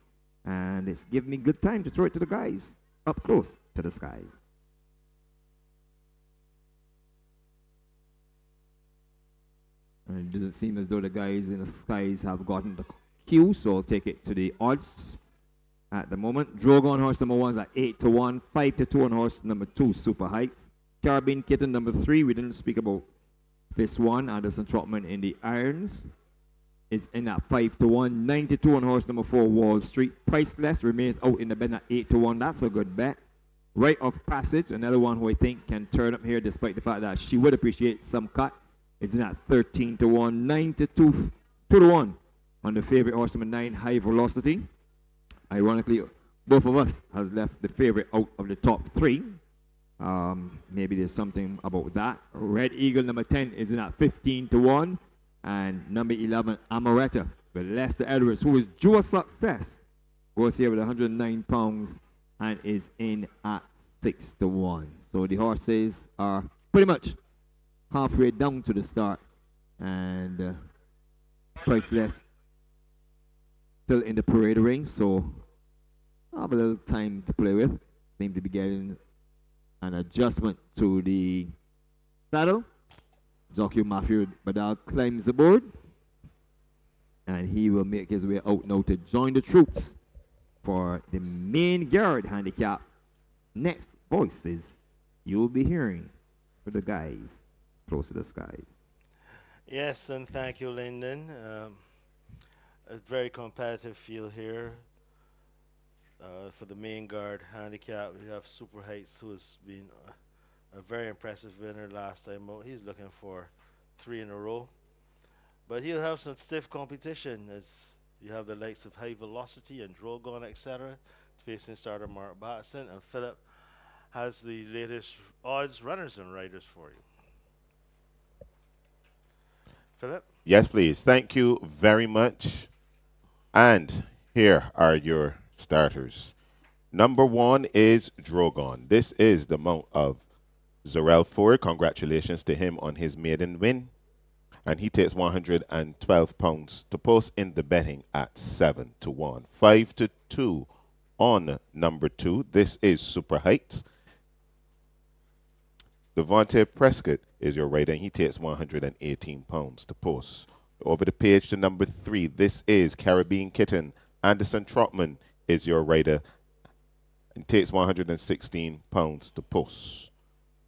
And it's giving me good time to throw it to the guys up close to the skies. And it doesn't seem as though the guys in the skies have gotten the cue, so I'll take it to the odds at the moment. Drogon horse number 1 is at 8 to 1, 5 to 2 on horse number 2, Super Heights. Carabine Kitten number 3, we didn't speak about this one. Anderson Trotman in the irons is in at 5 to 1, 9 to 2 on horse number 4, Wall Street. Priceless remains out in the bed at 8 to 1. That's a good bet. Rite of Passage, another one who I think can turn up here despite the fact that she would appreciate some cut, is in at 13 to 1, 9 to 2, 2 to 1 on the favorite horse number 9, High Velocity. Ironically, both of us has left the favorite out of the top 3. Maybe there's something about that. Red Eagle number 10 is in at 15 to 1. And number 11, Amoretta, with Lester Edwards, who is due a success, goes here with 109 pounds and is in at 6 to 1. So the horses are pretty much halfway down to the start, and Priceless still in the parade ring, so I have a little time to play with. Seem to be getting an adjustment to the saddle. Jockey Matthew Badal climbs the board, and he will make his way out now to join the troops for the main guard handicap. Next voices you'll be hearing for the guys close to the skies. Yes, and thank you, Lyndon. A very competitive field here. For the main guard handicap, we have Super Heights, who has been a very impressive winner last time out. He's looking for 3 in a row. But he'll have some stiff competition as you have the likes of High Velocity and Drogon, etc. facing starter Mark Batson, and Philip has the latest odds runners and riders for you. Philip? Yes, please. Thank you very much. And here are your starters. Number 1 is Drogon. This is the mount of Zerel Ford. Congratulations to him on his maiden win. And he takes 112 pounds to post in the betting at 7 to 1. 5 to 2 on number 2. This is Super Heights. Devontae Prescott is your rider, and he takes 118 pounds to post. Over the page to number 3. This is Caribbean Kitten. Anderson Trotman is your rider and takes 116 pounds to post.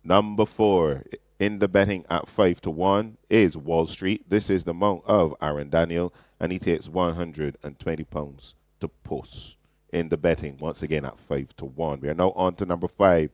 Number 4 in the betting at 5 to 1 is Wall Street. This is the mount of Aaron Daniel, and he takes 120 pounds to post in the betting once again at 5 to 1. We are now on to number 5,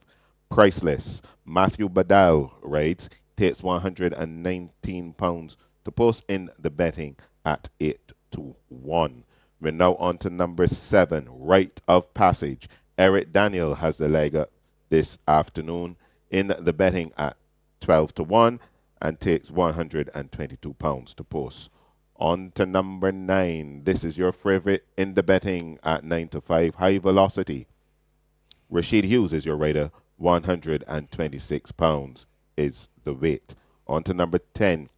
Priceless. Matthew Badal rides, takes 119 pounds to post in the betting at 8 to 1. We're now on to number 7, Rite of Passage. Eric Daniel has the leg up this afternoon in the betting at 12 to 1 and takes 122 pounds to post. On to number 9. This is your favorite in the betting at 9 to 5, High Velocity. Rashid Hughes is your rider. 126 pounds is the weight. On to number 10.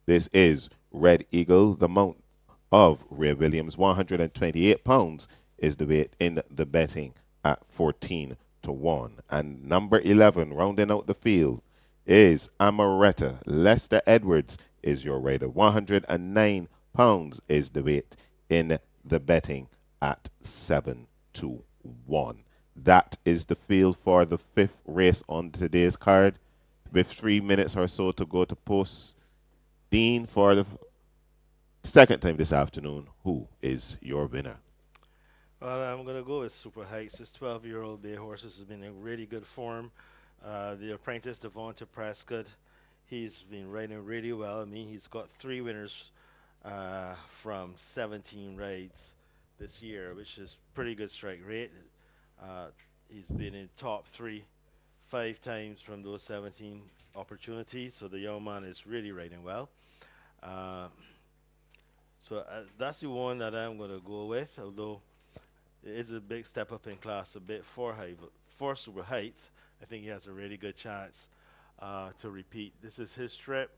This is Red Eagle, the mount of Ray Williams. 128 pounds is the weight in the betting at 14 to 1. And number 11, rounding out the field, is Amaretta. Lester Edwards is your rider. 109 pounds is the weight in the betting at 7 to 1. That is the field for the 5th race on today's card. With 3 minutes or so to go to post, Dean, for the second time this afternoon, who is your winner? Well, I'm going to go with Super Heights. This 12-year-old bay horse has been in really good form. The apprentice, Devonta Prescott, he's been riding really well. I mean, he's got 3 winners from 17 rides this year, which is pretty good strike rate. He's been in top 3 5 times from those 17 opportunities, so the young man is really riding well. So that's the one that I'm going to go with, although it is a big step up in class a bit for Super Heights. I think he has a really good chance to repeat. This is his trip,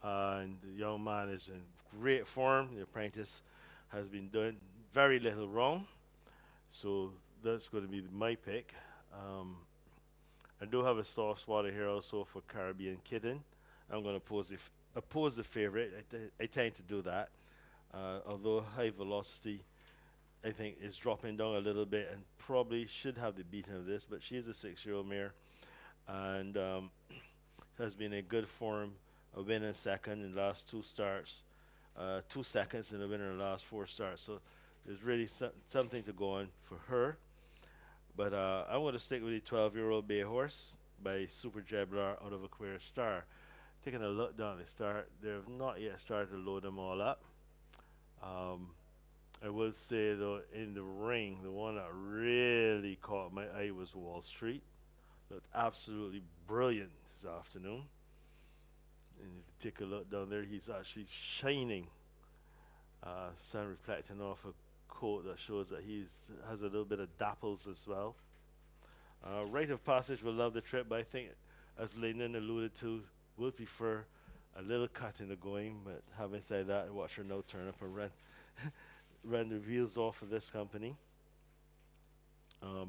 and the young man is in great form. The apprentice has been doing very little wrong, so that's going to be my pick. I do have a soft spot here also for Caribbean Kitten. I'm going to oppose the favorite. I tend to do that. Although High Velocity, I think, is dropping down a little bit and probably should have the beating of this, but she is a 6-year-old mare and has been in good form, a winner second in the last 2 starts, 2 seconds in the winner in the last 4 starts. So there's really something to go on for her. But I'm going to stick with the 12-year-old bay horse by Super Jeblar out of Aquarius Star. Taking a look down the start, they have not yet started to load them all up. I will say, though, in the ring, the one that really caught my eye was Wall Street. Looked absolutely brilliant this afternoon. And you take a look down there, he's actually shining. Sun reflecting off a coat that shows that he has a little bit of dapples as well. Rite of Passage will love the trip, but I think, as Lyndon alluded to, would prefer a little cut in the going. But having said that, watch her now turn up and run the wheels off of this company.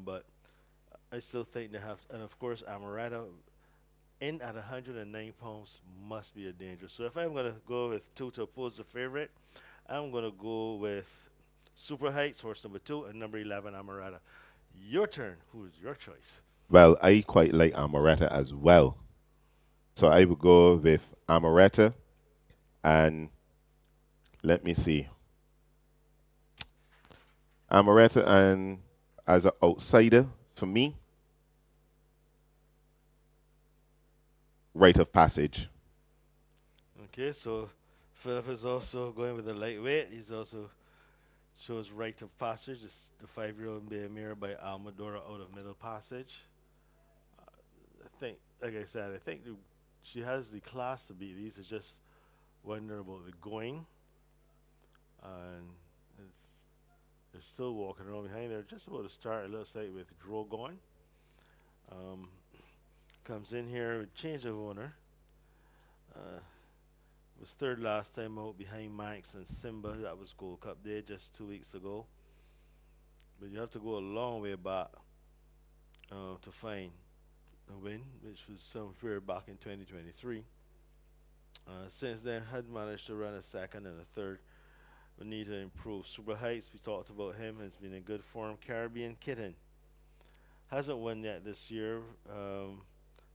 But I still think they have, and of course, Amaretta in at 109 pounds must be a danger. So if I'm going to go with 2 to oppose the favorite, I'm going to go with Super Heights, horse number 2, and number 11, Amaretta. Your turn. Who is your choice? Well, I quite like Amaretta as well. So I would go with Amaretta, and let me see. Amaretta, and as an outsider for me, Rite of Passage. Okay, so Philip is also going with the lightweight. He's also shows Rite of Passage. It's the 5-year-old mare by Almadora out of Middle Passage. I think, like I said, I think she has the class to beat these. It's just wondering about the going. And they're still walking around behind. They're just about to start, it looks like, with Drogon. Comes in here with change of owner. Was 3rd last time out behind Max and Simba. That was Gold Cup Day just 2 weeks ago. But you have to go a long way back to find a win, which was somewhere back in 2023. Since then, had managed to run a second and a third. We need to improve. Super Heights, we talked about him, has been in good form. Caribbean Kitten hasn't won yet this year.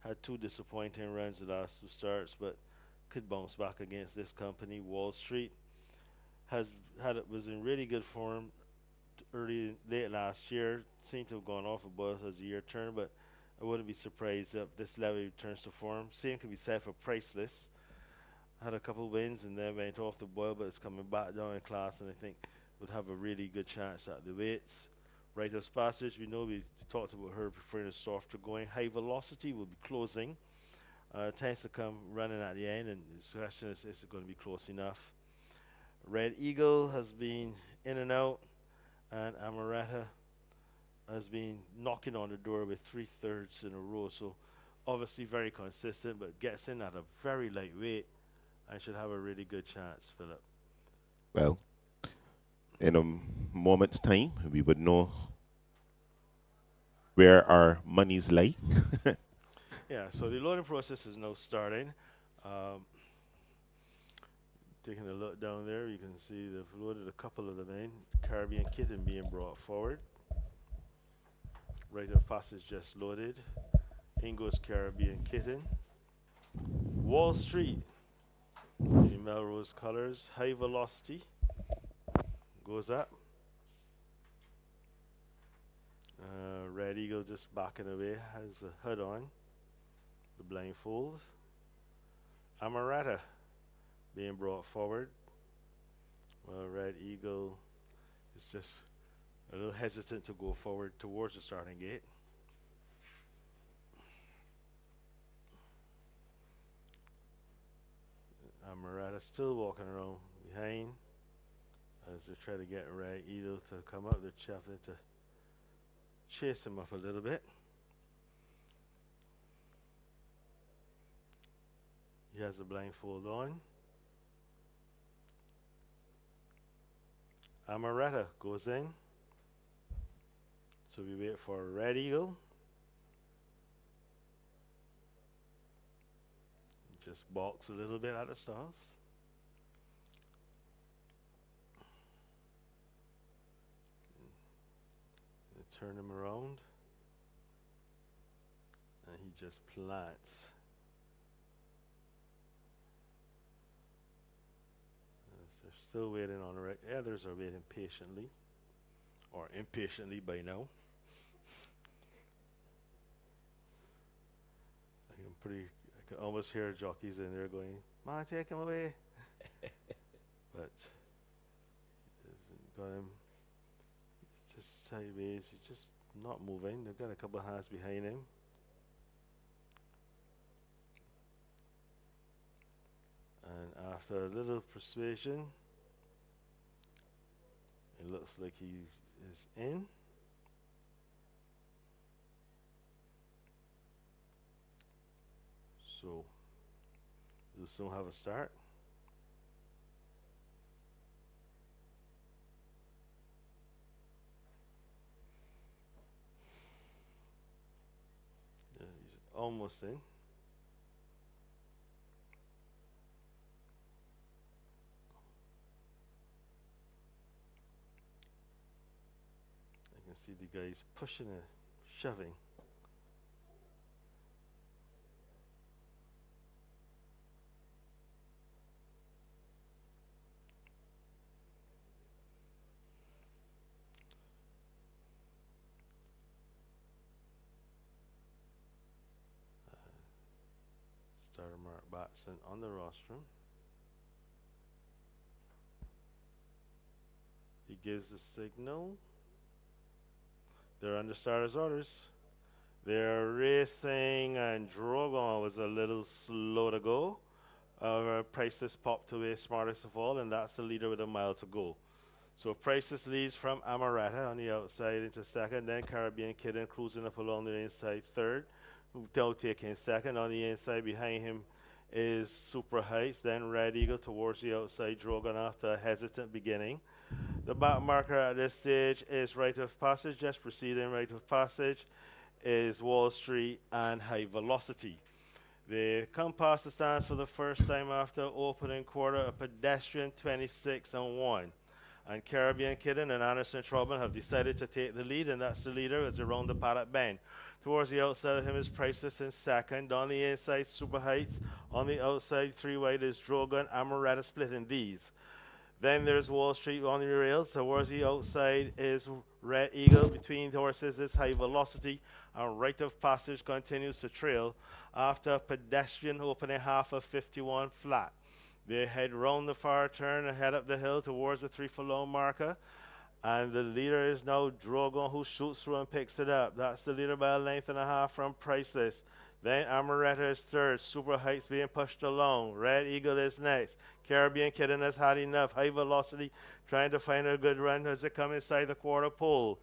Had two disappointing runs the last two starts, but could bounce back against this company. Wall Street was in really good form late last year. Seemed to have gone off a buzz as the year turned, but I wouldn't be surprised if this level returns to form. Same could be said for Priceless. Had a couple wins and then went off the boil, but it's coming back down in class, and I think would have a really good chance at the weights. Writer's Passage, we know we talked about her preferring a softer going. High Velocity will be closing. Tends to come running at the end, and the question is it going to be close enough? Red Eagle has been in and out, and Amaretta has been knocking on the door with 3/3 in a row. So obviously very consistent, but gets in at a very light weight. I should have a really good chance, Philip. Well, in a moment's time, we would know where our monies lie. Yeah, so the loading process is now starting. Taking a look down there, you can see they've loaded a couple of them in. Caribbean Kitten being brought forward. Rite of Passage just loaded. In goes Caribbean Kitten. Wall Street. The Melrose Colors. High Velocity. Goes up. Red Eagle just backing away. Has a hood on. The blindfold. Amaretta being brought forward. Well, Red Eagle is just a little hesitant to go forward towards the starting gate. Amaretta still walking around behind as they try to get Red Eagle to come up. They're having to chase him up a little bit. He has the blindfold on. Amaretta goes in. So we wait for Red Eagle. Just balks a little bit at the stalls. Turn him around. And he just plants. They're still waiting on the right. Others are waiting patiently. Or impatiently by now. I can almost hear jockeys in there going, "Man, take him away." But got him just sideways. He's just not moving. They've got a couple of hands behind him. And after a little persuasion, it looks like he is in. So we'll soon have a start. Yeah, he's almost in. I can see the guys pushing and shoving. Starter Mark Batson on the rostrum. He gives a signal. They're under starter's orders. They're racing, and Drogon was a little slow to go. Priceless popped away smartest of all, and that's the leader with a mile to go. So Priceless leads from Amaretta on the outside into second, then Caribbean Kitten cruising up along the inside third. Now taking second. On the inside behind him is Super Heights, then Red Eagle towards the outside, Drogon after a hesitant beginning. The back marker at this stage is Rite of Passage, just preceding Rite of Passage is Wall Street and High Velocity. They come past the stands for the first time after opening quarter, a pedestrian 26-1. And Caribbean Kitten and Anderson Trubman have decided to take the lead, and that's the leader as they round the paddock bend. Towards the outside of him is Priceless in second. On the inside, Super Heights. On the outside, three wide is Drogon, Amaretta split in these. Then there's Wall Street on the rails. Towards the outside is Red Eagle. Between the horses is High Velocity. And Rite of Passage continues to trail after a pedestrian opening half of 51 flat. They head round the far turn and head up the hill towards the 3 furlong marker. And the leader is now Drogon, who shoots through and picks it up. That's the leader by a length and a half from Priceless. Then Amaretta is third. Super Heights being pushed along. Red Eagle is next. Caribbean Kitten has had enough. High Velocity trying to find a good run as they come inside the quarter pole.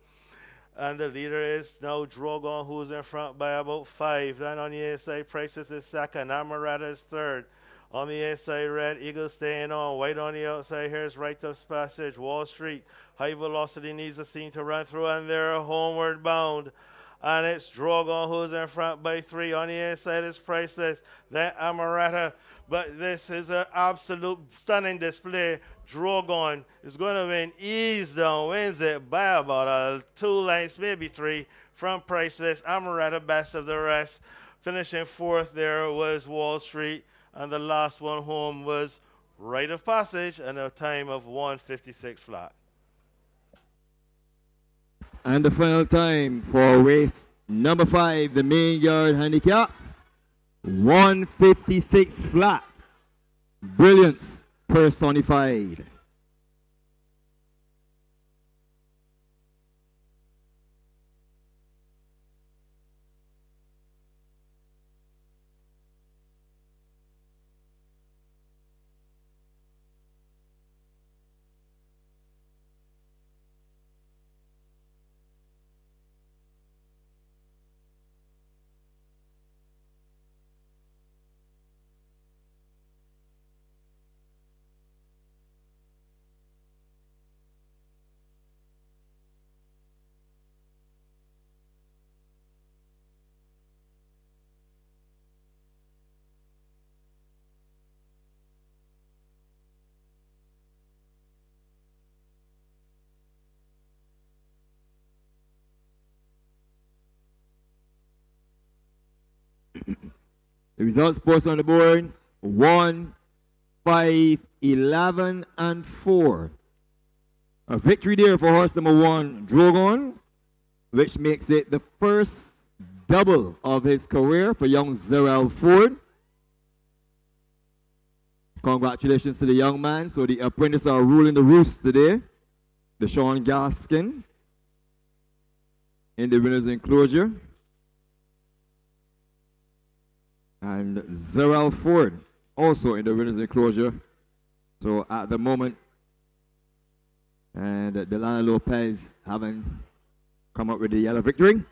And the leader is now Drogon, who's in front by about 5. Then on the inside, Priceless is second. Amaretta is third. On the inside, Red Eagle staying on. White on the outside, here's Rite of Passage. Wall Street, High Velocity needs a scene to run through, and they're homeward bound. And it's Drogon who's in front by 3. On the inside is Priceless. Then Amaretta. But this is an absolute stunning display. Drogon is going to win ease down, wins it by about 2 lengths, maybe 3 from Priceless. Amaretta best of the rest. Finishing fourth there was Wall Street. And the last one home was Rite of Passage and a time of 1:56 flat. And the final time for race number 5, the main yard handicap, 1:56 flat. Brilliance personified. The results posted on the board: 1, 5, 11, and 4. A victory there for horse number 1, Drogon, which makes it the first double of his career for young Zerel Ford. Congratulations to the young man. So the apprentices are ruling the roost today. Deshaun Gaskin in the winner's enclosure. And Zerel Ford also in the winner's enclosure. So at the moment, and Delana Lopez haven't come up with the yellow victory.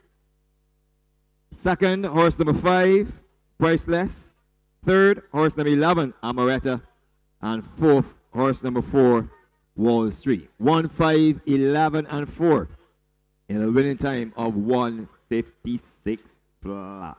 Second, horse number 5, Priceless. Third, horse number 11, Amaretta. And fourth, horse number 4, Wall Street. 1, 5, 11, and 4 in a winning time of 1:56 flat.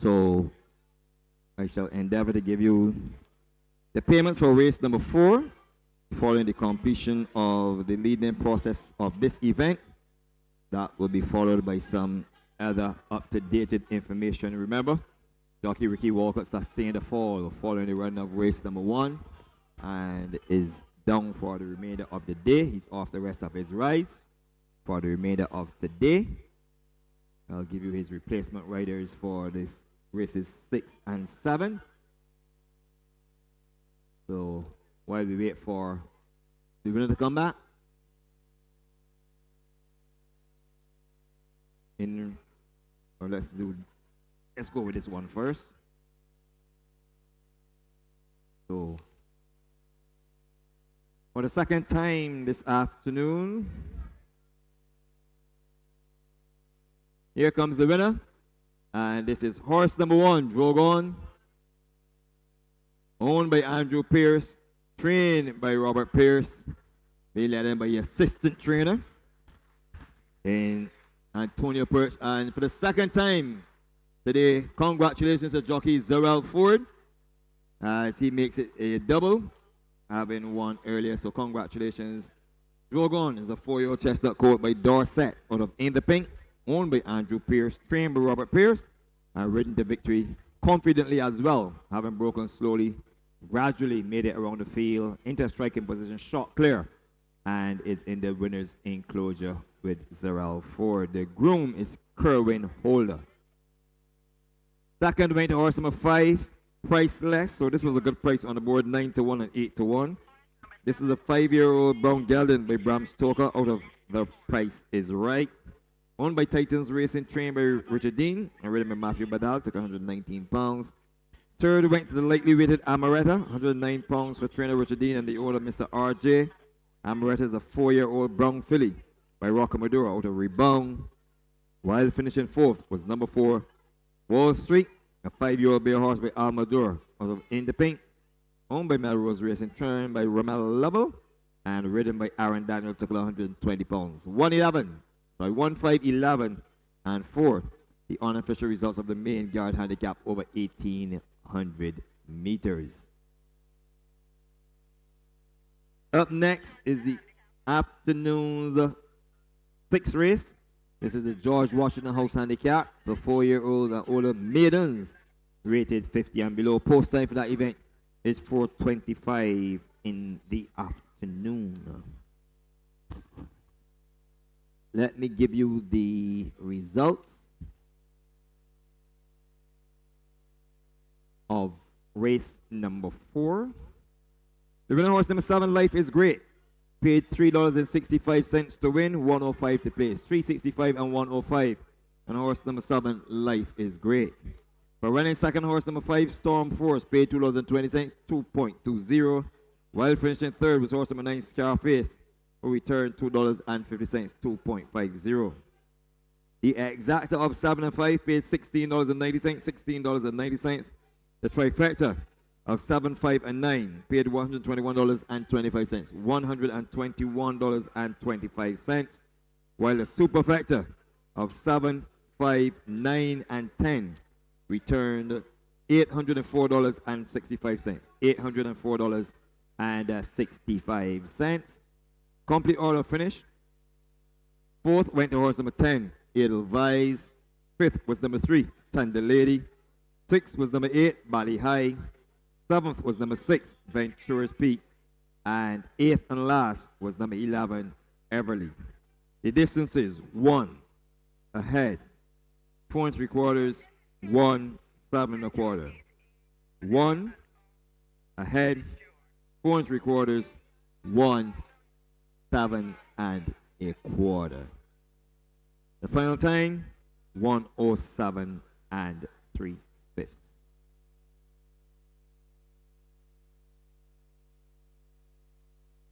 So I shall endeavor to give you the payments for race number 4 following the completion of the leading process of this event. That will be followed by some other up-to-date information. Remember, jockey Ricky Walker sustained a fall following the run of race number 1 and is down for the remainder of the day. He's off the rest of his rides for the remainder of the day. I'll give you his replacement riders for the races 6 and 7. So while we wait for the winner to come back, let's go with this one first. So for the second time this afternoon, here comes the winner, and this is horse number 1, Drogon, owned by Andrew Pierce, trained by Robert Pierce, being led in by the assistant trainer in Antonio Perch. And for the second time today, congratulations to jockey Zerel Ford as he makes it a double, having won earlier. So congratulations. Drogon is a 4-year-old chestnut colt by Dorset out of In the Pink, owned by Andrew Pierce, trained by Robert Pierce, and ridden to victory confidently as well, having broken slowly, gradually made it around the field into striking position, shot clear, and is in the winner's enclosure with Zerel Ford. The groom is Kerwin Holder. Second went to horse number 5, Priceless. So this was a good price on the board, 9-1 and 8-1. This is a 5-year-old brown gelding by Bram Stoker out of The Price is Right. Owned by Titans Racing, trained by Richard Dean, and ridden by Matthew Badal, took 119 pounds. Third went to the lightly weighted Amaretta, 109 pounds for trainer Richard Dean and the owner Mr. RJ. Amaretta is a 4-year-old brown filly by Rocker Maduro out of Rebound. While finishing 4th was number 4, Wall Street, a 5-year-old bay horse by Almador out of In the Pink, owned by Melrose Racing, trained by Romel Lovell, and ridden by Aaron Daniel, took 120 pounds. 1, 5, 11, and 4. The unofficial results of the main guard handicap over 1,800 meters. Up next is the afternoon's 6th race. This is the George Washington House handicap for 4-year-old and older maidens rated 50 and below. Post time for that event is 4:25 in the afternoon. Let me give you the results of race number 4. The winner horse number 7, Life is Great, paid $3.65 to win, 105 to place, 365 and 105. And horse number 7, Life is Great. For running second, horse number 5, Storm Force, paid $2.20, 2.20. While finishing third was horse number 9, Scarface, who returned $2.50, 2.50. The exacta of 7 and 5 paid $16.90, $16.90. The trifecta of 7, 5, and 9 paid $121.25, $121.25. While the superfecta of 7, 5, 9, and 10 returned $804.65, $804.65. Complete order finish. 4th went to horse number 10, Edelweiss. 5th was number 3, Thunder Lady. 6th was number 8, Bali High. 7th was number 6, Ventura's Peak. And 8th and last was number 11, Everly. The distance is 1 ahead, 4 3/4, 1 7 1/4. 1 ahead, 4 3/4, 1 7 1/4. The final time, 1:07 3/5.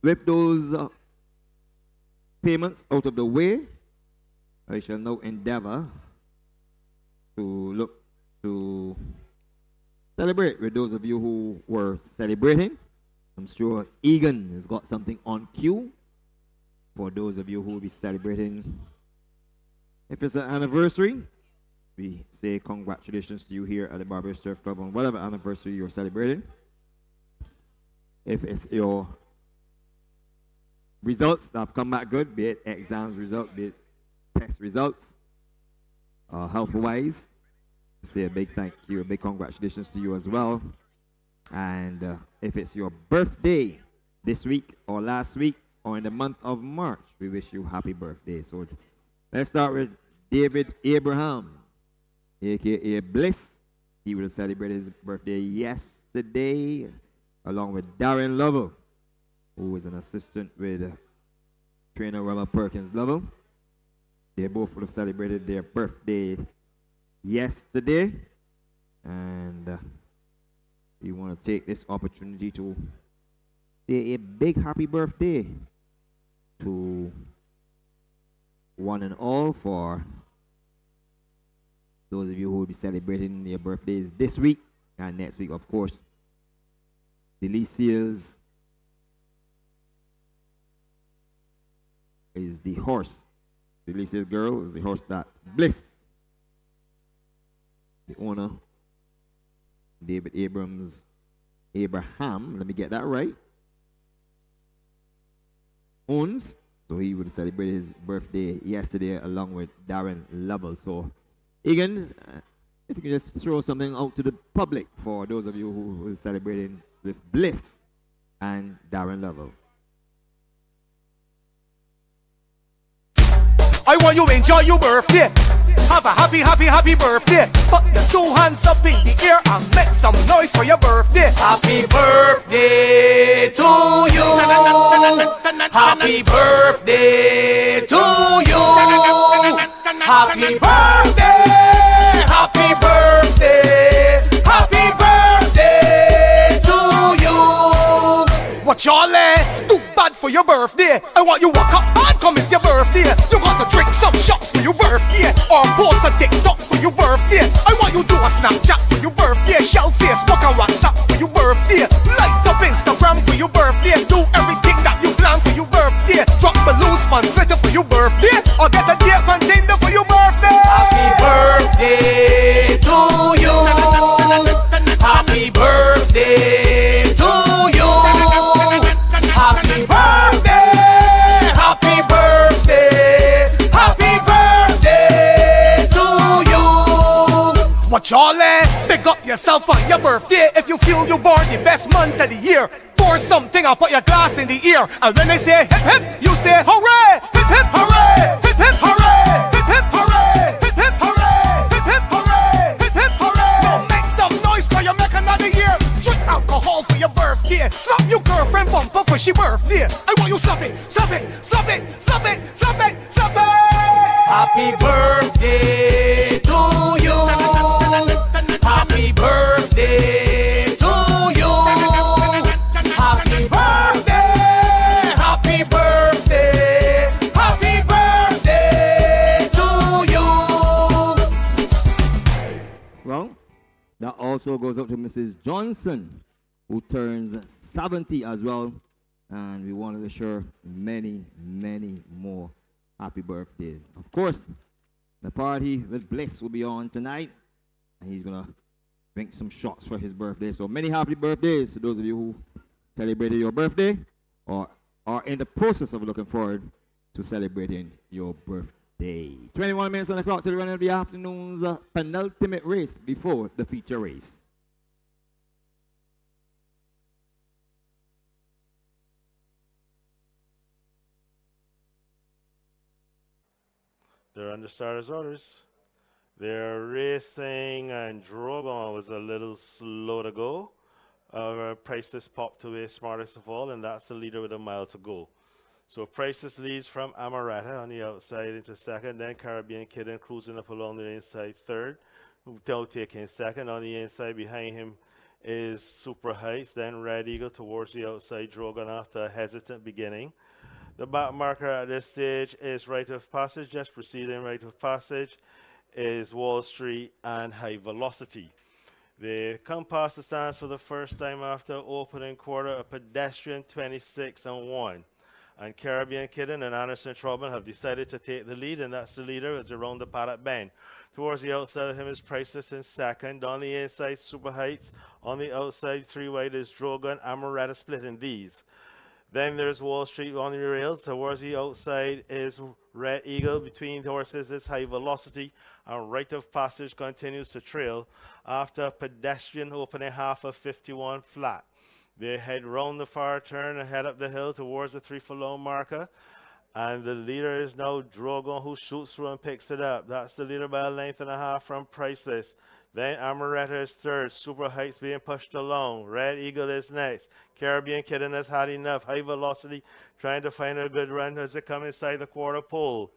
With those payments out of the way, I shall now endeavor to look to celebrate with those of you who were celebrating. I'm sure Egan has got something on cue for those of you who will be celebrating. If it's an anniversary, we say congratulations to you here at the Barbados Surf Club on whatever anniversary you're celebrating. If it's your results that have come back good, be it exams result, be it test results, health-wise. Say a big thank you, a big congratulations to you as well. And if it's your birthday this week or last week or in the month of March, we wish you happy birthday. So let's start with David Abraham, aka Bliss. He would have celebrated his birthday yesterday, along with Darren Lovell, who is an assistant with trainer Robert Perkins Lovell. They both would have celebrated their birthday yesterday, and we want to take this opportunity to say a big happy birthday to one and all for those of you who will be celebrating their birthdays this week and next week, of course. Delicia's is the horse. Delicia's girl is the horse that Bliss, the owner, David Abraham, let me get that right, owns. So he would celebrate his birthday yesterday along with Darren Lovell. So, Egan, if you can just throw something out to the public for those of you who are celebrating with Bliss and Darren Lovell. I want you to enjoy your birthday. Have a happy, happy, happy birthday. Put your two hands up in the air and make some noise for your birthday. Happy birthday to you. Happy birthday to you. Happy birthday. Happy birthday. Happy birthday to you. What y'all too bad for your birthday. I want you walk up and come it's your birthday. You got to drink some shots for your birthday, or post a TikTok for your birthday. I want you do a Snapchat for your birthday, shell Facebook and WhatsApp for your birthday, light up Instagram for your birthday. Do everything that you plan for your birthday. Drop balloons, fun sweater for your birthday, or get a date on Tinder for your birthday. Happy birthday to you. Happy birthday to you. Happy birthday, happy birthday, happy birthday to you. What y'all pick up yourself on your birthday. If you feel you born the best month of the year, pour something and put your glass in the ear. And when they say hip hip, you say hooray, hip hip hooray, hip hip hooray, hip hip hooray, hip hip hooray, hip hip hooray, hip hip hooray. Now make some noise 'cause you make another year. Drink alcohol for your birthday. Slap your girlfriend bumper for she birthday. I want you slap it, slap it, slap it, slap it, slap it, slap it. Happy birthday to you. Happy birthday to you. Happy birthday, happy birthday, happy birthday to you. Well, that also goes up to Mrs. Johnson, who turns 70 as well. And we want to wish her many, many more happy birthdays. Of course, the party with Bliss will be on tonight. And he's going to drink some shots for his birthday. So many happy birthdays to those of you who celebrated your birthday or are in the process of looking forward to celebrating your birthday. 21 minutes on the clock to the run of the afternoon's penultimate race before the feature race. They're under starters' orders. They're racing, and Drogon was a little slow to go. Priceless popped away smartest of all, and that's the leader with a mile to go. So Priceless leads from Amaretta on the outside into second, then Caribbean Kitten cruising up along the inside third. Hotel taking second. On the inside behind him is Super Heights, then Red Eagle towards the outside, Drogon after a hesitant beginning. The back marker at this stage is Rite of Passage. Just preceding Rite of Passage is Wall Street and High Velocity. They come past the stands for the first time after opening quarter, a pedestrian 26-1. And Caribbean Kitten and Anderson Trobin have decided to take the lead, and that's the leader as they round the paddock bend. Towards the outside of him is Priceless in second. On the inside, Super Heights. On the outside, three wide is Drogon, Amaretta splitting these. Then there's Wall Street on the rails. Towards the outside is Red Eagle. Between the horses is High Velocity. And Rite of Passage continues to trail after pedestrian opening half of 51 flat. They head round the far turn and head up the hill towards the 3 furlong marker. And the leader is now Drogon, who shoots through and picks it up. That's the leader by a length and a half from Priceless. Then Amaretta is third. Super Heights being pushed along. Red Eagle is next. Caribbean Kitten has had enough. High Velocity trying to find a good run as they come inside the quarter pole.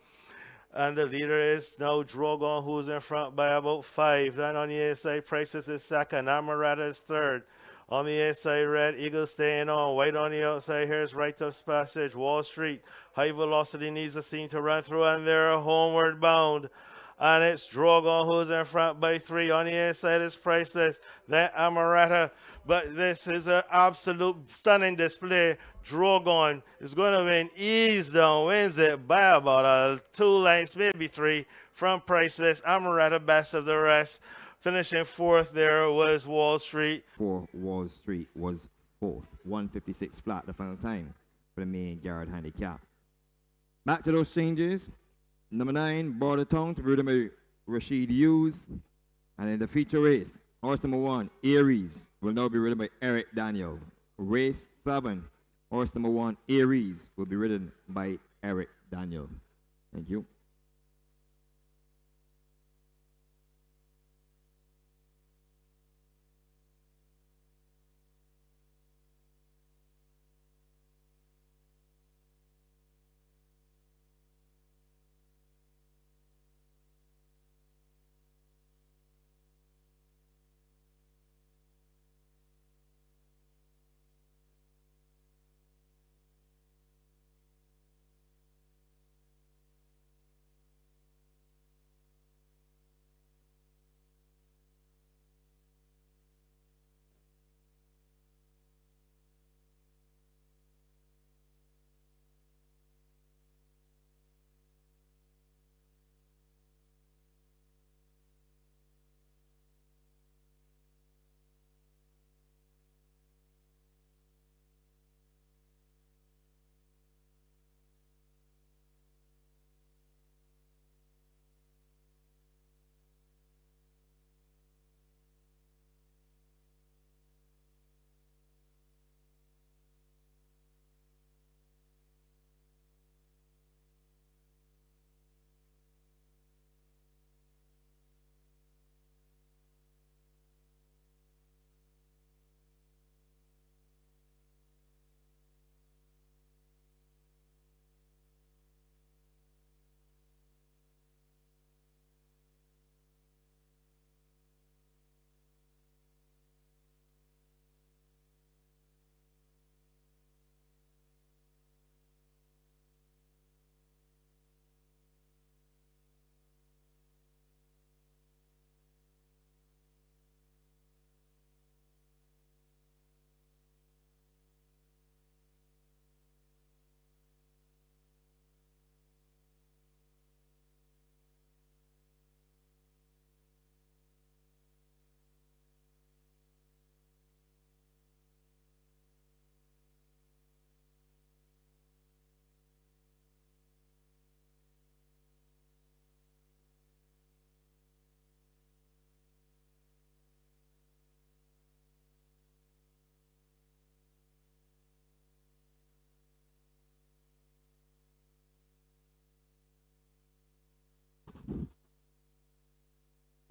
And the leader is now Drogon, who's in front by about 5. Then on the outside, Priceless is second. Amaretta is third. On the inside, Red Eagle staying on. White on the outside, here's Rite of Passage. Wall Street, High Velocity needs a scene to run through, and they're homeward bound. And it's Drogon who's in front by 3. On the inside is Priceless, then Amaretta. But this is an absolute stunning display. Drogon is going to win ease down, wins it by about 2 lengths, maybe 3 from Priceless. Amaretta best of the rest. Finishing fourth there was Wall Street. For Wall Street was fourth. 156 flat the final time for the main guard handicap. Back to those changes. Number 9, Border Town to be ridden by Rashid Hughes. And in the feature race, horse number 1, Aries, will now be ridden by Eric Daniel. Race 7, horse number 1, Aries, will be ridden by Eric Daniel. Thank you.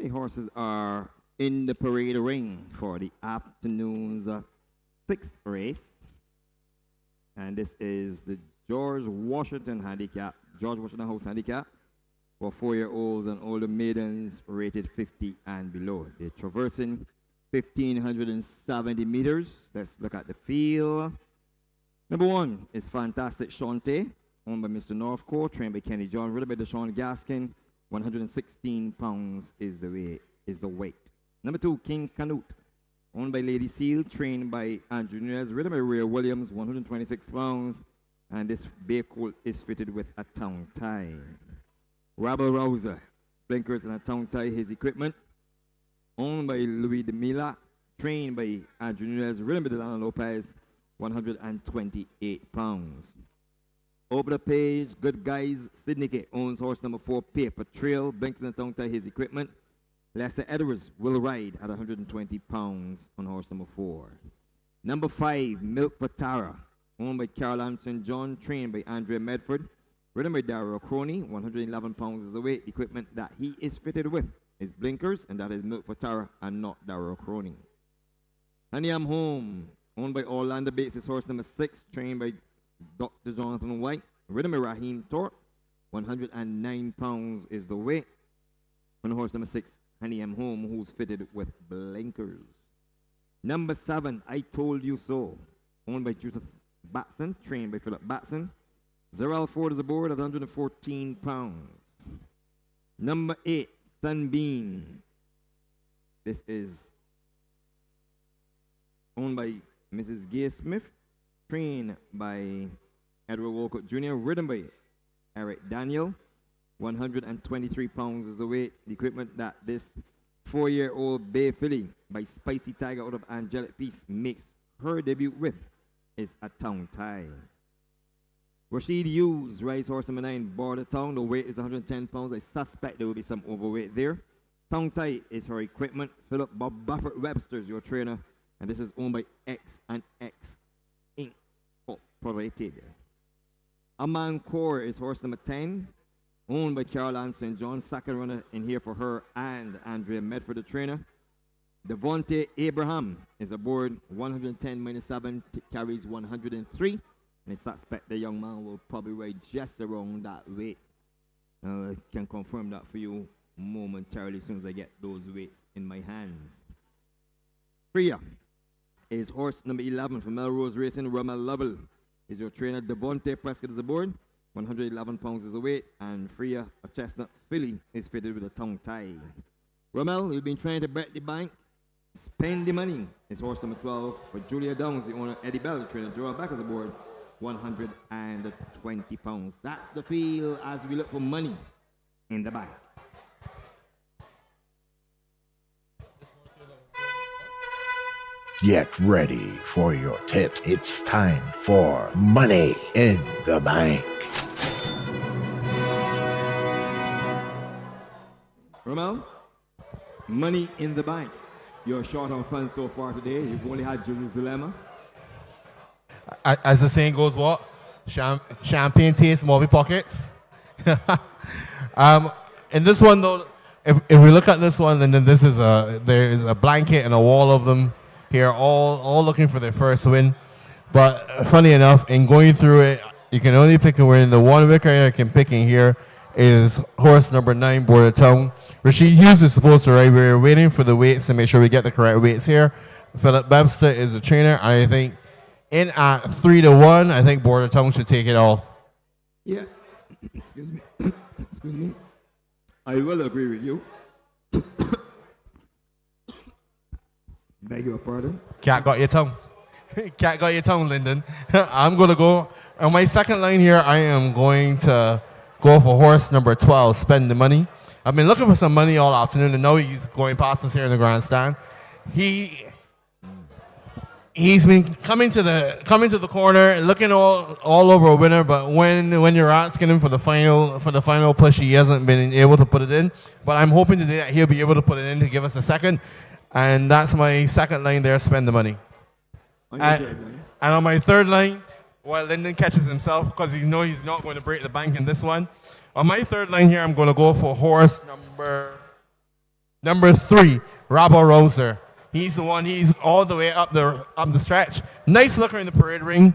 The horses are in the parade ring for the afternoon's 6th race. And this is the George Washington House handicap for 4-year-olds and older maidens rated 50 and below. They're traversing 1,570 meters. Let's look at the field. Number 1 is Fantastic Shante, owned by Mr. Northcote, trained by Kenny John, ridden by Deshaun Gaskin. 116 pounds is the weight. Number 2, King Canute, owned by Lady Seal, trained by Andrew Nunez, ridden by Ray Williams, 126 pounds, and this vehicle is fitted with a tongue tie. Rabble Rouser, blinkers and a tongue tie, his equipment, owned by Louis de Mila, trained by Andrew Nunez, ridden by Delano Lopez, 128 pounds. Over the page, Good Guys Syndicate owns horse number 4, Paper Trail. Blinks and tongue tie his equipment. Lester Edwards will ride at 120 pounds on horse number 4. Number 5, Milk for Tara, owned by Caroline St. John, trained by Andrea Medford. Ridden by Daryl Crony, 111 pounds is the weight. Equipment that he is fitted with is blinkers, and that is Milk for Tara and not Daryl Crony. Honey, I'm Home, owned by Orlando Bates, is horse number 6, trained by Dr. Jonathan White. Ridden by Raheem Thorpe, 109 pounds is the weight. On horse number 6, Honey, I'm Home, who's fitted with blinkers. Number 7, I Told You So, owned by Joseph Batson, trained by Philip Batson. Zerel Ford is aboard at 114 pounds. Number 8, Sunbeam. This is owned by Mrs. Gay Smith, trained by Edward Walcott Jr., ridden by Eric Daniel. 123 pounds is the weight. The equipment that this 4-year-old bay filly by Spicy Tiger out of Angelic Peace makes her debut with is a tongue tie. Rashid Hughes rides horse number 9, Border Town. The weight is 110 pounds. I suspect there will be some overweight there. Tongue tie is her equipment. Philip Bob Buffett Webster is your trainer. And this is owned by X and X Incorporated. Aman Core is horse number 10, owned by Caroline St. John. Second runner in here for her and Andrea Medford, the trainer. Devontae Abraham is aboard. 110 minus 7 carries 103. And I suspect the young man will probably ride just around that weight. I can confirm that for you momentarily as soon as I get those weights in my hands. Freya is horse number 11 from Melrose Racing. Rommel Lovell is your trainer. Devontae Prescott is aboard. 111 pounds is the weight. And Freya, a chestnut filly, is fitted with a tongue tie. Rommel, you've been trying to bet the bank. Spend the money. It's horse number 12 for Julia Downs, the owner. Eddie Bell, the trainer. Gerald Beck is aboard. 120 pounds. That's the feel as we look for money in the bank. Get ready for your tips. It's time for Money in the Bank. Rommel, Money in the Bank. You're short on funds so far today. You've only had Jerusalem. As the saying goes, what? Champagne tastes, movie pockets. In this one, though, if we look at this one, and then there is a blanket and a wall of them here, all looking for their first win. But funny enough, in going through it, you can only pick a win. The one wicker I can pick in here is horse number 9, Border Town. Rashid Hughes is supposed to ride. We're waiting for the weights to make sure we get the correct weights here. Philip Webster is the trainer. I think in at 3-1, I think Border Town should take it all. Yeah. Excuse me. Excuse me. I will agree with you. Beg your pardon. Cat got your tongue. Cat got your tongue, Lyndon. I'm going to go. On my second line here, I am going to go for horse number 12, Spend the Money. I've been looking for some money all afternoon, and now he's going past us here in the grandstand. He's been coming to the corner, looking all over a winner, but when you're asking him for the final push, he hasn't been able to put it in. But I'm hoping today that he'll be able to put it in to give us a second. And that's my second line there, Spend the Money. And on my third line, while Lyndon catches himself, because he knows he's not going to break the bank in this one, on my third line here, I'm going to go for horse number 3, Rabba Roser. He's the one, he's all the way up the stretch. Nice looker in the parade ring.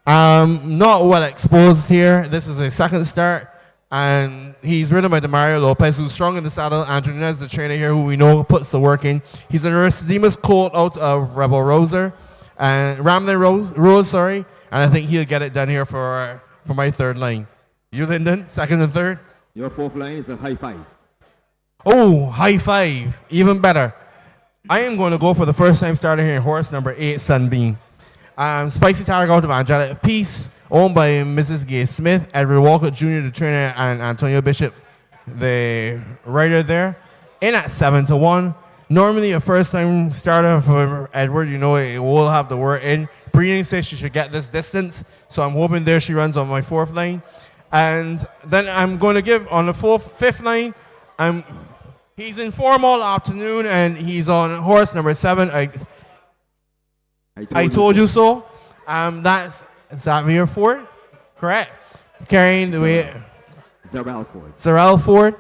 Not well exposed here. This is a second start. And he's ridden by Demario Lopez, who's strong in the saddle. Andrew Nunez, the trainer here, who we know puts the work in. He's an Aristodemus colt out of Rebel Roser. And Ramlin Rose, sorry. And I think he'll get it done here for my third line. You, Lyndon, second and third? Your fourth line is a high 5. Oh, high 5. Even better. I am going to go for the first time starter here in horse number 8, Sunbeam. Spicy Tiger out of Angelic Peace, owned by Mrs. Gay Smith, Edward Walcott Jr., the trainer, and Antonio Bishop, the rider there. In at 7-1. Normally, a first-time starter for Edward, you know, it will have the word in. Breeding says she should get this distance, so I'm hoping there she runs on my 4th line. And then I'm going to give on the 5th line, he's in form all afternoon, and he's on horse number 7. I told you so. That's Xavier Ford, correct? Carrying the weight. Zarel Ford.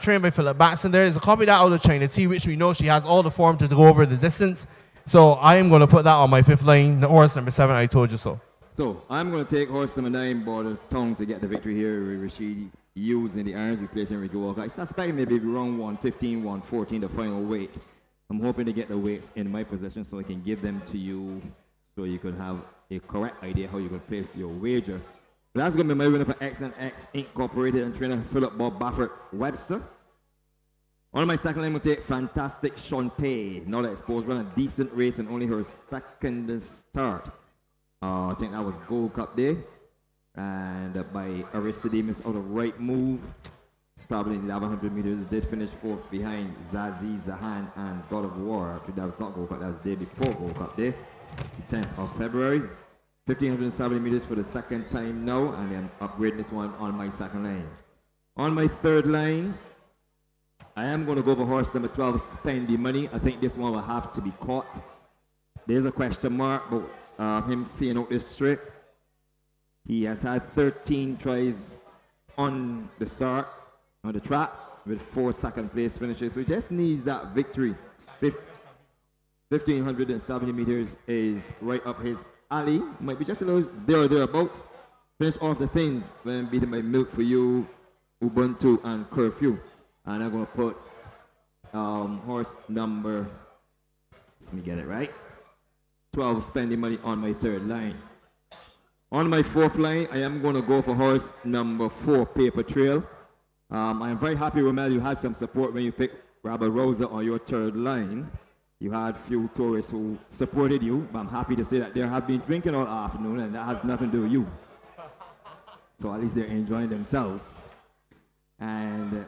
Trained by Philip Batson. There is a copy of that out of China T, which we know she has all the form to go over the distance. So I am going to put that on my 5th line, the horse number 7, I told you so. So I'm going to take horse number 9, Border Tongue, to get the victory here with Rashid Hughes in the irons, replacing Ricky Walker. I suspect maybe round 115, 114, the final weight. I'm hoping to get the weights in my possession so I can give them to you so you could have a correct idea how you could place your wager. That's going to be my winner for X and X Incorporated and trainer Philip Bob Baffert Webster. On my second line, we'll take Fantastic Shantae. Now that exposed, run a decent race and only her second start. I think that was Gold Cup Day. And by Aristidemus out of right move. Probably in 1100 meters, did finish 4th behind Zazie, Zahan, and God of War. Actually, that was not Gold Cup, that was the day before Gold Cup Day, the 10th of February. 1570 meters for the second time now, and I'm upgrading this one on my second line. On my third line, I am going to go for horse number 12, Spend the Money. I think this one will have to be caught. There's a question mark, but him seeing out this trip. He has had 13 tries on the start, on the track, with 4 second place finishes, so he just needs that victory. 1570 meters is right up his alley. Might be just a little there or thereabouts. Finish off the things when beaten by Milk for You, Ubuntu, and Curfew. And I'm going to put horse number, let me get it right, 12, Spending Money on my third line. On my fourth line, I am going to go for horse number 4, Paper Trail. I'm very happy, Romel, you had some support when you picked Robert Rosa on your third line. You had few tourists who supported you, but I'm happy to say that they have been drinking all afternoon, and that has nothing to do with you. So at least they're enjoying themselves. And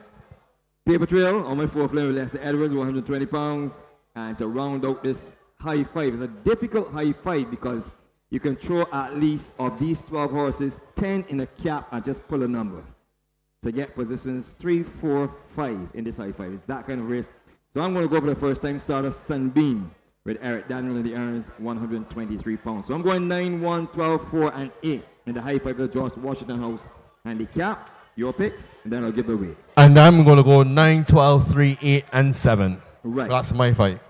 Paper Trail on my fourth line with Lester Edwards, 120 pounds. And to round out this high five, it's a difficult high five because you can throw at least of these 12 horses, 10 in a cap and just pull a number to get positions 3, 4, 5 in this high five. It's that kind of race. So I'm going to go for the first time starter, Sunbeam, with Eric Daniel in the irons, 123 pounds. So I'm going 9, 1, 12, 4, and 8 in the high five of the George Washington House handicap. Your picks, and then I'll give the weights. And I'm going to go 9, 12, 3, 8, and 7. Right. That's my fight.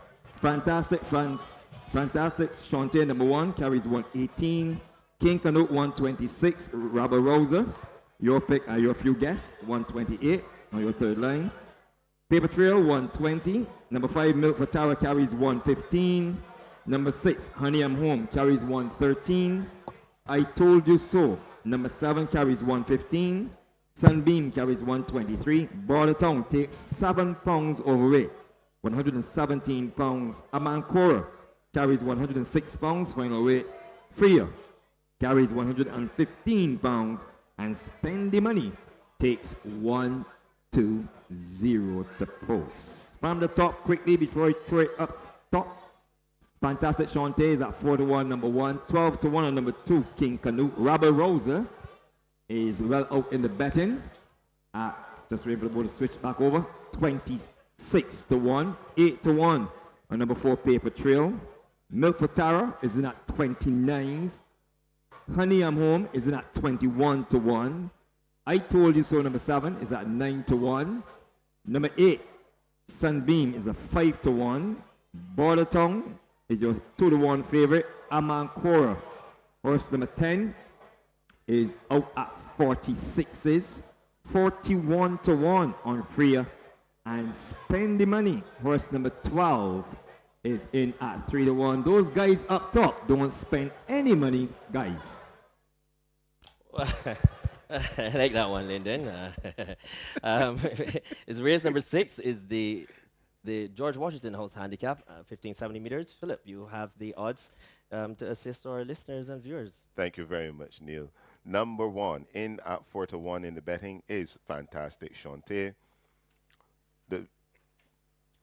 Fantastic Shantae, number 1, carries 118. King Canute, 126. Robert Rosa, your pick, your few guests, 128 on your third line. Paper Trail, 120. Number 5, Milk for Tara, carries 115. Number 6, Honey I'm Home, carries 113. I Told You So, number 7, carries 115. Sunbeam carries 123. Border Town takes 7 pounds overweight, 117 pounds. Amancora carries 106 pounds, final weight. Freya carries 115 pounds. And Spend the Money takes 1, 2, 0 to post. From the top quickly before I throw it up top. Fantastic Shantae is at 4 to 1, number 1. 12 to 1 on number 2, King Canute. Robert Rosa is well out in the betting. Just wait for the ball to switch back over. 26 to 1. 8 to 1 on number 4, Paper Trail. Milk for Tara is in at 29s. Honey I'm Home is in at 21 to 1. I Told You So, number 7, is at 9 to 1. Number 8, Sunbeam, is a 5 to 1. Border Tongue is your 2 to 1 favorite. Amancora, horse number 10, is out at 46s. 41 to 1 on Freya. And Spend the Money, horse number 12, is in at 3 to 1. Those guys up top don't spend any money, guys. I like that one, Lyndon. Is race number 6 is the George Washington House handicap, 1570 meters. Philip, you have the odds to assist our listeners and viewers. Thank you very much, Neil. Number 1 in at 4 to 1 in the betting is Fantastic Shantae.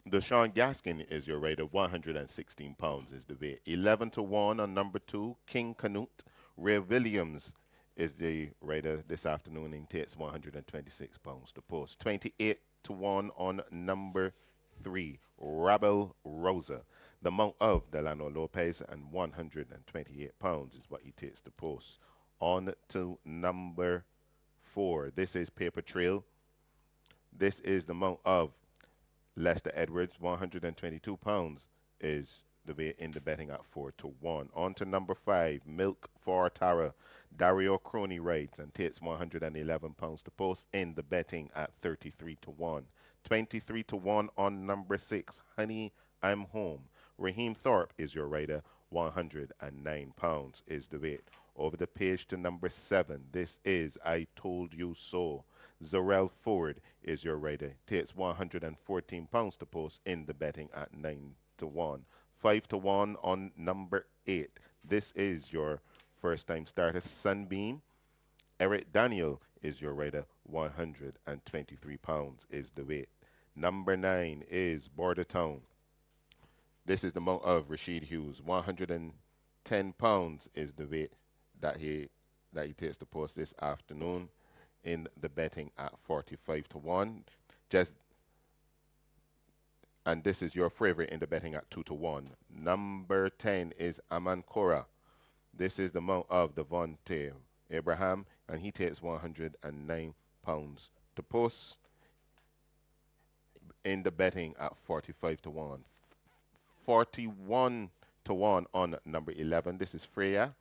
Deshaun Gaskin is your raider. 116 pounds is the weight. 11 to 1 on number 2, King Canute. Ray Williams is the raider this afternoon and takes 126 pounds to post. 28 to 1 on number 3, Rabel Rosa. The Mount of Delano Lopez, and 128 pounds is what he takes to post. On to number 4. This is Paper Trail. This is the Mount of Lester Edwards. 122 pounds is the weight in the betting at 4 to 1. On to number 5, Milk for Tara. Dario Crony rides and takes 111 pounds to post in the betting at 33 to 1. 23 to 1 on number 6, Honey, I'm Home. Raheem Thorpe is your rider. 109 pounds is the weight. Over the page to number 7. This is I Told You So. Zarel Ford is your rider. Takes 114 pounds to post in the betting at 9 to 1. 5 to 1 on number 8. This is your first time starter, Sunbeam. Eric Daniel is your rider. 123 pounds is the weight. Number 9 is Border Town. This is the mount of Rashid Hughes. 110 pounds is the weight that he takes to post this afternoon in the betting at 45 to 1. And this is your favorite in the betting at 2 to 1. Number 10 is Aman Kora. This is the mount of Devontae Abraham, and he takes 109 pounds to post in the betting at 45 to 1. 41 to 1 on number 11. This is Freya.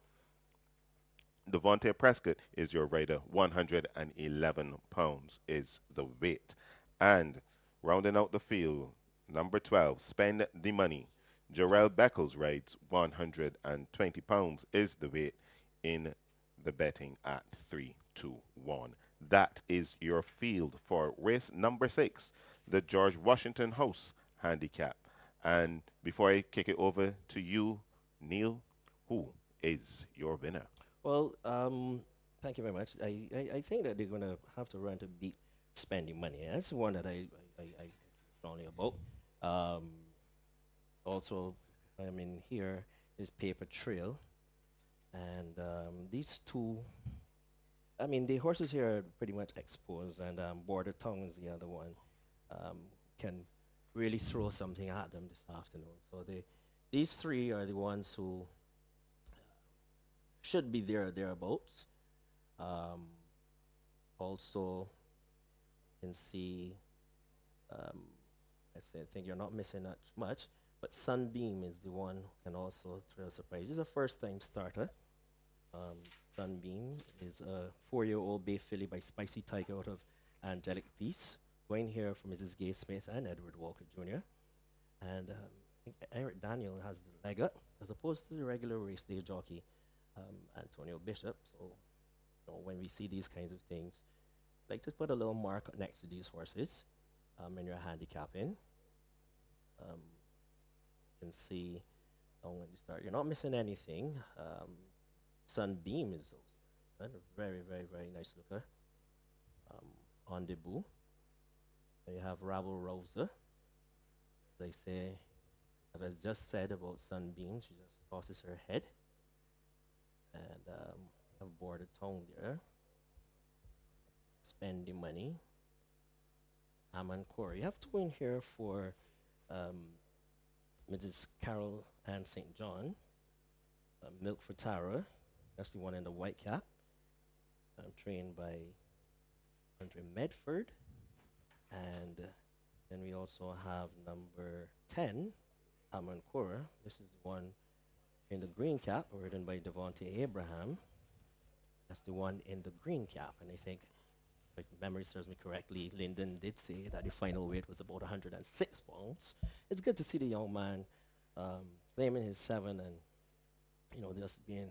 Devontae Prescott is your rider. 111 pounds is the weight. And rounding out the field, number 12, Spend the Money. Jarrell Beckles rides. 120 pounds is the weight in the betting at 3 to 1. That is your field for race number 6, the George Washington House Handicap. And before I kick it over to you, Neil, who is your winner? Well, thank you very much. I think that they're going to have to run to beat Spending Money. That's the one that I strongly about. Also, I mean, here is Paper Trail. And these two, I mean, the horses here are pretty much exposed, and Border Tongue is the other one. Can really throw something at them this afternoon. So these three are the ones who should be thereabouts. Also, you can see, I think you're not missing much, but Sunbeam is the one who can also throw a surprise. He's a first-time starter. Sunbeam is a 4-year-old bay filly by Spicy Tiger out of Angelic Peace, going here for Mrs. Gay Smith and Edward Walker Jr. And I think Eric Daniel has the leg up, as opposed to the regular race day jockey, Antonio Bishop. So, you know, when we see these kinds of things, I like to put a little mark next to these horses when you're handicapping. You can see when you start, you're not missing anything. Sunbeam is a very, very, very nice looker. On debut. You have Rabel Rosa. As I say, as I just said about Sunbeam, she just tosses her head. And have Border Tongue there. Spending Money. Aman Corey. You have two in here for Mrs. Carol Ann St. John. Milk for Tara. That's the one in the white cap. Trained by Andre Medford. And then we also have number 10, Aman Kora. This is the one in the green cap, ridden by Devontae Abraham. That's the one in the green cap. And I think, if memory serves me correctly, Lyndon did say that the final weight was about 106 pounds. It's good to see the young man claiming his 7 and, you know, just being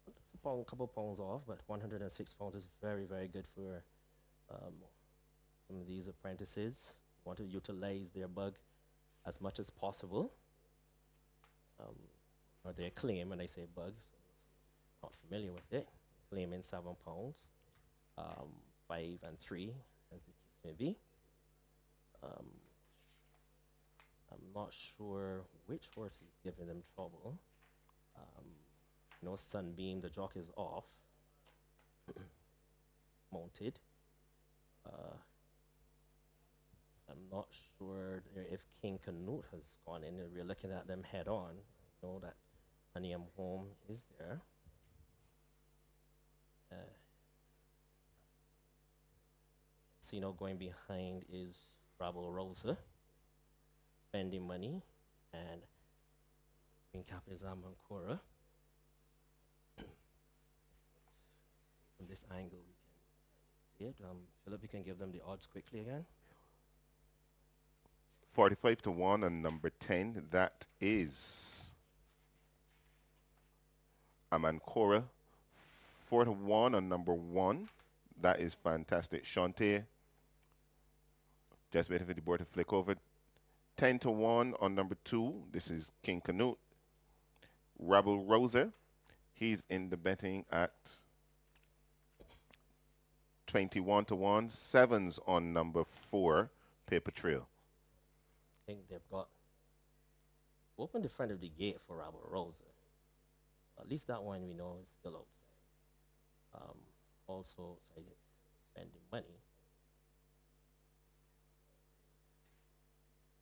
just a couple pounds off, but 106 pounds is very, very good for some of these apprentices. Want to utilize their bug as much as possible. Or their claim, and I say bug, so not familiar with it. Claiming 7 pounds, 5 and 3, as the case may be. I'm not sure which horse is giving them trouble. No Sunbeam, the jock is off. Mounted. I'm not sure if King Canute has gone in. We're looking at them head on. Know that Honey I'm Home is there. See now going behind is Rabble Rosa, spending money, and Green Cap is Amancora. From this angle we can see it. Philip, you can give them the odds quickly again. 45 to 1 on number 10. That is Amancora. 4 to 1 on number 1. That is Fantastic Shante. Just waiting for the board to flick over. 10 to 1 on number 2. This is King Canute. Rabble Rosa. He's in the betting at 21 to 1. 7s on number 4. Paper Trail. I think they've got opened the front of the gate for Rabble Rosa. At least that one we know is still outside. Also outside is spending money.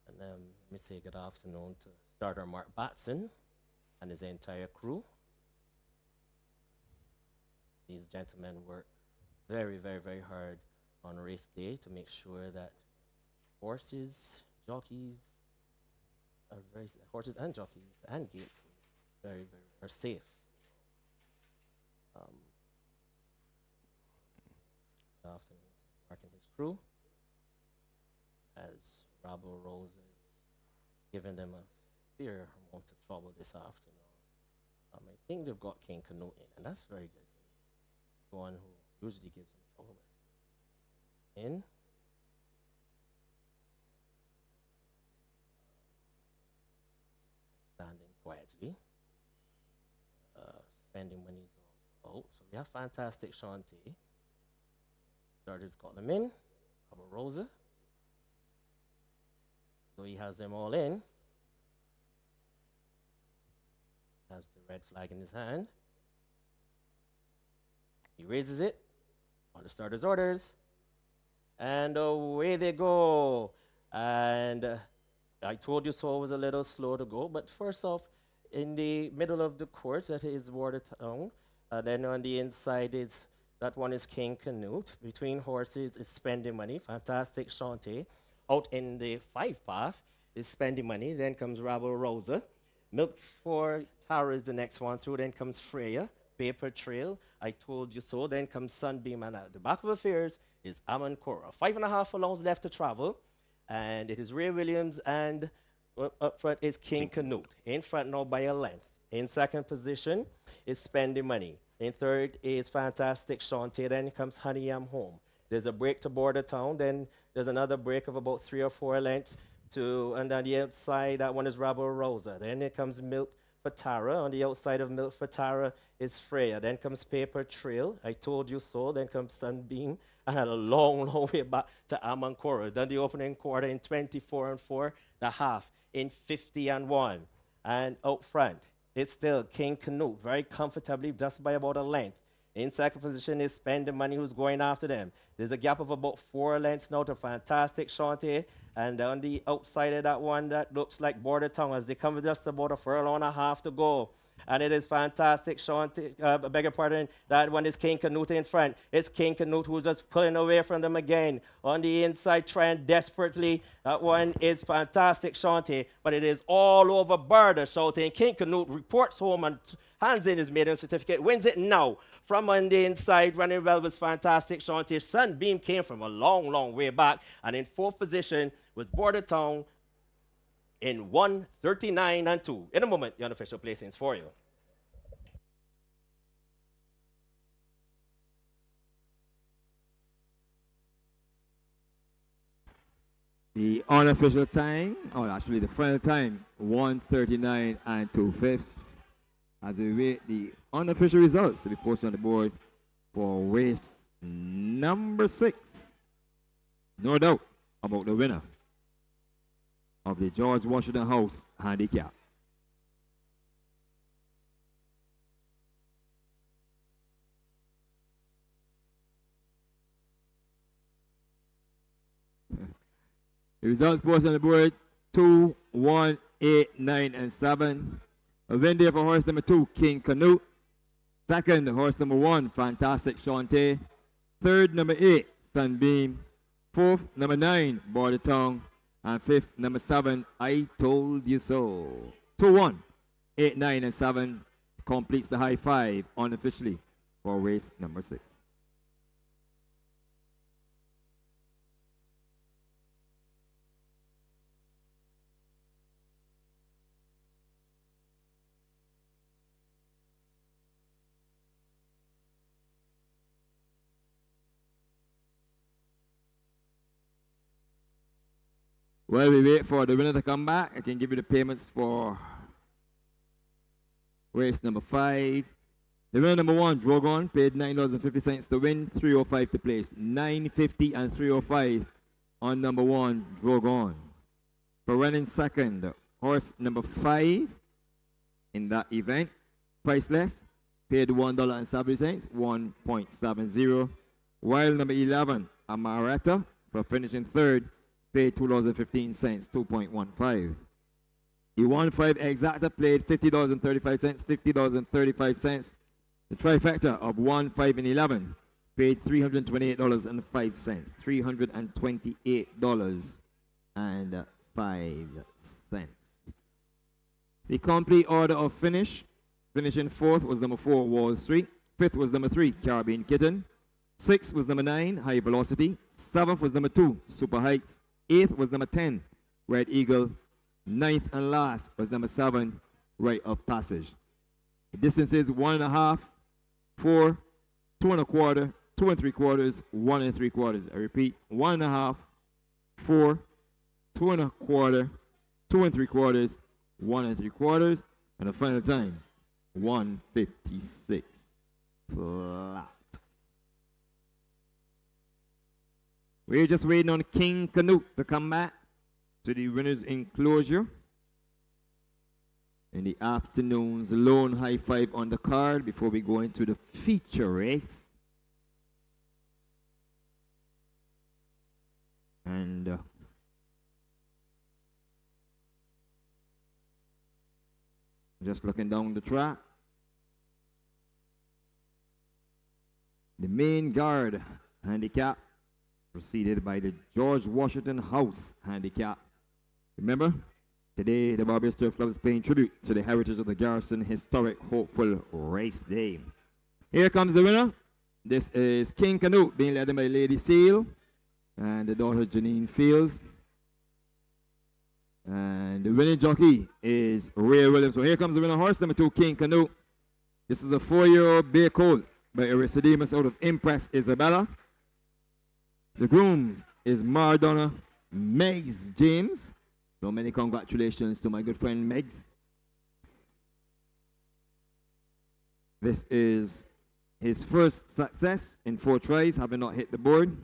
And let me say good afternoon to starter Mark Batson and his entire crew. These gentlemen work very, very, very hard on race day to make sure that horses, jockeys, horses and jockeys and gate crew very, very are safe. Good afternoon to Mark and his crew as Rabble Rose is giving them a fair amount of trouble this afternoon. I think they've got King Canute in, and that's very good. The one who usually gives them trouble. In. Standing quietly. Spending money is also out. So we have Fantastic Shante. Starters got them in. Rabble Rosa. So he has them all in. Has the red flag in his hand. He raises it on the starter's orders. And away they go. And I told you so was a little slow to go. But first off, in the middle of the court, that is Border Town. Then on the inside, that one is King Canute. Between horses is Spending Money. Fantastic Shante. Out in the 5 path is Spending Money. Then comes Rabble Rosa. Milk for Tara is the next one through. Then comes Freya. Paper Trail. I told you so. Then comes Sunbeam. And at the back of affairs is Amancora. 5.5 furlongs left to travel. And it is Ray Williams, and up front is King Canute. In front now by a length. In second position is Spending Money. In third is Fantastic Shante. Then comes Honey I'm Home. There's a break to Border Town. Then there's another break of about 3 or 4 lengths and on the outside, that one is Rabble Rosa. Then it comes Milk for Tara. On the outside of Milk for Tara is Freya. Then comes Paper Trail. I told you so. Then comes Sunbeam. And had a long, long way back to Amancora. Done the opening quarter in 24 and 4. The half in 50 and 1. And out front, it's still King Canute, very comfortably, just by about a length. In second position is Spending Money, who's going after them. There's a gap of about 4 lengths now to Fantastic Shante. And on the outside of that one, that looks like Border Town as they come with just about a furlong and a half to go. And it is Fantastic Shante, beg your pardon, that one is King Canute in front. It's King Canute who's just pulling away from them again. On the inside, trying desperately. That one is Fantastic Shante, but it is all over Barda shouting. King Canute reports home and hands in his maiden certificate, wins it now. From on the inside, running well was Fantastic Shante. Sunbeam came from a long, long way back. And in fourth position was Border Town in 1:39 and 2. In a moment, the unofficial placings for you. The unofficial time, or actually the final time, 1:39 and 2/5. As we wait the unofficial results to be posted on the board for race number 6. No doubt about the winner of the George Washington House Handicap. The results posted on the board: 2, 1, 8, 9, and 7. A win there for horse number 2, King Canute. Second, horse number 1, Fantastic Shante. Third, number 8, Sunbeam. Fourth, number 9, Border Tongue. And fifth, number 7, I Told You So. 2, 1, 8, 9, and 7 completes the high five unofficially for race number 6. While we wait for the winner to come back, I can give you the payments for race number 5. The winner number 1, Drogon, paid $9.50 to win, $3.05 to place. $9.50 and $3.05 on number 1, Drogon. For running second, horse number 5 in that event, priceless, paid $1.70, 1.70. While number 11, Amaretta, for finishing third, paid $2.15, 2.15. The 1-5 exacta played $50.35, $50.35. The trifecta of 1, 5, and 11 paid $328.05, $328.05. The complete order of finish: finishing fourth was number 4, Wall Street. Fifth was number 3, Caribbean Kitten. Sixth was number 9, High Velocity. Seventh was number 2, Super Heights. Eighth was number 10, Red Eagle. Ninth and last was number 7, Rite of Passage. The distance is 1.5, 4, 2 1/4, 2 3/4, 1 3/4. I repeat, 1.5, 4, 2 1/4, 2 3/4, 1 3/4, and the final time, 156 flat. We're just waiting on King Canute to come back to the winner's enclosure. In the afternoon's lone high five on the card before we go into the feature race. And just looking down the track. The main guard handicap, preceded by the George Washington House handicap. Remember, today the Barbados Turf Club is paying tribute to the heritage of the Garrison Historic Hopeful Race Day. Here comes the winner. This is King Canute, being led by Lady Seal and the daughter Janine Fields. And the winning jockey is Ray Williams. So here comes the winner, horse number 2, King Canute. This is a 4-year-old bay colt by Aristodemus out of Impress Isabella. The groom is Mardonna Meggs James. So many congratulations to my good friend Meggs. This is his first success in 4 tries, having not hit the board.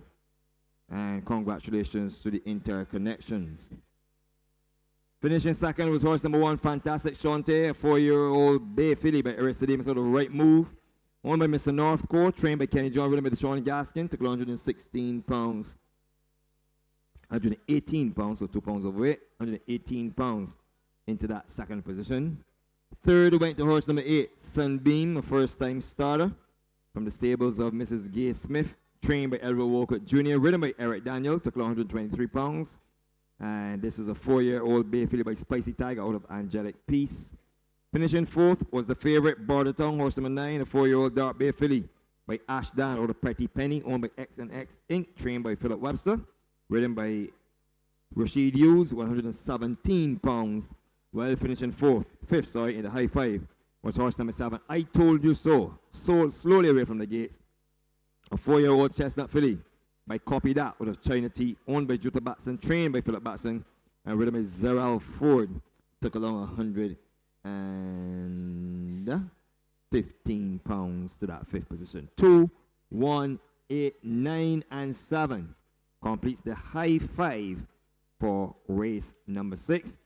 And congratulations to the Interconnections. Finishing second was horse number 1, Fantastic Shante, a 4-year-old bay filly by Aristodemus out of Right Move. Owned by Mr. Northcote, trained by Kenny John, ridden by Sean Gaskin, took 116 pounds. 118 pounds, so 2 pounds of weight. 118 pounds into that second position. Third went to horse number 8, Sunbeam, a first-time starter from the stables of Mrs. Gay Smith, trained by Edward Walcott Jr., ridden by Eric Daniel, took 123 pounds. And this is a 4-year-old bay filly by Spicy Tiger out of Angelic Peace. Finishing fourth was the favorite Border Tongue, horse number 9, a 4-year-old dark bay filly by Ash Dan out of Pretty Penny, owned by X&X Inc., trained by Philip Webster, ridden by Rashid Hughes, 117 pounds, while finishing fifth, in the high five was horse number 7, I Told You So, sold slowly away from the gates. A 4-year-old chestnut filly by Copy That out of China Tea, owned by Jutta Batson, trained by Philip Batson, and ridden by Zeral Ford, took along 115 pounds to that 5th position. 2, 1, 8, 9, and 7 completes the high five for race number 6.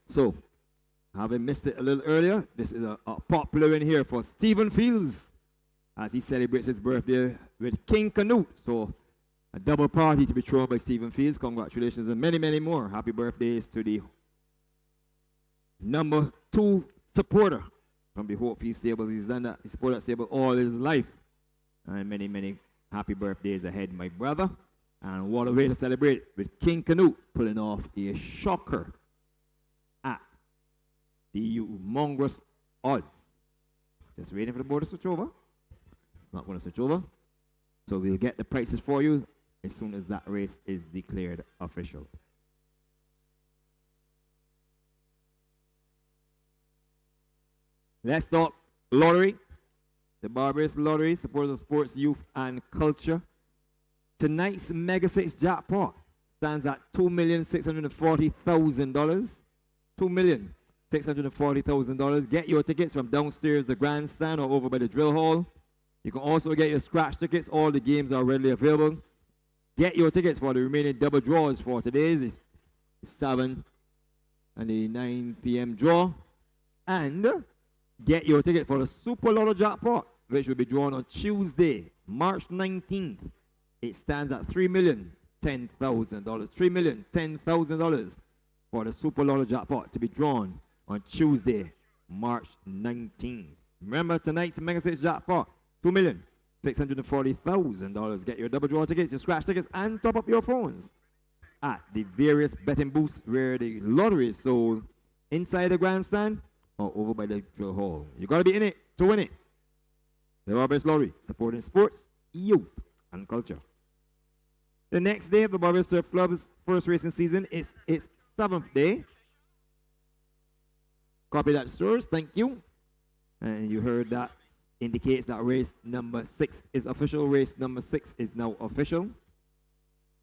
So, having missed it a little earlier, this is a popular win here for Stephen Fields as he celebrates his birthday with King Canute. So, a double party to be thrown by Stephen Fields. Congratulations and many, many more. Happy birthdays to the number 2 supporter from the Hopefield Stables. He's done that. He supported that stable all his life. And many, many happy birthdays ahead, my brother. And what a way to celebrate with King Canute pulling off a shocker at the humongous odds. Just waiting for the board to switch over. It's not going to switch over. So we'll get the prices for you as soon as that race is declared official. Let's talk lottery. The Barbados Lottery supports the sports, youth, and culture. Tonight's Mega 6 jackpot stands at $2,640,000. $2,640,000. Get your tickets from downstairs the grandstand or over by the drill hall. You can also get your scratch tickets. All the games are readily available. Get your tickets for the remaining double draws for today's 7 and the 9 p.m. draw. And get your ticket for the Super Lotto jackpot, which will be drawn on Tuesday, March 19th. It stands at $3,010,000. $3,010,000 for the Super Lotto jackpot to be drawn on Tuesday, March 19th. Remember tonight's Mega 6 jackpot, $2,640,000. Get your double draw tickets, your scratch tickets, and top up your phones at the various betting booths where the lottery is sold inside the grandstand or over by the drill hall. You got to be in it to win it. The Barbados Lottery, supporting sports, youth, and culture. The next day of the Barbados Surf Club's first racing season is its 7th day. Copy that, sirs. Thank you. And you heard that indicates that race number 6 is official. Race number 6 is now official.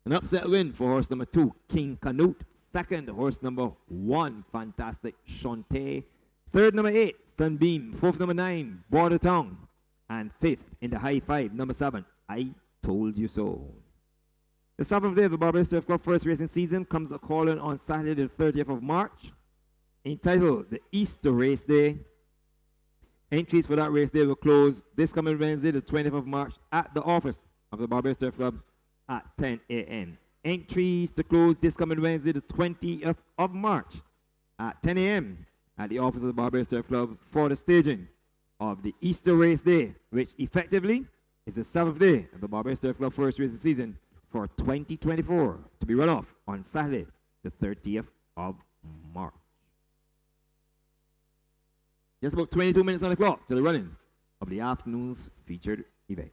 An upset win for horse number 2, King Canute. Second, horse number 1, Fantastic Shantae. Third, number 8, Sunbeam. Fourth, number 9, Border Town. And fifth, in the high 5, number 7, I Told You So. The 7th day of the Barbados Surf Club first racing season comes a calling on Saturday the 30th of March, entitled the Easter Race Day. Entries for that race day will close this coming Wednesday, the 20th of March, at the office of the Barbados Surf Club at 10 a.m. Entries to close this coming Wednesday, the 20th of March, at 10 a.m. at the office of the Barbados Surf Club for the staging of the Easter Race Day, which effectively is the 7th day of the Barbados Surf Club first racing season for 2024, to be run off on Saturday, the 30th of March. Just about 22 minutes on the clock to the running of the afternoon's featured event.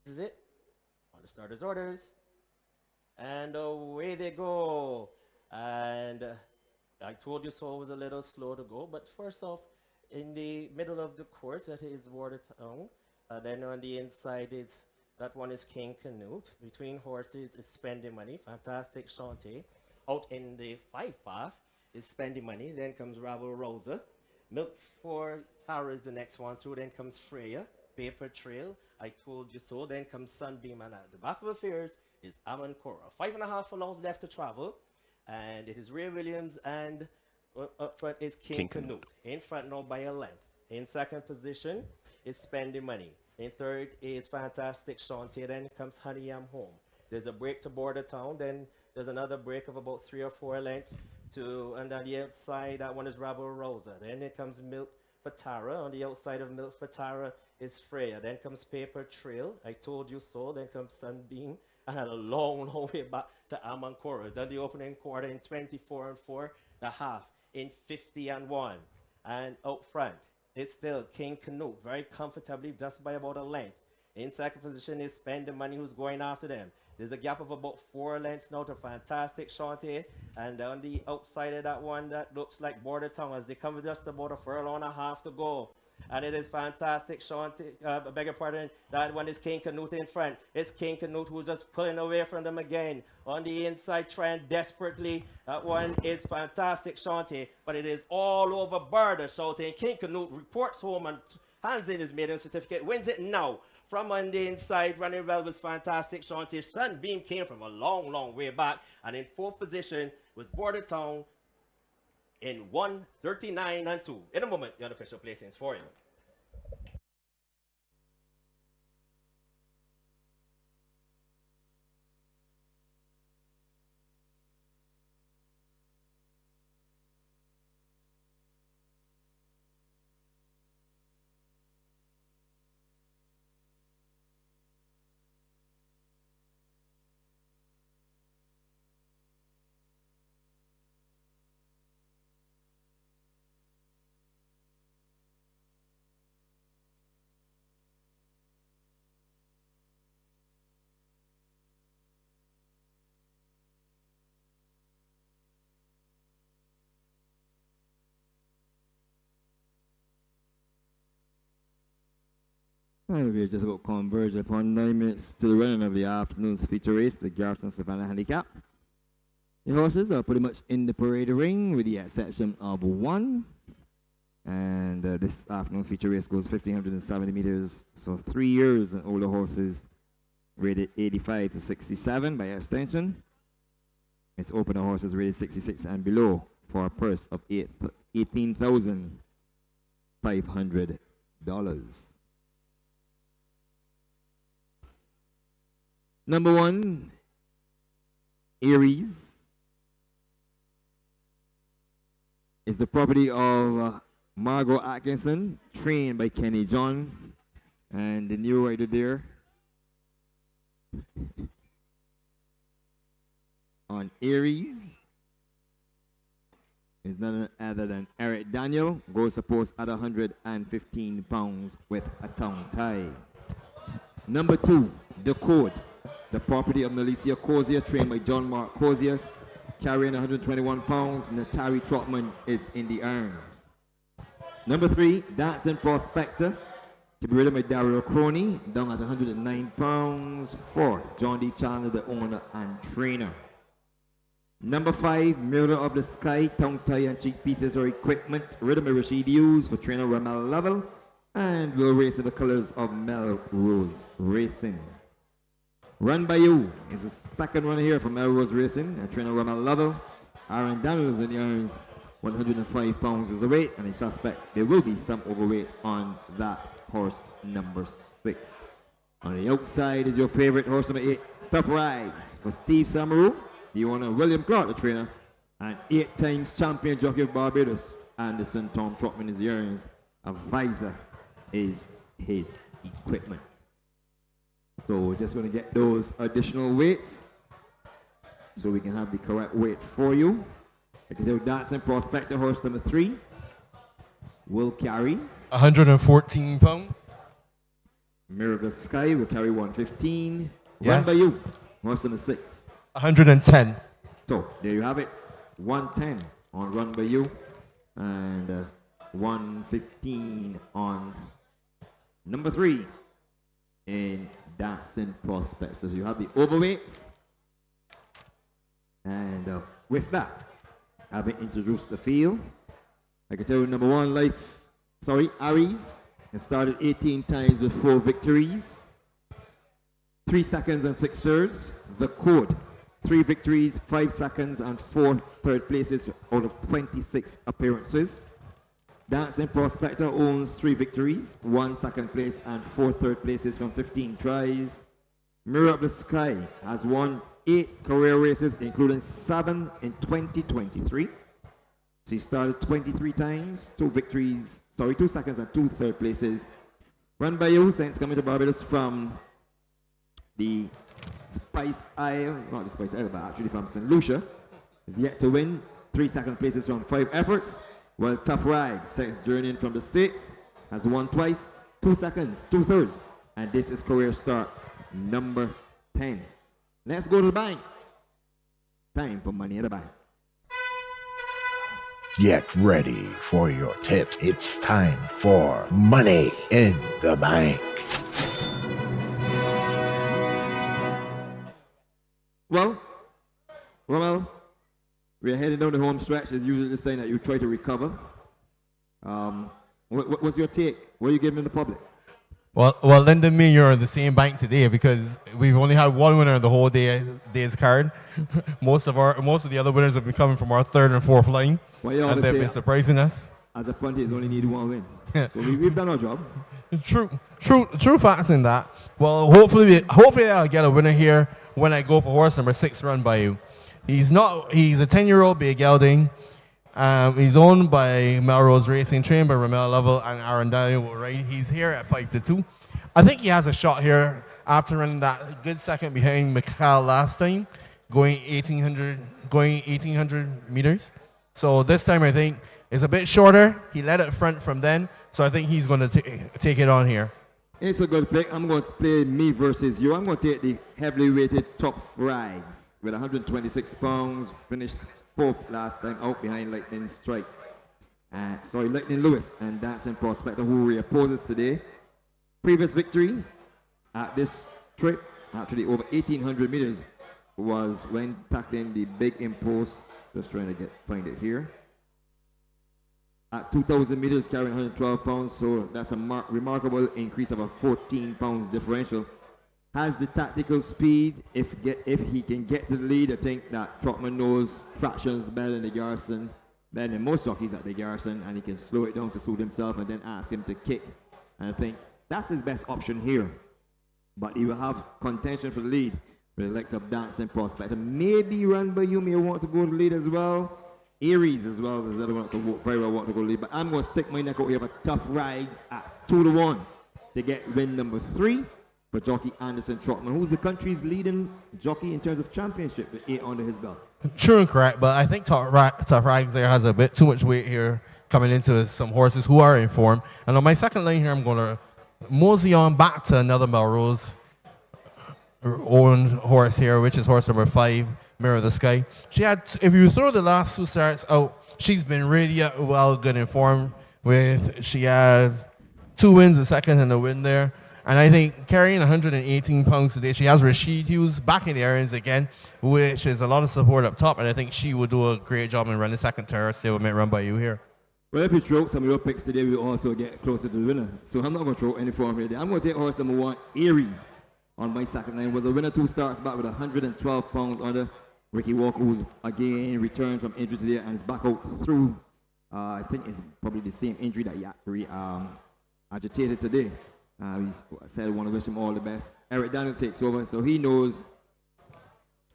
This is it. On the starter's orders. And away they go. And I told you so was a little slow to go. But first off, in the middle of the court, that is Watertown. Then on the inside, that one is King Canute. Between horses is Spending Money. Fantastic Shantae. Out in the 5 path is Spending Money. Then comes Rabble Rosa. Milk for Tara is the next one through. Then comes Freya. Paper Trail. I told you so. Then comes Sunbeam. And at the back of affairs is Amancora. 5.5 furlongs left to travel. And it is Ray Williams, and up front is King Canute. In front now by a length. In second position is Spending Money. In third is Fantastic Shantae. Then comes Honey I'm Home. There's a break to Border Town. Then there's another break of about 3 or 4 lengths and on the outside, that one is Rabble Rosa. Then it comes Milk for Tara. On the outside of Milk for Tara is Freya. Then comes Paper Trail. I told you so. Then comes Sunbeam. And had a long, long way back to Amancora. Done the opening quarter in 24 and 4. The half in 50 and 1. And out front, it's still King Canute, very comfortably, just by about a length. In second position is Spending Money, who's going after them. There's a gap of about 4 lengths now to Fantastic Shantae. And on the outside of that one, that looks like Border Town as they come with just about a furlong and a half to go. And it is Fantastic Shantae, beg your pardon, that one is King Canute in front. It's King Canute who's just pulling away from them again. On the inside, trying desperately. That one is Fantastic Shantae, but it is all over Barbados shouting. King Canute reports home and hands in his maiden certificate, wins it now. From on the inside, running well was Fantastic Shantae. Sunbeam came from a long, long way back. And in fourth position was Border Town in 1:39 and 2. In a moment, the unofficial placings for you. And we're just about converged upon 9 minutes to the running of the afternoon's feature race, the Garrison Savannah Handicap. The horses are pretty much in the parade ring with the exception of one. And this afternoon feature race goes 1,570 meters, so 3 years and older horses rated 85 to 67 by extension. It's opener horses rated 66 and below for a purse of $18,500. Number 1, Aries, is the property of Margot Atkinson, trained by Kenny John, and the new rider there on Aries is none other than Eric Daniel, goes to post at 115 pounds with a tongue tie. Number 2, The Code, the property of Nalicia Cozier, trained by John Mark Cozier, carrying 121 pounds. Natari Trotman is in the irons. Number 3, Dancing Prospector, to be ridden by Daryl Crony, down at 109 pounds for John D. Chandler, the owner and trainer. Number 5, Mirror of the Sky, tongue tie and cheek pieces or equipment, ridden by Rashid Hughes for trainer Ramel Lovell, and will race in the colors of Melrose Racing. Run by You is the second runner here for Melrose Racing, and trainer Ramel Lovell. Aaron Daniels in the irons, 105 pounds is the weight, and I suspect there will be some overweight on that horse number 6. On the outside is your favorite horse number 8, Tough Rides, for Steve Samaru, the owner, William Clark, the trainer, and 8 times champion jockey of Barbados, Anderson Tom Trotman is the irons. Advisor is his equipment. So we're just going to get those additional weights so we can have the correct weight for you. Dancing Prospector, horse number 3, will carry 114 pounds. Mirror of the Sky will carry 115. Run Yes. by you. Horse number 6. 110. So there you have it. 110 on Run by You, and 115 on number 3 in Dancing Prospects. So you have the overweights, and with that, having introduced the field, I can tell you number 1 Aries has started 18 times with 4 victories, 3 seconds and 6 thirds. The Code, 3 victories, 5 seconds and 4 third places out of 26 appearances. Dancing Prospector owns 3 victories, 1 second place and 4 third places from 15 tries. Mirror of the Sky has won 8 career races, including 7 in 2023. She started 23 times, 2 seconds and 2 third places. Run by You, since coming to Barbados from the Spice Isle, not the Spice Isle, but actually from St. Lucia, is yet to win. 3 second places from 5 efforts. While Tough Ride, since journeying from the States, has won twice, 2 seconds, 2 thirds. And this is career start number 10. Let's go to the bank. Time for Money in the Bank. Get ready for your tips. It's time for Money in the Bank. Well, we're heading down the home stretch. It's usually this time that you try to recover. What's your take? What are you giving the public? Well, Lyndon, me and you're on the same bank today because we've only had one winner in the whole day's card. Most of the other winners have been coming from our 3rd and 4th line, Well, you and always they've say, been surprising us. as a punters, only need 1 win. So we've done our job. True facts in that. Well, hopefully I'll get a winner here when I go for horse number 6, Run by You. He's a 10-year-old big gelding. He's owned by Melrose Racing, trained by Ramel Lovell and Aaron Daniel. Right, he's here at 5-2. I think he has a shot here after running that good second behind Mikhail last time, going 1800 meters. So this time I think it's a bit shorter. He led it front from then, so I think he's going to take it on here. It's a good play. I'm going to play me versus you. I'm going to take the heavily weighted Tough Rags with 126 pounds. Finished 4th last time out behind Lightning Strike. Lightning Lewis and Dancing Prospector, who reopposes today. Previous victory at this trip, actually over 1800 meters, was when tackling the big impost. Just trying to find it here. At 2,000 meters, carrying 112 pounds, so that's a remarkable increase of a 14 pounds differential. Has the tactical speed. If he can get to the lead, I think that Trotman knows fractions better than the Garrison, better than most jockeys at the Garrison, and he can slow it down to suit himself and then ask him to kick. And I think that's his best option here. But he will have contention for the lead with the likes of Dancing Prospect. And maybe Run by You may want to go to the lead as well. Aries as well. There's another one that very well want to go to the lead. But I'm going to stick my neck out here for Tough Rides at 2-1 to get win number 3 for jockey Anderson Trotman, who's the country's leading jockey in terms of championship with 8 under his belt. True and correct, but I think Tough Rags there has a bit too much weight here coming into some horses who are in form. And on my second line here, I'm going to mosey on back to another Melrose owned horse here, which is horse number 5, Mirror of the Sky. She had, if you throw the last 2 starts out, she's been really good in form. She had 2 wins, a second and a win there. And I think carrying 118 pounds today, she has Rashid Hughes back in the areas again, which is a lot of support up top. And I think she would do a great job in running second to her. Stable mate Run by You here. Well, if you throw some of your picks today, we'll also get closer to the winner. So I'm not going to throw any form here. I'm going to take horse number 1, Aries, on my second line. Was a winner 2 starts back with 112 pounds under. Ricky Walker, who's again returned from injury today and is back out through, I think it's probably the same injury that he agitated today. He said, I want to wish him all the best. Eric Daniel takes over, so he knows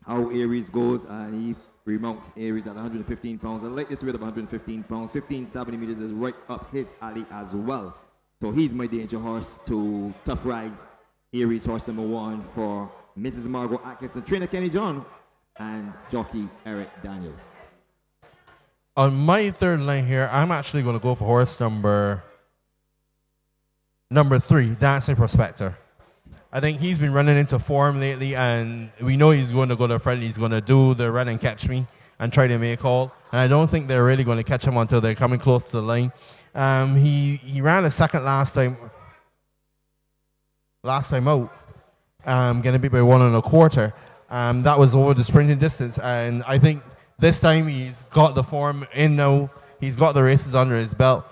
how Aries goes, and he remounts Aries at 115 pounds. I like this rate of 115 pounds. 1570 meters is right up his alley as well. So he's my danger horse to Tough Rags. Aries horse number 1 for Mrs. Margot Atkinson, trainer Kenny John, and jockey Eric Daniel. On my third line here, I'm actually going to go for horse number number 3, Dancing Prospector. I think he's been running into form lately, and we know he's going to go to the front. He's going to do the run and catch me and try to make all. And I don't think they're really going to catch him until they're coming close to the line. He ran a second last time out, getting beat by 1 1/4. That was over the sprinting distance, and I think this time he's got the form in now. He's got the races under his belt.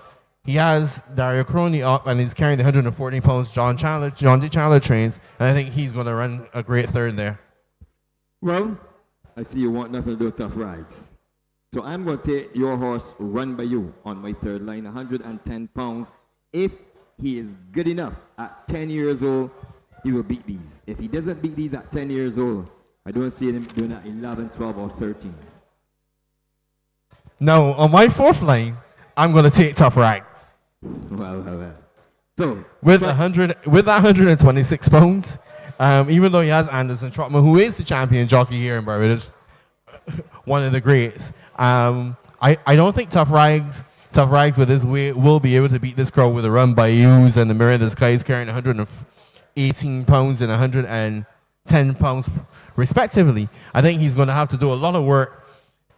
He has Dario Crony up, and he's carrying the 114 pounds John D. Chandler trains, and I think he's going to run a great third there. Well, I see you want nothing to do with Tough Rides. So I'm going to take your horse, Run By You, on my third line, 110 pounds. If he is good enough at 10 years old, he will beat these. If he doesn't beat these at 10 years old, I don't see him doing that 11, 12, or 13. Now, on my fourth line, I'm going to take Tough Rags. Well. So, with 126 pounds, even though he has Anderson Trotman, who is the champion jockey here in Barbados, one of the greats. I don't think Tough Rags with his weight will be able to beat this crowd with a Run By Yous and the Mirror in the Skies carrying 118 pounds and 110 pounds respectively. I think he's going to have to do a lot of work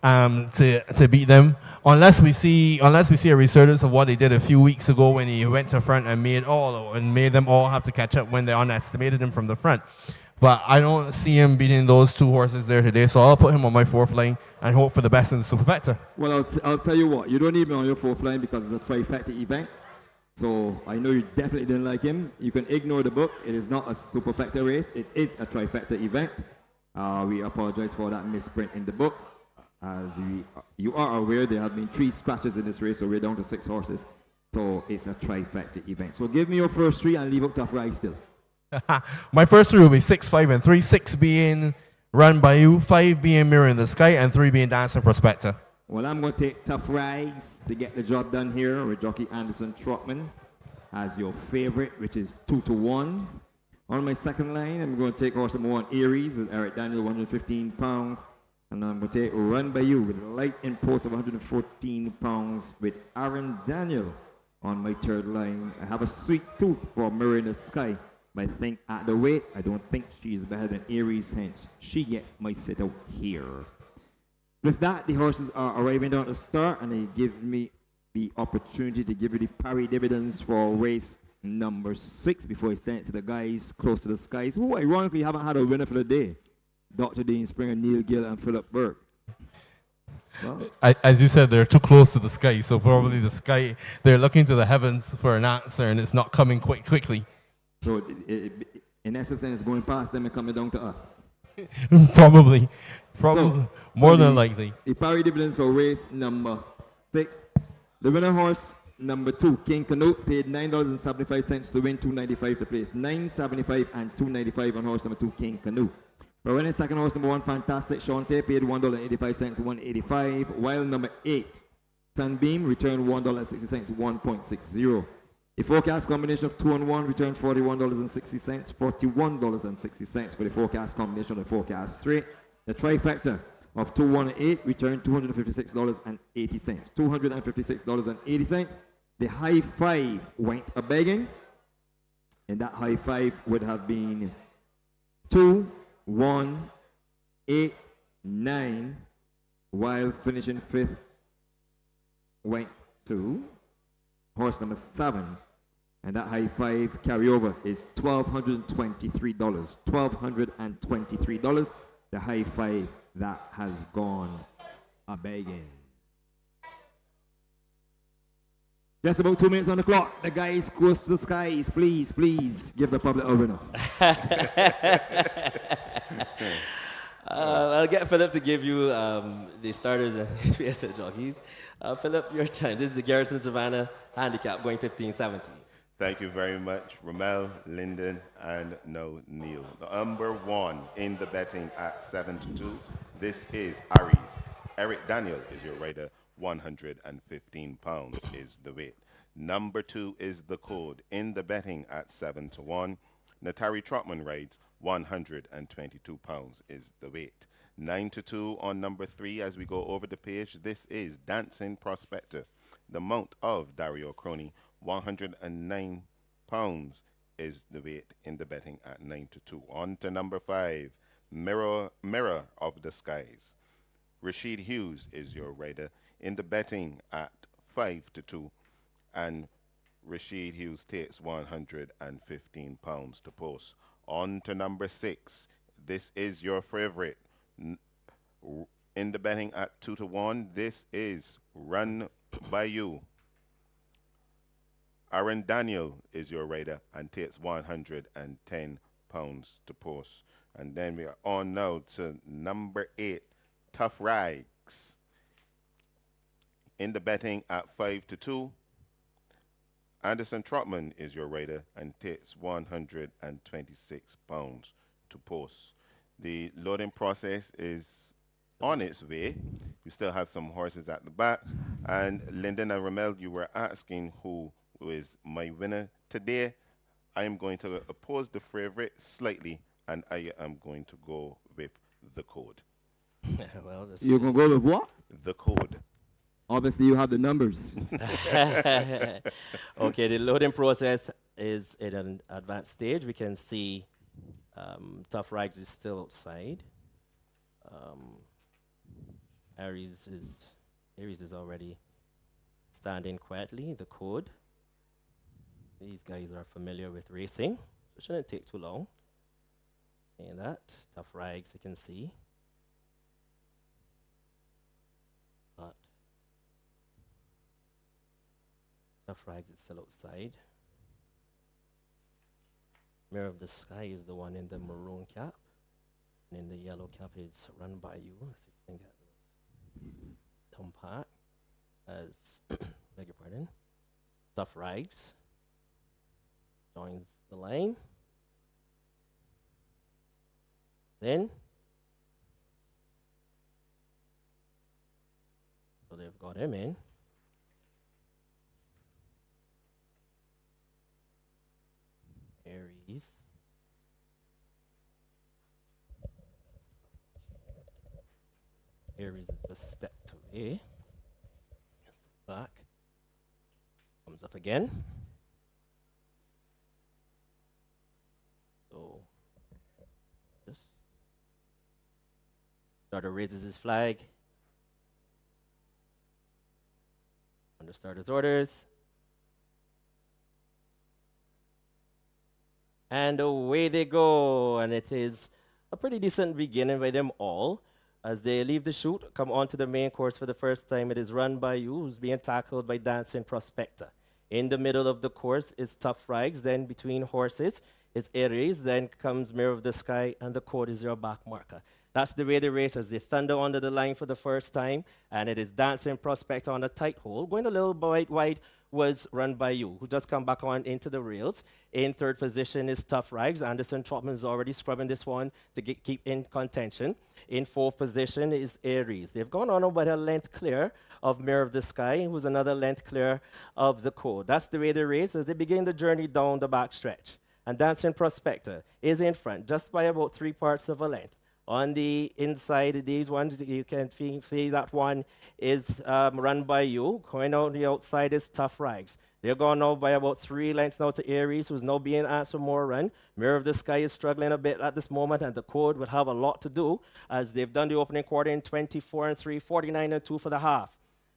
to beat them, unless we see a resurgence of what they did a few weeks ago when he went to front and made them all have to catch up when they underestimated him from the front. But I don't see him beating those 2 horses there today, so I'll put him on my fourth line and hope for the best in the Superfecta. Well, I'll tell you what, you don't need me on your fourth line because it's a trifecta event. So I know you definitely didn't like him. You can ignore the book. It is not a Superfecta race. It is a trifecta event. We apologize for that misprint in the book. As you are aware, there have been 3 scratches in this race, so we're down to 6 horses. So it's a trifecta event. So give me your first 3 and leave out Tough Rides still. My first 3 will be 6, 5, and 3. 6 being Run By You, 5 being Mirror in the Sky, and 3 being Dancing Prospector. Well, I'm going to take Tough Rides to get the job done here with jockey Anderson Trotman as your favorite, which is 2-1. On my second line, I'm going to take horse number 1, Aries, with Eric Daniel, 115 pounds. And I'm going to take Run By You with light impulse of 114 pounds with Aaron Daniel on my third line. I have a sweet tooth for Mirror in the Sky. But I think at the weight, I don't think she's better than Aries, hence she gets my sit out here. With that, the horses are arriving down at the start, and they give me the opportunity to give you the parry dividends for race number 6 before I send it to the guys close to the skies, who ironically haven't had a winner for the day. Dr. Dean Springer, Neil Gill, and Philip Burke. Well, as you said, they're too close to the sky, so probably the sky, they're looking to the heavens for an answer, and it's not coming quite quickly. So, in essence, it's going past them and coming down to us. Probably more than the, likely. The parry dividends for race number 6. The winner horse number 2, King Canoe, paid $9.75 to win, $2.95 to place. $9.75 and $2.95 on horse number 2, King Canoe. For winning second horse number 1, Fantastic Shante, paid $1.85 to $1.85, while number 8, Sunbeam, returned $1.60 to 1.60. The forecast combination of 2 and 1 returned $41.60, $41.60 for the forecast combination of the forecast straight. The trifecta of 2, 1, and 8 returned $256.80. $256.80. The high 5 went a begging, and that high 5 would have been 2, 1, 8, 9, while finishing 5th went to horse number 7, and that high 5 carryover is $1,223. $1,223. The high 5 that has gone a begging. Just about 2 minutes on the clock. The guys close to the skies. Please give the public a winner. I'll get Philip to give you the starters and the jockeys. Philip, your turn. This is the Garrison Savannah handicap going 15-17. Thank you very much, Ramel, Lyndon, and Neil. Number 1 in the betting at 7-2. This is Aries. Eric Daniel is your rider. 115 pounds is the weight. Number 2 is the code in the betting at 7-1. Natari Trotman rides. 122 pounds is the weight. 9-2 on number 3 as we go over the page. This is Dancing Prospector. The mount of Dario Crony, 109 pounds is the weight in the betting at 9 to 2. On to number 5, Mirror of the Skies. Rashid Hughes is your rider in the betting at 5 to 2. And Rashid Hughes takes £115 to post. On to number 6. This is your favorite. In the betting at 2 to 1, this is Run by You. Aaron Daniel is your rider and takes £110 to post. And then we are on now to number 8, Tough Rags. In the betting at 5 to 2, Anderson Trotman is your rider and takes £126 to post. The loading process is on its way. We still have some horses at the back. And Lyndon and Ramel, you were asking who is my winner today. I am going to oppose the favorite slightly, and I am going to go with the code. Well, that's You're going to go with what? The code. Obviously, you have the numbers. okay, the loading process is at an advanced stage. We can see Tough Rags is still outside. Aries is already standing quietly. The code. These guys are familiar with racing. It shouldn't take too long. Saying that, Tough Rags you can see. But Tough Rags is still outside. Mirror of the Sky is the one in the maroon cap. And in the yellow cap is Run By You. Let's see if we can get those down pat. As, beg your pardon, Tough Rags joins the line. Then, so they've got him in. Aries. Aries is just stepped away. Back. Comes up again. So, just starter raises his flag. Under starter's orders. And away they go. And it is a pretty decent beginning by them all. As they leave the chute, come onto the main course for the first time, it is Run By You, who's being tackled by Dancing Prospector. In the middle of the course is Tough Rags, then between horses is Aries, then comes Mirror of the Sky, and the code is your back marker. That's the way the race as they thunder under the line for the first time, and it is Dancing Prospector on a tight hole. Going a little bit wide was Run By You, who just come back on into the rails. In third position is Tough Rags. Anderson Trotman is already scrubbing this one to keep in contention. In fourth position is Aries. They've gone on about a length clear of Mirror of the Sky, who's another length clear of the code. That's the way they race as they begin the journey down the back stretch. And Dancing Prospector is in front, just by about 3 parts of a length. On the inside, these ones, you can see that one is Run By You. Going out the outside is Tough Rags. They're going now by about 3 lengths now to Aries, who's now being asked for more run. Mirror of the Sky is struggling a bit at this moment, and the code would have a lot to do, as they've done the opening quarter in 24-3, 49-2 for the half.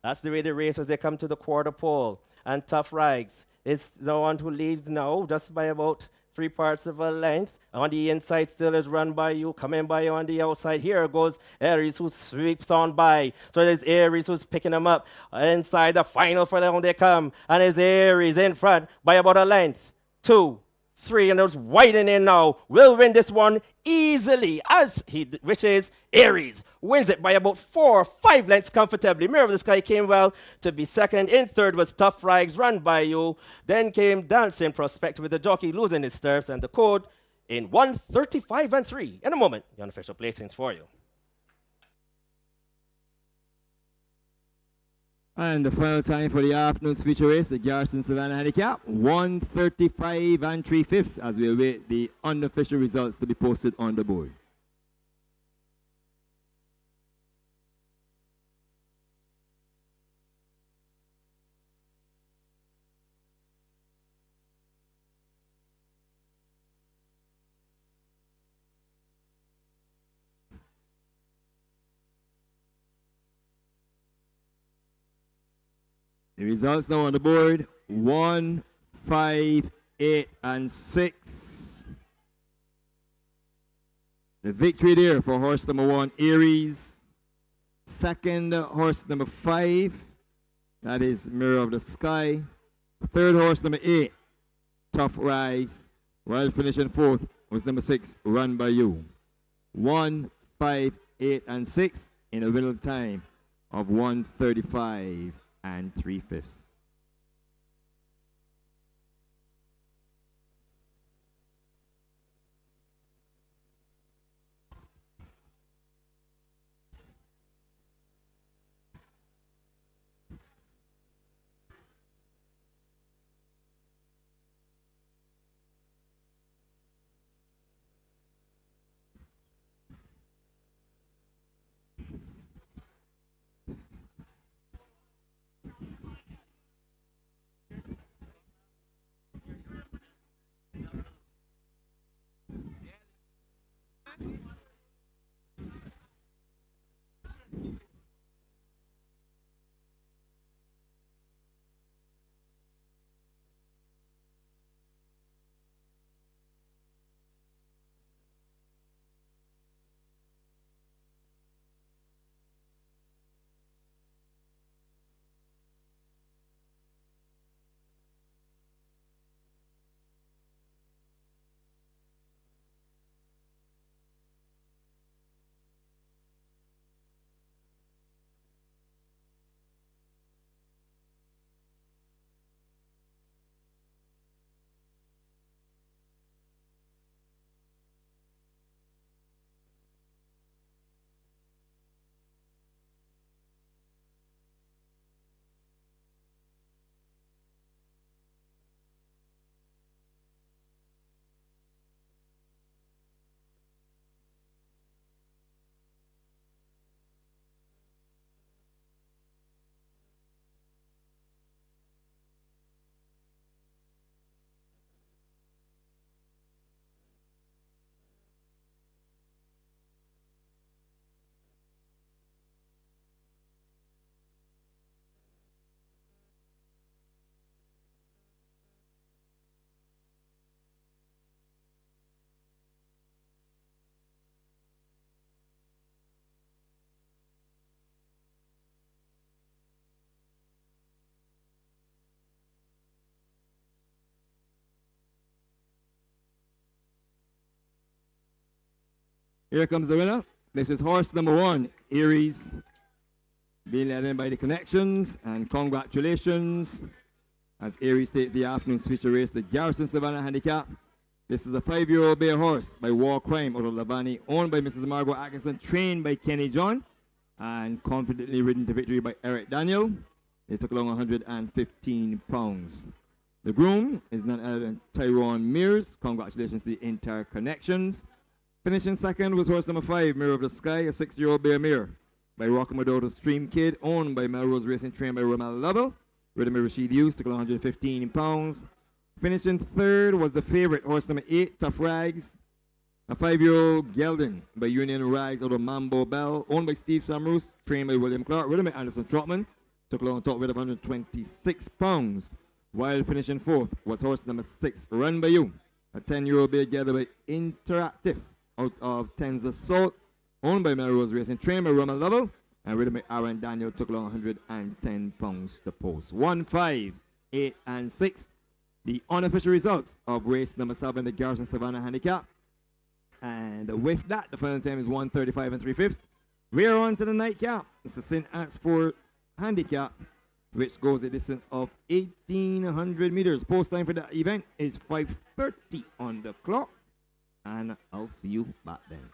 That's the way they race as they come to the quarter pole. And Tough Rags is the one who leads now, just by about 3 parts of a length. On the inside still is Run By You, coming by on the outside. Here goes Aries, who sweeps on by. So there's Aries who's picking them up. Inside the final for them they come. And it's Aries in front by about a length. 2, 3, and there's widening now. Will win this one easily, as he wishes. Aries wins it by about 4 or 5 lengths comfortably. Mirror of the Sky came well to be second. In third was Tough Rags, Run By You. Then came Dancing Prospector with the jockey losing his stirrups, and the code in 1:35-3. In a moment, the unofficial placings for you. And the final time for the afternoon's feature race, the Garrison Savannah Handicap, 1:35 as we await the unofficial results to be posted on the board. The results now on the board: 1, 5, 8, and 6. The victory there for horse number 1, Aries. Second, horse number 5, that is Mirror of the Sky. Third, horse number 8, Tough Rise. While finishing fourth was number 6, Run By You. 1, 5, 8, and 6 in a middle time of 1:35 and 3/5. Here comes the winner. This is horse number 1, Aries, being led in by the Connections. And congratulations, as Aries takes the afternoon's feature race, the Garrison Savannah Handicap. This is a 5-year-old bay horse by War Crime out of Lavani, owned by Mrs. Margot Atkinson, trained by Kenny John, and confidently ridden to victory by Eric Daniel. They took along 115 pounds. The groom is none other than Tyrone Mears. Congratulations to the entire Connections. Finishing second was horse number 5, Mirror of the Sky, a 6-year-old bay mare by Rockamadota Stream Kid, owned by Melrose Racing, trained by Romel Lovell. Ridden by Rashid Hughes, took along 115 pounds. Finishing third was the favorite, horse number 8, Tough Rags, a 5-year-old gelding by Union Rags out of Mambo Bell, owned by Steve Samroos, trained by William Clark, ridden by Anderson Trotman, took along top with 126 pounds. While finishing fourth was horse number 6, Run By You, a 10-year-old bay gelding by Interactive out of Tens Assault, owned by Melrose Racing, trained by Roman Lovell, and ridden by Aaron Daniel, took along 110 pounds to post. 1, 5, 8, and 6. The unofficial results of race number 7, the Garrison Savannah Handicap. And with that, the final time is 1:35 and 3/5. We are on to the nightcap. It's the St. Anne's 4 Handicap, which goes a distance of 1,800 meters. Post time for the event is 5:30 on the clock. And I'll see you back then.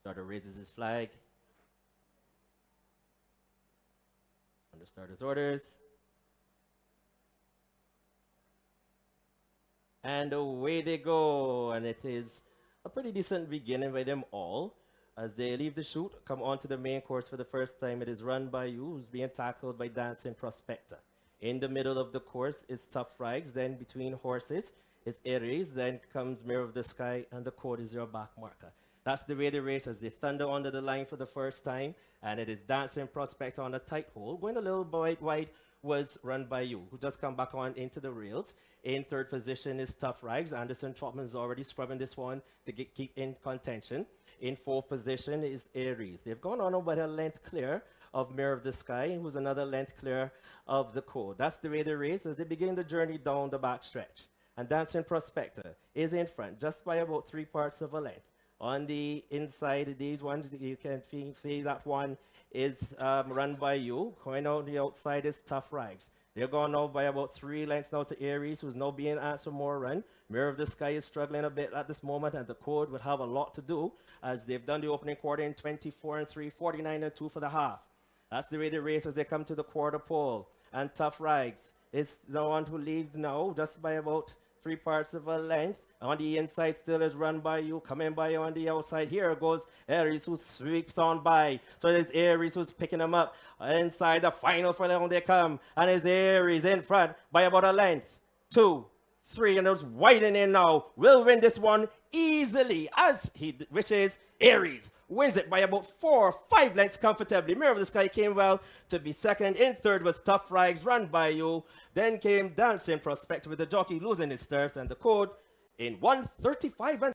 Starter raises his flag. Under starter's orders. And away they go. And it is a pretty decent beginning by them all. As they leave the chute, come onto the main course for the first time. It is run by you, who's being tackled by Dancing Prospector. In the middle of the course is Tough Rags. Then between horses is Aries. Then comes Mirror of the Sky, and the code is your back marker. That's the way they race as they thunder under the line for the first time. And it is Dancing Prospector on a tight hole. Going a little bit wide was run by you, who just come back on into the rails. In third position is Tough Rags. Anderson Trotman is already scrubbing this one to keep in contention. In fourth position is Aries. They've gone on about a length clear of Mirror of the Sky, who's another length clear of the code. That's the way they race as they begin the journey down the back stretch. And Dancing Prospector is in front, just by about 3 parts of a length. On the inside of these ones, you can see that one is run by you. Going out the outside is Tough Rags. They're going now by about 3 lengths now to Aries, who's now being asked for more run. Mirror of the Sky is struggling a bit at this moment, and the code would have a lot to do, as they've done the opening quarter in 24 and 3, 49 and 2 for the half. That's the way they race as they come to the quarter pole. And Tough Rags is the one who leads now, just by about 3 parts of a length. On the inside still is run by you, coming by you on the outside. Here goes Aries, who sweeps on by. So there's Aries who's picking them up. Inside the final for them they come. And it's Aries in front by about a length. 2, 3, and it's widening now. Will win this one easily, as he wishes. Aries wins it by about 4 or 5 lengths comfortably. Mirror of the Sky came well to be second. In third was Tough Rags, run by you. Then came Dancing Prospector with the jockey losing his stirrups, and the code in 1:35 and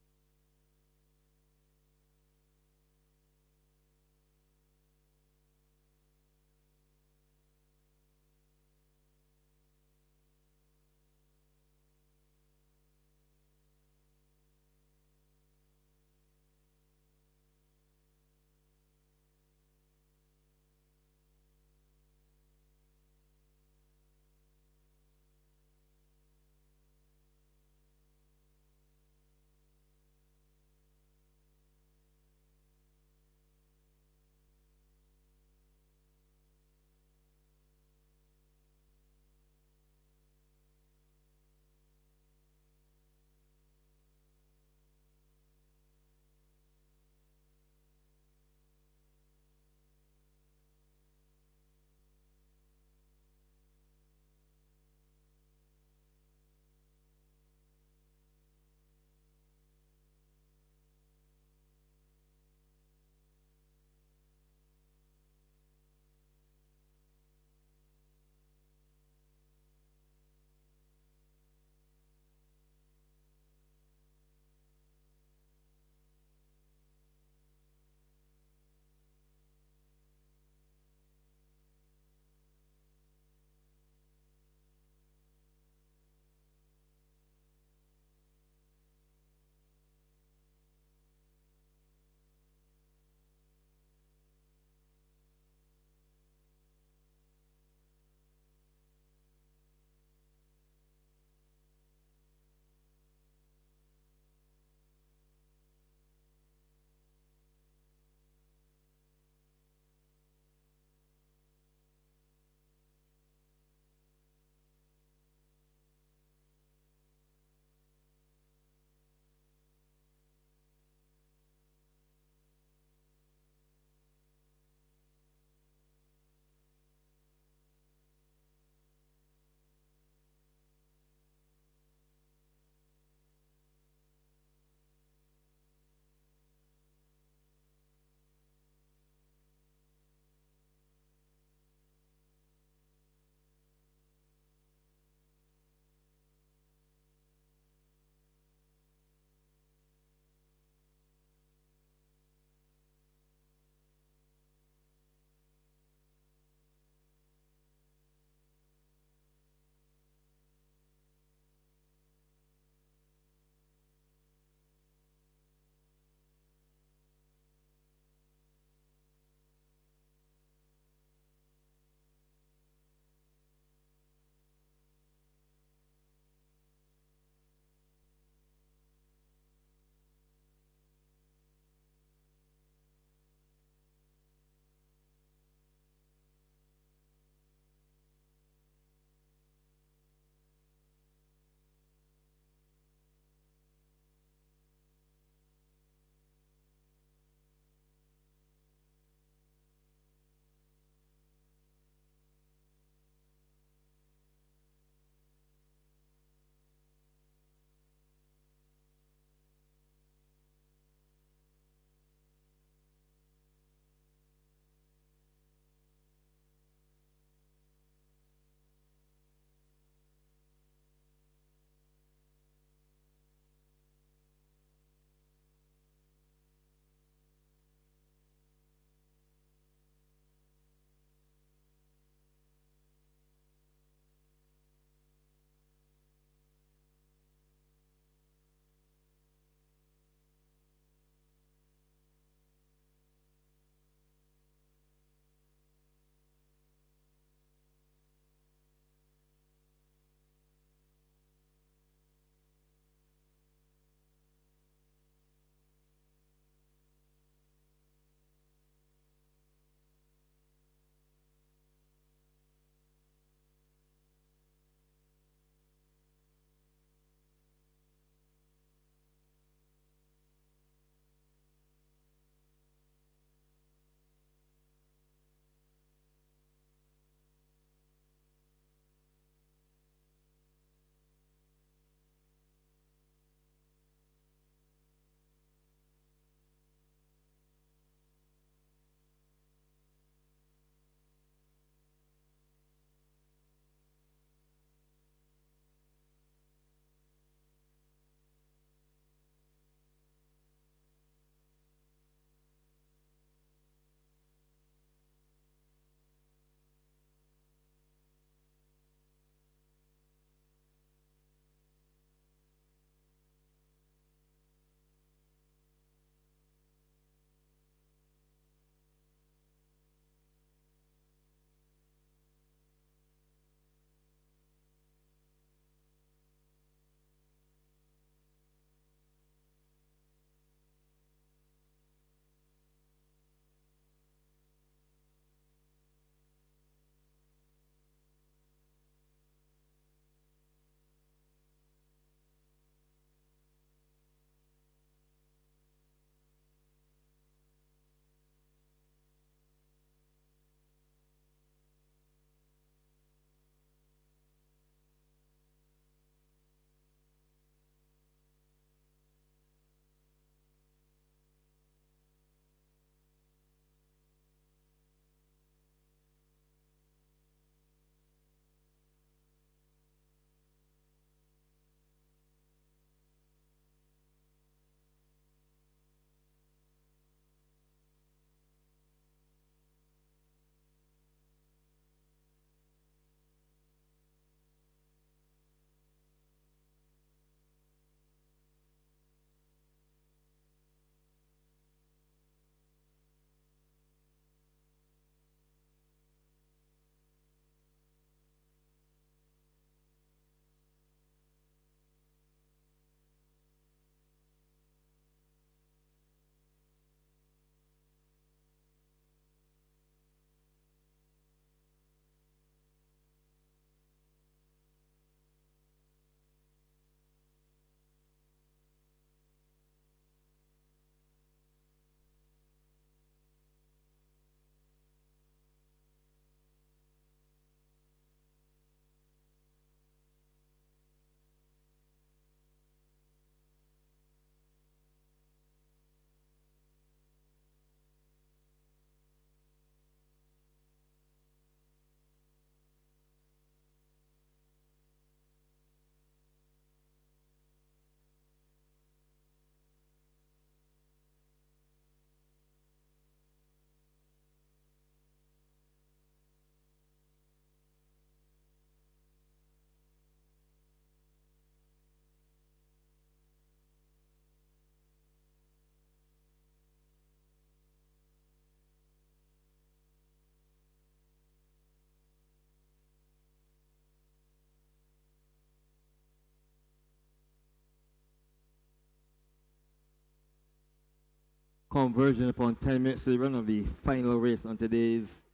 conversion upon 10 minutes to the run of the final race on today's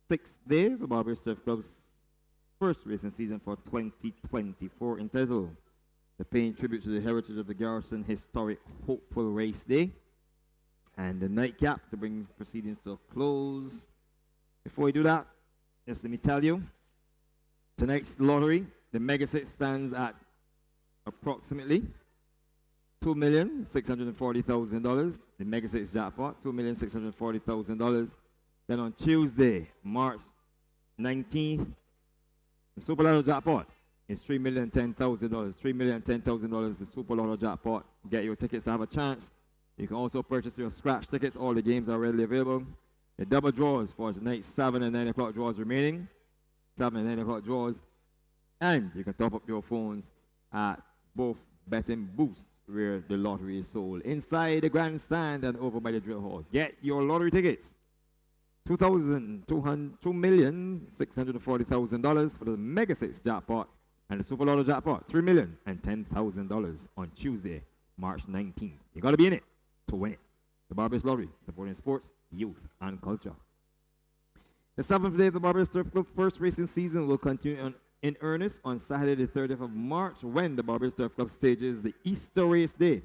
6th day of the Barbados Surf Club's first racing season for 2024, entitled the paying tribute to the heritage of the Garrison historic Hopeful Race Day, and the nightcap to bring proceedings to a close. Before we do that, just let me tell you, tonight's lottery, the Mega Six stands at approximately $2,640,000. The Mega Six jackpot, $2,640,000. Then on Tuesday, March 19th, the Super Lotto jackpot is $3,010,000. $3,010,000 the Super Lotto jackpot. Get your tickets to have a chance. You can also purchase your scratch tickets. All the games are readily available. The double draws for tonight's 7 and 9 o'clock draws remaining. 7 and 9 o'clock draws. And you can top up your phones at both betting booths where the lottery is sold. Inside the grandstand and over by the drill hall. Get your lottery tickets. $2,640,000 for the Mega Six jackpot and the Super Lotto jackpot. $3,010,000 on Tuesday, March 19th. You got to be in it to win it. The Barbados Lottery, supporting sports, youth, and culture. The 7th day of the Barbados Surf Club first racing season will continue in earnest on Saturday the 30th of March, when the Barbados Surf Club stages the Easter Race Day.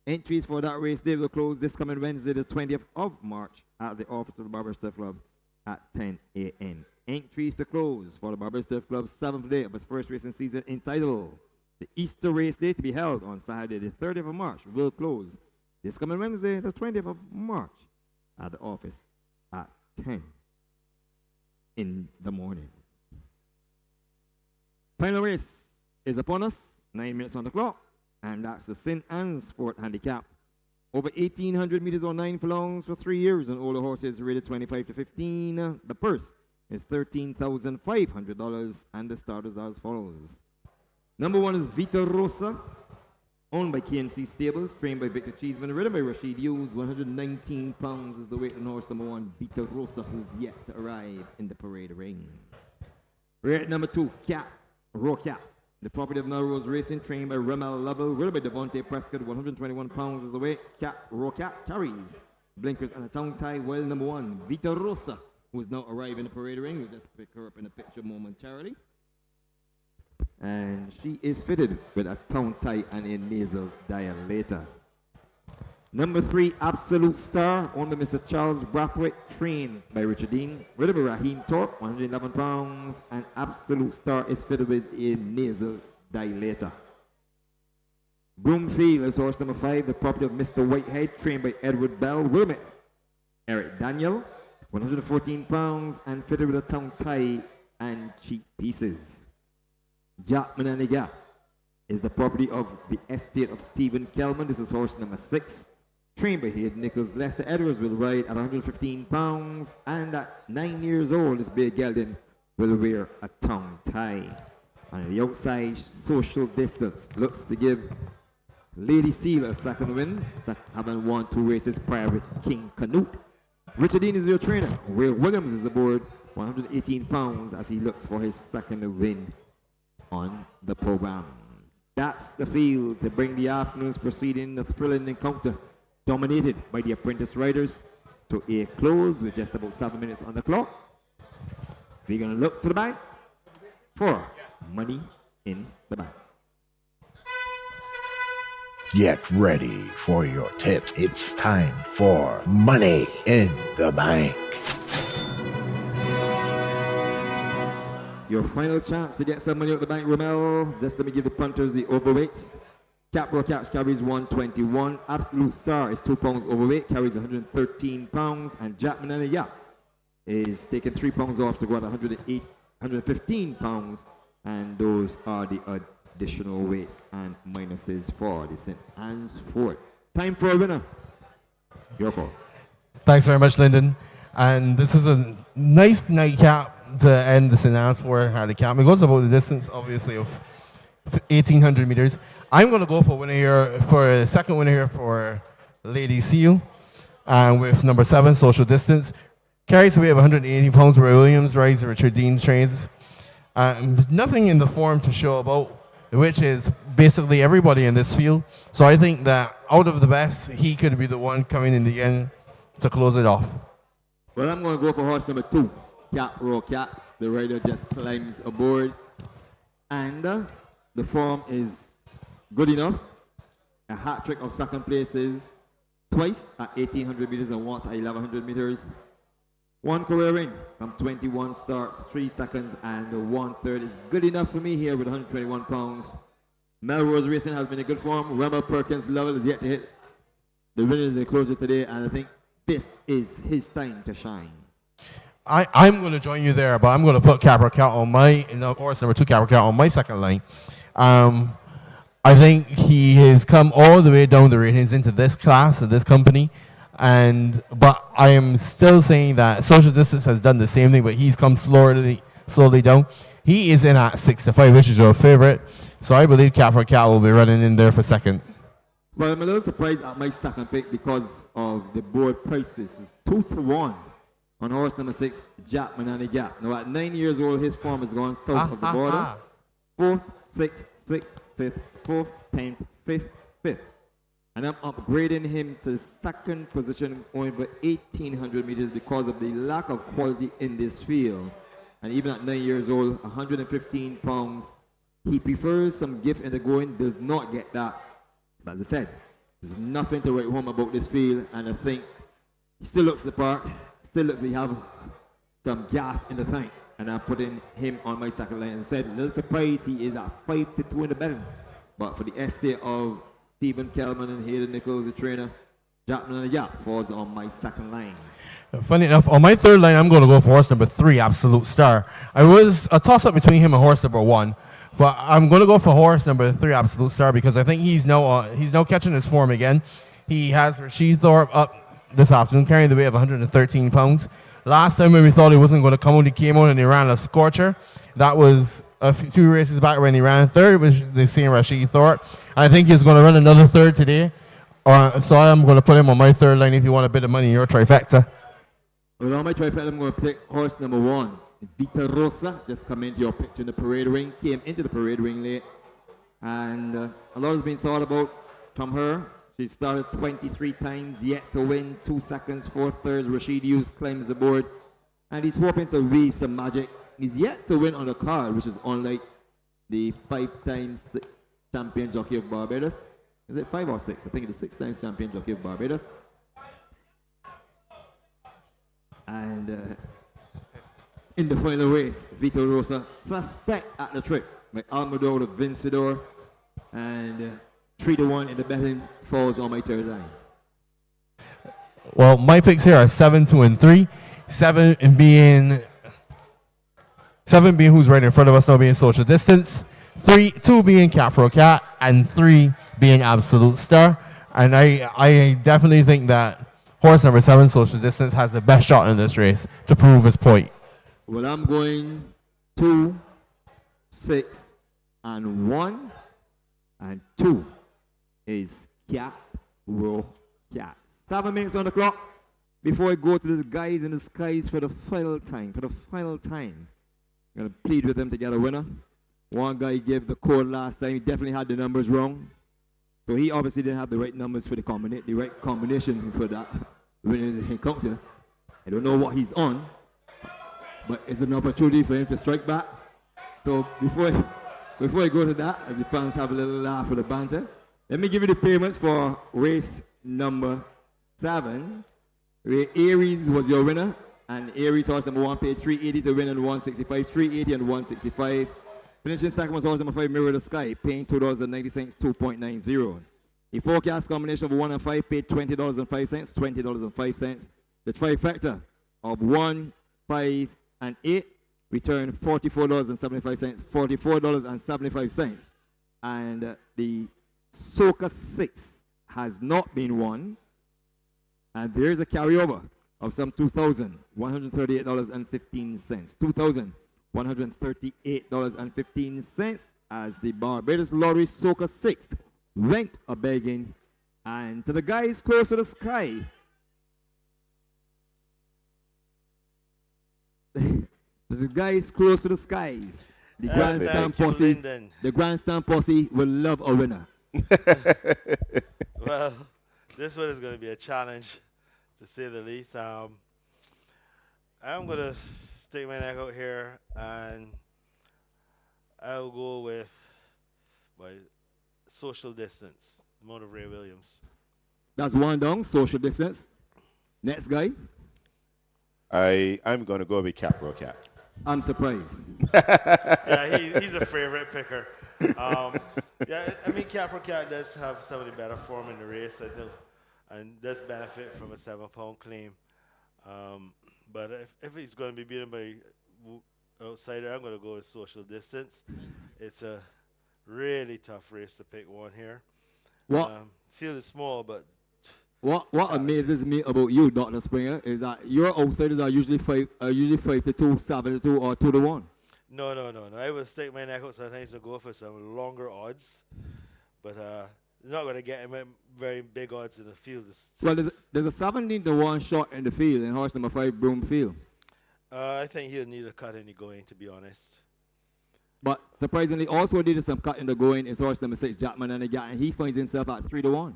Entries for that race day will close this coming Wednesday the 20th of March at the office of the Barbados Surf Club at 10 a.m. Entries to close for the Barbados Surf Club's 7th day of its first racing season, entitled the Easter Race Day, to be held on Saturday the 30th of March, will close this coming Wednesday the 20th of March at the office at 10 in the morning. Final race is upon us, 9 minutes on the clock, and that's the St. Anne's Fort Handicap. Over 1,800 meters or 9 furlongs for 3 years, and older horses rated 25 to 15. The purse is $13,500, and the starters are as follows. Number 1 is Vita Rosa, owned by KNC Stables, trained by Victor Cheeseman, ridden by Rashid Hughes. 119 pounds is the weight on horse number 1, Vita Rosa, who's yet to arrive in the parade ring. We're at number 2, Rocat, the property of Melrose Racing, trained by Remel Lovell, ridden by Devontae Prescott. 121 pounds is the weight. Rocat carries blinkers and a tongue tie, while number 1, Vita Rosa, who's now arrived in the parade ring. We'll just pick her up in the picture momentarily. And she is fitted with a tongue tie and a nasal dilator. Number 3, Absolute Star, owned by Mr. Charles Brathwaite, trained by Richard Dean, ridden by Raheem Torp, 111 pounds, and Absolute Star is fitted with a nasal dilator. Broomfield is horse number 5, the property of Mr. Whitehead, trained by Edward Bell, ridden by Eric Daniel, 114 pounds, and fitted with a tongue tie and cheek pieces. Jackman and the Gap is the property of the estate of Stephen Kelman. This is horse number 6. Trained by Hayden Nichols. Lester Edwards will ride at 115 pounds, and at 9 years old, this big gelding will wear a tongue tie. On the outside, social distance looks to give Lady Seal a second win, having won 2 races prior with King Canute. Richard Dean is your trainer. Will Williams is aboard, 118 pounds, as he looks for his second win on the program. That's the field to bring the afternoon's proceeding, the thrilling encounter, dominated by the apprentice riders, to a close with just about 7 minutes on the clock. We're going to look to the bank for money in the bank. Get ready for your tips. It's time for Money in the Bank. Your final chance to get some money out the bank, Romel. Just let me give the punters the overweights. Capro Caps carries 121. Absolute Star is 2 pounds overweight, carries 113 pounds. And Jackman and the Yap is taking 3 pounds off to go at 115 pounds. And those are the additional weights and minuses for the St. Anne's Fort. Time for a winner. Your call. Thanks very much, Lyndon. And this is a nice nightcap to end the St. Anne's Fort handicap. It goes about the distance, obviously, of 1,800 meters. I'm going to go for winner here, for a second winner here for Lady Seal, and with number 7, Social Distance. Carries a weight of 180 pounds. Roy Williams rides Richard Dean trains. Nothing in the form to show about, which is basically everybody in this field. So I think that out of the best, he could be the one coming in the end to close it off. Well, I'm going to go for horse number 2, Cat Row Cat. The rider just climbs aboard. And the form is good enough. A hat trick of second places twice at 1,800 meters and once at 1,100 meters. One career ring from 21 starts, 3 seconds and 1/3 is good enough for me here with 121 pounds. Melrose Racing has been in good form. Rebel Perkins level is yet to hit the winners enclosure today, and I think this is his time to shine. I'm going to join you there, but I'm going to put Capra Cat on my, horse number 2 Capra Cat on my second line. I think he has come all the way down the ratings into this class, this company, but I am still saying that Social Distance has done the same thing, but he's come slowly down. He is in at 6-5, which is your favorite, so I believe Capra Cat will be running in there for second. Well, I'm a little surprised at my second pick because of the board prices. It's 2-1 on horse number 6, Jack Manani Gap. Now, at 9 years old, his form has gone south of the border. 4th, 6th, 6th, 5th, 4th, 10th, 5th, 5th. And I'm upgrading him to second position over 1,800 meters because of the lack of quality in this field. And even at 9 years old, 115 pounds, he prefers some gift in the going, does not get that. But as I said, there's nothing to write home about this field, and I think he still looks the part, still looks like he have some gas in the tank. And I'm putting him on my second line. And said, a little surprise, he is at 5-2 in the betting. But for the estate of Stephen Kelman and Hayden Nichols, the trainer, Jackman and the Gap falls on my second line. Funny enough, on my third line, I'm going to go for horse number 3, Absolute Star. I was a toss-up between him and horse number 1, but I'm going to go for horse number 3, Absolute Star, because I think he's now catching his form again. He has Rashid Thorpe up this afternoon, carrying the weight of 113 pounds. Last time when we thought he wasn't going to come out, he came out and he ran a scorcher. That was a few races back when he ran third, which they seen Rashid Thorpe. I think he's going to run another third today. So I'm going to put him on my third line if you want a bit of money in your trifecta. Well, on my trifecta, I'm going to pick horse number 1, Vita Rosa. Just come into your picture in the parade ring. Came into the parade ring late. And a lot has been thought about from her. She started 23 times, yet to win, 2 seconds, 4/3. Rashid Hughes climbs the board, and he's hoping to weave some magic. He's yet to win on the card, which is unlike the 5 times champion jockey of Barbados. Is it 5 or 6? I think it's 6 times champion jockey of Barbados. And in the final race, Vito Rosa, suspect at the trip by Almador of Vincedor, and 3-1 in the betting falls on my third line. Well, my picks here are 7, 2, and 3. 7 being who's right in front of us now, being Social Distance. 2 being Capro Cat, and 3 being Absolute Star. And I definitely think that horse number 7, Social Distance, has the best shot in this race to prove his point. Well, I'm going 2, 6, and 1, and 2 is Cat Row Cat. 7 minutes on the clock before I go to the guys in the skies for the final time. I'm going to plead with them to get a winner. One guy gave the code last time. He definitely had the numbers wrong. So he obviously didn't have the right numbers for the right combination for that winning the encounter. I don't know what he's on, but it's an opportunity for him to strike back. So before I go to that, as the fans have a little laugh with the banter, let me give you the payments for race number 7. Aries was your winner, and Aries horse number 1 paid $380 to win and 165, $380 and 165. Finishing second was horse number 5, Mirror the Sky, paying $2.90, 2.90. The forecast combination of 1 and 5 paid $20.05, $20.05. The trifecta of 1, 5, and 8 returned $44.75, $44.75. And the Soca 6 has not been won. And there is a carryover of some $2,138.15. $2,138.15 as the Barbados Lottery Soca 6 went a-begging. And to the guys close to the sky, to the guys close to the skies, The Yes, they grandstand Thank you, posse, Lyndon. the grandstand posse will love a winner. Well, this one is going to be a challenge, to say the least. I'm going to stick my neck out here, and I'll go with my social distance, the mode of Ray Williams. That's one down, social distance. Next guy, I'm going to go with Capro Cat. I'm surprised. Yeah, he's a favorite picker. Yeah, I mean, Capra Cat does have some of the better form in the race, I think, and does benefit from a 7 pound claim. But if he's going to be beaten by outsider, I'm going to go with social distance. It's a really tough race to pick one here. What Field is small, but what amazes me about you, Dr. Springer, is that your outsiders are usually 5-2, 7-2, or 2-1. no. I will stick my neck out sometimes to go for some longer odds, but you're not going to get him at very big odds in the field. Well, there's a 17-1 shot in the field in horse number 5, Broomfield. I think he'll need a cut in the going, to be honest. But surprisingly, also did some cut in the going is horse number 6, Jackman and again, and he finds himself at 3-1.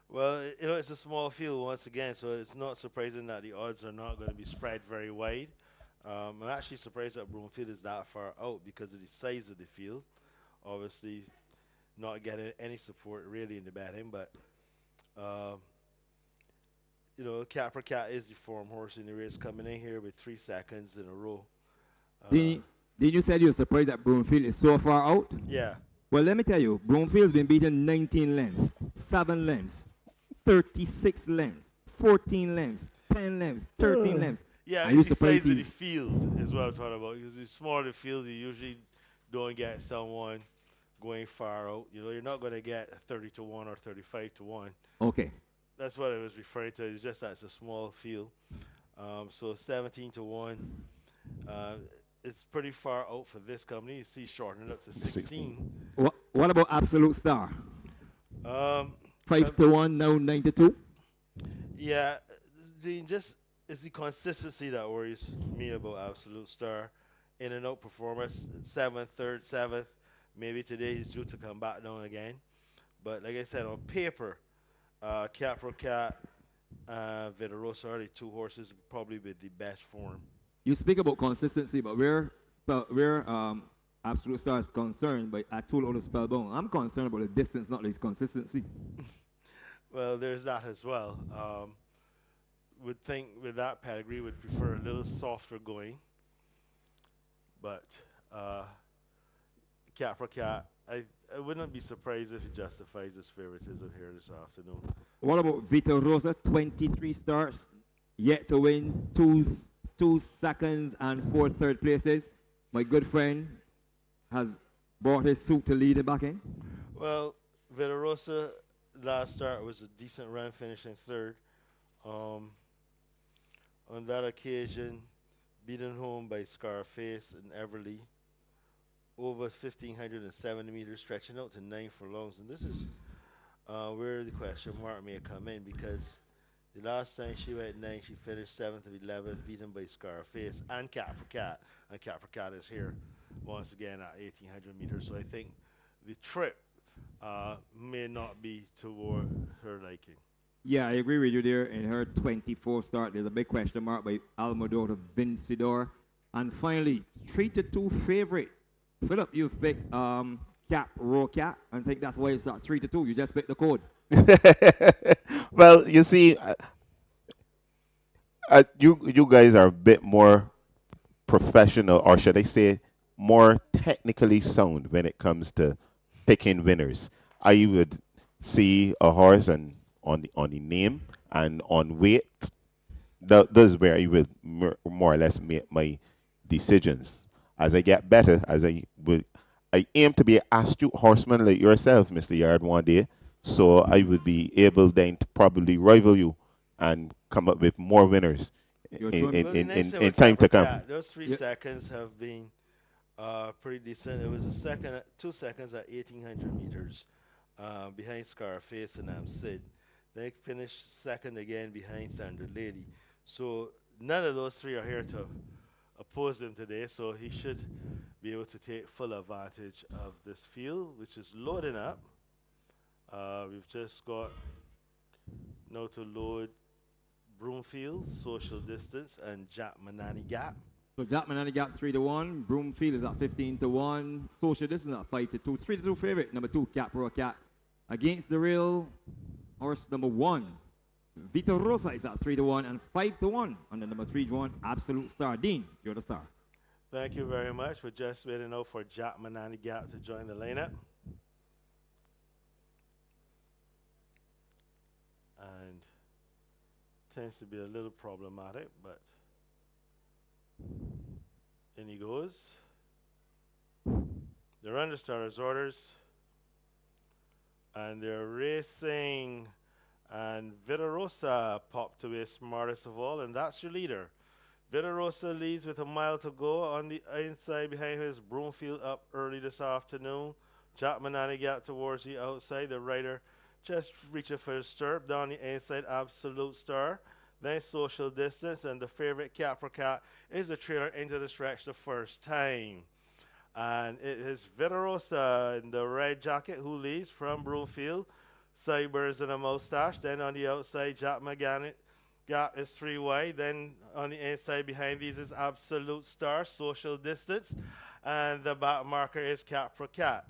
Well, it's a small field once again, so it's not surprising that the odds are not going to be spread very wide. I'm actually surprised that Broomfield is that far out because of the size of the field. Obviously, not getting any support really in the betting, but Capra Cat is the form horse in the race, coming in here with 3 seconds in a row. Did you say you were surprised that Broomfield is so far out? Yeah. Well, let me tell you, Broomfield's been beaten 19 lengths, 7 lengths, 36 lengths, 14 lengths, 10 lengths, 13 lengths. Yeah, Are you it's the surprised size of the he's... field is what I'm talking about. Because the smaller the field, you usually don't get someone going far out. You're not going to get 30-1 or 35-1. Okay. That's what I was referring to. It's just that it's a small field. So 17-1. It's pretty far out for this company. You see, shortened up to 16. What about Absolute Star? 5-1, now 9-2. Yeah, it's the consistency that worries me about Absolute Star. In and out performance, 7th, 3rd, 7th. Maybe today he's due to come back down again. But like I said, on paper, Capro Cat, Vitarosa are the 2 horses probably with the best form. You speak about consistency, but where Absolute Star is concerned, but I told all the spellbound, I'm concerned about the distance, not the consistency. Well, there's that as well. Would think with that pedigree would prefer a little softer going. But Capra Cat, I wouldn't be surprised if he justifies his favoritism here this afternoon. What about Vito Rosa? 23 starts, yet to win, 2 seconds and 4 third places. My good friend has brought his suit to lead it back in. Well, Vitarosa last start was a decent run, finishing 3rd. On that occasion, beaten home by Scarface and Everly, over 1,570 meters, stretching out to 9 furlongs. And this is where the question mark may come in, because the last time she went 9, she finished 7th or 11th, beaten by Scarface and Capra Cat. And Capra Cat is here once again at 1,800 meters. So I think the trip may not be toward her liking. Yeah, I agree with you there. In her 24 start, there's a big question mark by Almador to Vincedor. And finally, 3-2 favorite. Philip, you've picked Cap Rocat, and I think that's why it's at 3-2. You just picked the code. Well, you see, you guys are a bit more professional, or should I say, more technically sound when it comes to picking winners. I would see a horse and on the name and on weight. That is where I will more or less make my decisions. As I get better, I aim to be an astute horseman like yourself, Mr. Yard, one day. So I would be able then to probably rival you and come up with more winners in time to come. Those 3 seconds have been pretty decent. It was 2 seconds at 1,800 meters behind Scarface and Sid. They finished 2nd again behind Thunder Lady. So none of those 3 are here to opposed him today, so he should be able to take full advantage of this field, which is loading up. We've just got now to load Broomfield, Social Distance, and Jack Manani Gap. So Jack Manani Gap 3-1. Broomfield is at 15-1. Social Distance at 5-2. 3-2 favorite. Number 2, Cap Roa Cat. Against the Rail, horse number 1. Vita Rosa is at 3-1 and 5-1 on the number 3 drawn, Absolute Star. Dean, you're the star. Thank you very much. We're just waiting now for Jack Manani Gap to join the lineup. And tends to be a little problematic, but in he goes. They're under starter's orders, and they're racing, and Vitarosa popped away smartest of all, and that's your leader. Vitarosa leads with a mile to go. On the inside behind him is Broomfield up early this afternoon. Jack Manani Gap towards the outside. The rider just reaching for his stirrup. Down the inside, Absolute Star. Then Social Distance, and the favorite Capra Cat is the trailer into the stretch the first time. And it is Vitarosa in the red jacket who leads from Broomfield. Sideburns and a mustache. Then on the outside, Jack Manani Gap is 3 wide. Then on the inside behind these is Absolute Star, Social Distance. And the back marker is Capra Cat.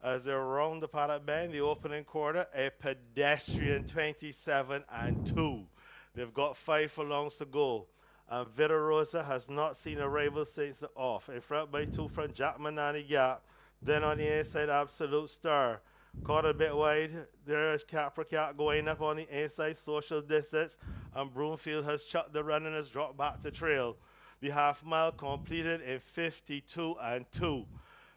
As they're around the paddock bend, the opening quarter, a pedestrian 27-2. They've got 5 furlongs to go. And Vitarosa has not seen a rival since the off. In front by 2 from Jack Manani Gap. Then on the inside, Absolute Star. Caught a bit wide. There is Capra Cat going up on the inside, Social Distance. And Broomfield has chucked the run and has dropped back to trail. The half mile completed in 52-2.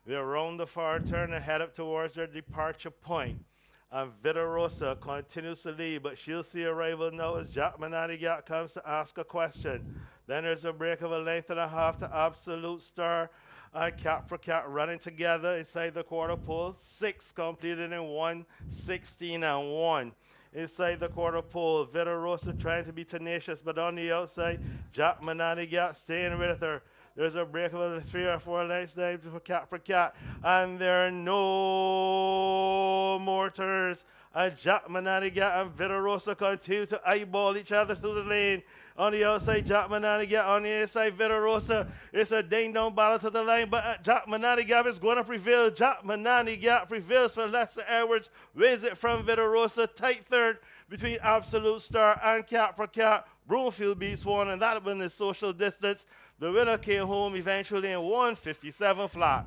They're around the far turn and head up towards their departure point. And Vitarosa continues to lead, but she'll see a rival now as Jack Manani Gap comes to ask a question. Then there's a break of a length and a half to Absolute Star and Capra Cat running together inside the quarter pole. 6 completed in 1:16-1. Inside the quarter pole, Vitarosa trying to be tenacious, but on the outside, Jack Manani Gap staying with her. There's a break of 3 or 4 lengths there for Capra Cat, and there are no more turns. And Jack Manani Gap and Vitarosa continue to eyeball each other through the lane. On the outside, Jack Manani Gap. On the inside, Vitarosa. It's a ding-dong battle to the line, but Jack Manani Gap is going to prevail. Jack Manani Gap prevails for Lester Edwards. Wins it from Vitarosa. Tight third between Absolute Star and Capra Cat. Broomfield beats one, and that one is Social Distance. The winner came home eventually in 1:57 flat.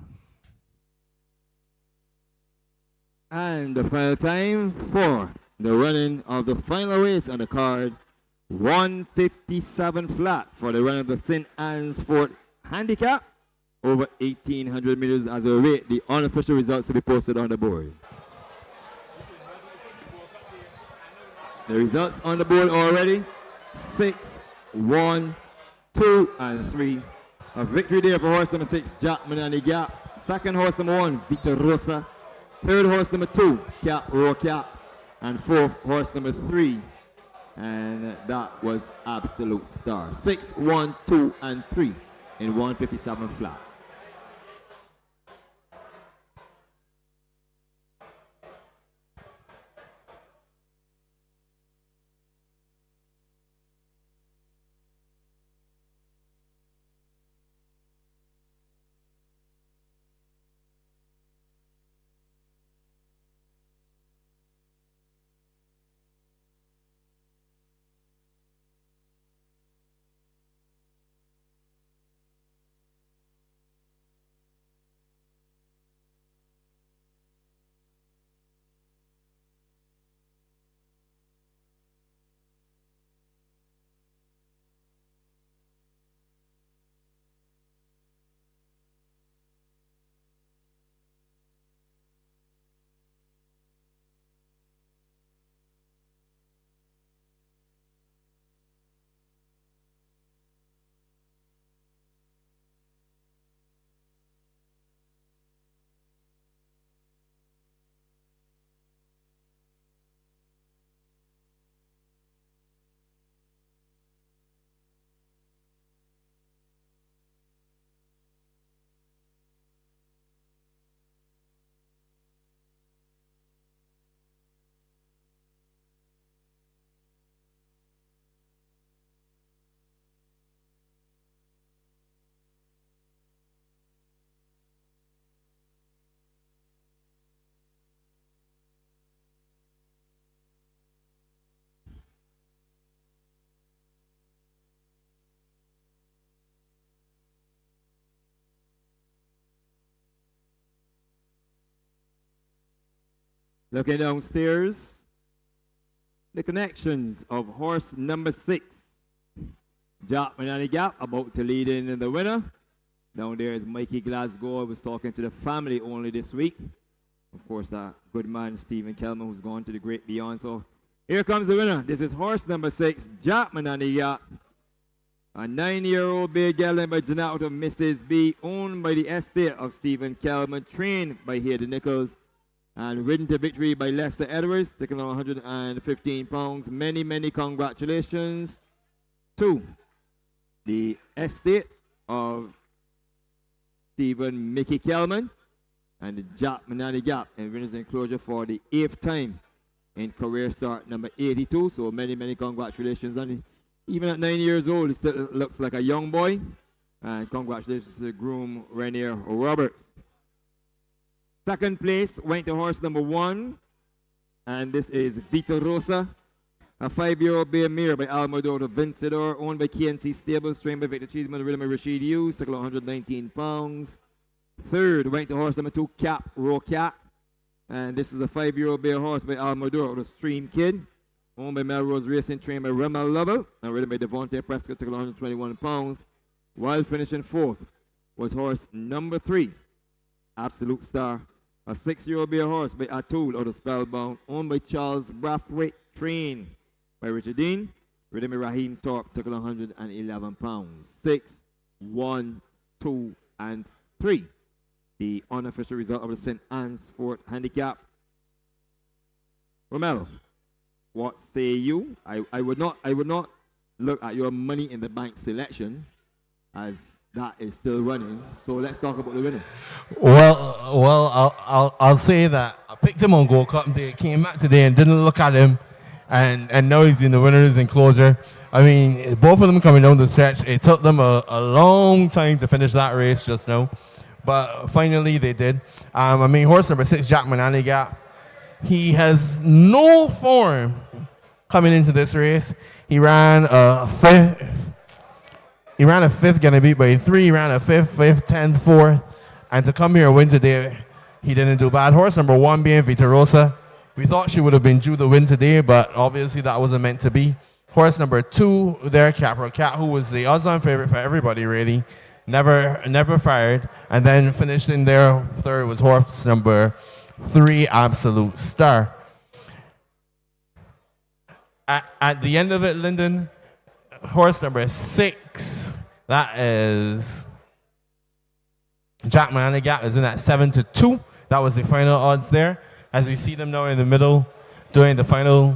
And the final time for the running of the final race on the card, 1:57 flat for the run of the St. Anne's Fort Handicap, over 1,800 meters as we await the unofficial results to be posted on the board. The results on the board already, 6, 1, 2, and 3. A victory there for horse number 6, Jack Manani Gap. Second horse number 1, Vita Rosa. Third horse number 2, Cap Roa Cat. And fourth horse number 3. And that was Absolute Star. 6, 1, 2, and 3 in 1:57 flat. Looking downstairs, the connections of horse number 6, Jack Manani Gap, about to lead in the winner. Down there is Mikey Glasgow. I was talking to the family only this week. Of course, that good man, Stephen Kelman, who's gone to the great beyond. So here comes the winner. This is horse number 6, Jack Manani Gap. A 9-year-old bay gelding by Jeanette out of Mrs. B, owned by the estate of Stephen Kelman, trained by Hayden Nichols, and ridden to victory by Lester Edwards, taking on 115 pounds. Many, many congratulations to the estate of Stephen Mickey Kelman and the Jack Manani Gap in winners enclosure for the 8th time in career start number 82. So many, many congratulations. And even at 9 years old, he still looks like a young boy. And congratulations to the groom, Rainier Roberts. Second place went to horse number 1, and this is Vita Rosa, a 5-year-old bay mare by Almador of Vincedor, owned by KNC Stables, trained by Victor Cheeseman, ridden by Rashid Hughes, took 119 pounds. Third went to horse number 2, Cap Rocat, and this is a 5-year-old bay horse by Almador of the Stream Kid, owned by Melrose Racing, trained by Remel Lovell, and ridden by Devontae Prescott, took 121 pounds. While finishing 4th was horse number 3, Absolute Star, a 6-year-old bay horse by Atul out of Spellbound, owned by Charles Brathwaite, trained by Richard Dean, ridden by Raheem Thorpe, took 111 pounds. 6, 1, 2, and 3. The unofficial result of the St. Anne's Fort Handicap. Romelo, what say you? I would not look at your money in the bank selection, as that is still running. So let's talk about the winner. Well, I'll say that I picked him on Gold Cup Day, came back today and didn't look at him, and now he's in the winners enclosure. I mean, both of them coming down the stretch. It took them a long time to finish that race just now, but finally they did. I mean, horse number 6, Jack Manani Gap. He has no form coming into this race. He ran a fifth, getting beat by 3. He ran a fifth, 10th, 4th. And to come here and win today, he didn't do bad. Horse number 1 being Vita Rosa. We thought she would have been due the win today, but obviously that wasn't meant to be. Horse number 2 there, Capra Cat, who was the odds-on favorite for everybody, really. Never fired. And then finished in there, 3rd was horse number 3, Absolute Star. At the end of it, Lyndon, horse number 6, that is Jack Manani Gap, is in at 7-2. That was the final odds there. As we see them now in the middle, doing the final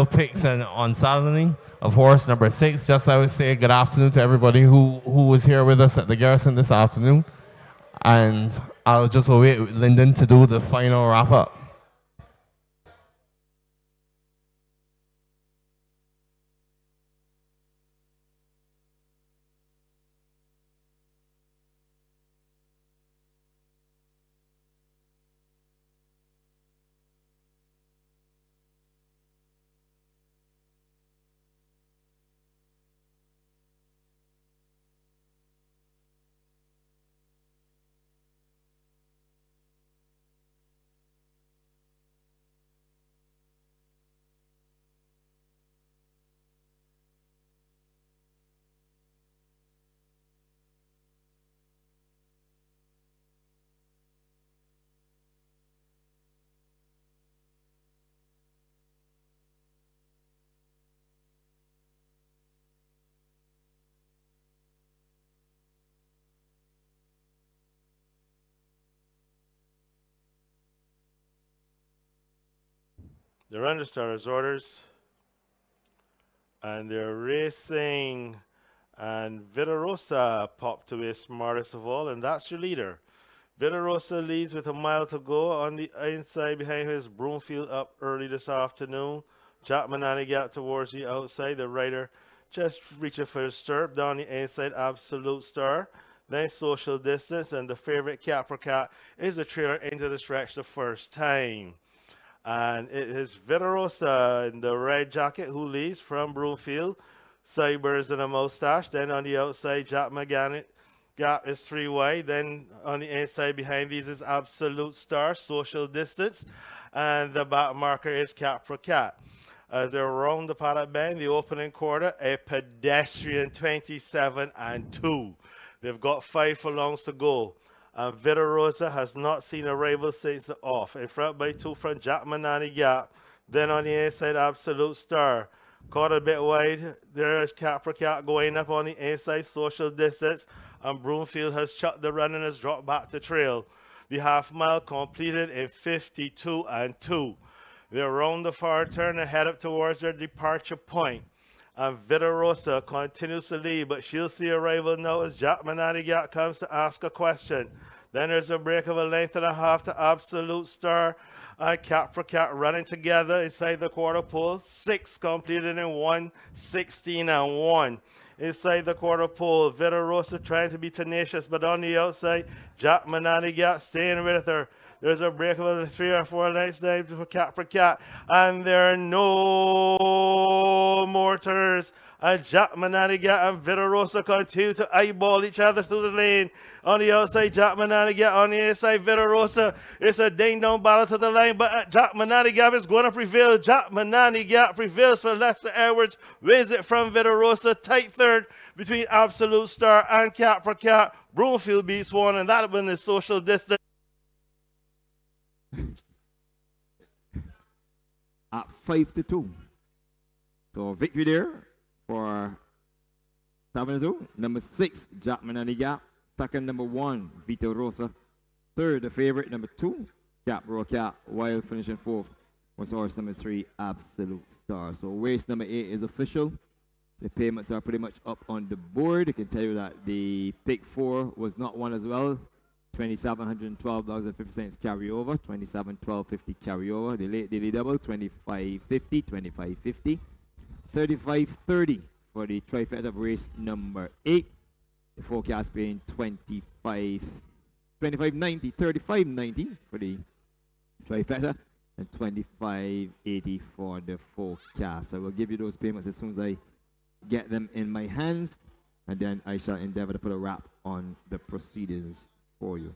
picks and on saddling of horse number 6. Just I would say good afternoon to everybody who was here with us at the Garrison this afternoon. And I'll just wait with Lyndon to do the final wrap up. They're under starters orders, and they're racing, and Vitarosa popped away smartest of all, and that's your leader. Vitarosa leads with a mile to go. On the inside behind her is Broomfield up early this afternoon. Jack Manani Gap towards the outside. The rider just reaching for his stirrup. Down the inside, Absolute Star. Then Social Distance, and the favorite Capra Cat is the trailer into the stretch the first time. And it is Vitarosa in the red jacket who leads from Broomfield. Sideburns and a mustache. Then on the outside, Jack Manani Gap is 3 wide. Then on the inside behind these is Absolute Star, Social Distance. and the back marker is Capra Cat. As they round the paddock bend, the opening quarter, a pedestrian 27-2. They've got 5 furlongs to go. And Vita Rosa has not seen a rival since the off. In front by 2 from Jack Manani Gap. Then on the inside, Absolute Star. Caught a bit wide. There is Capra Cat going up on the inside, social distance. And Broomfield has chucked the run and has dropped back to trail. The half mile completed in 52-2. They're around the far turn and head up towards their departure point. And Vita Rosa continues to lead, but she'll see a rival now as Jack Mananigat comes to ask a question. Then there's a break of a length and a half to Absolute Star and Capra Cat running together inside the quarter pole. 6 completed in 1:16-1. Inside the quarter pole, Vita Rosa trying to be tenacious, but on the outside, Jack Mananigat staying with her. There's a break of 3 or 4 lengths there for Capra Cat, and there are no more turns. And Jack Mananigat and Vita Rosa continue to eyeball each other through the lane. On the outside, Jack Mananigat. On the inside, Vita Rosa. It's a ding-dong battle to the line, but Jack Mananigat is going to prevail. Jack Mananigat prevails for Lester Edwards. Wins it from Vita Rosa. Tight third between Absolute Star and Capra Cat. Broomfield beats one, and that one is social distance. At 5-2. So victory there for 7-2. Number 6, Jack Mananigat. Second, number 1, Vita Rosa. Third, the favorite, number 2, Capra Cat. While finishing 4th was horse number 3, Absolute Star. So race number 8 is official. The payments are pretty much up on the board. I can tell you that the pick 4 was not won as well. $2,712.50 carryover, $27,1250 carryover. The late daily double, $25.50, $25.50, $35.30 for the trifecta of race number 8. The forecast being $25.90, $35.90 for the trifecta, and $25.80 for the forecast. I will give you those payments as soon as I get them in my hands, and then I shall endeavor to put a wrap on the proceedings for you.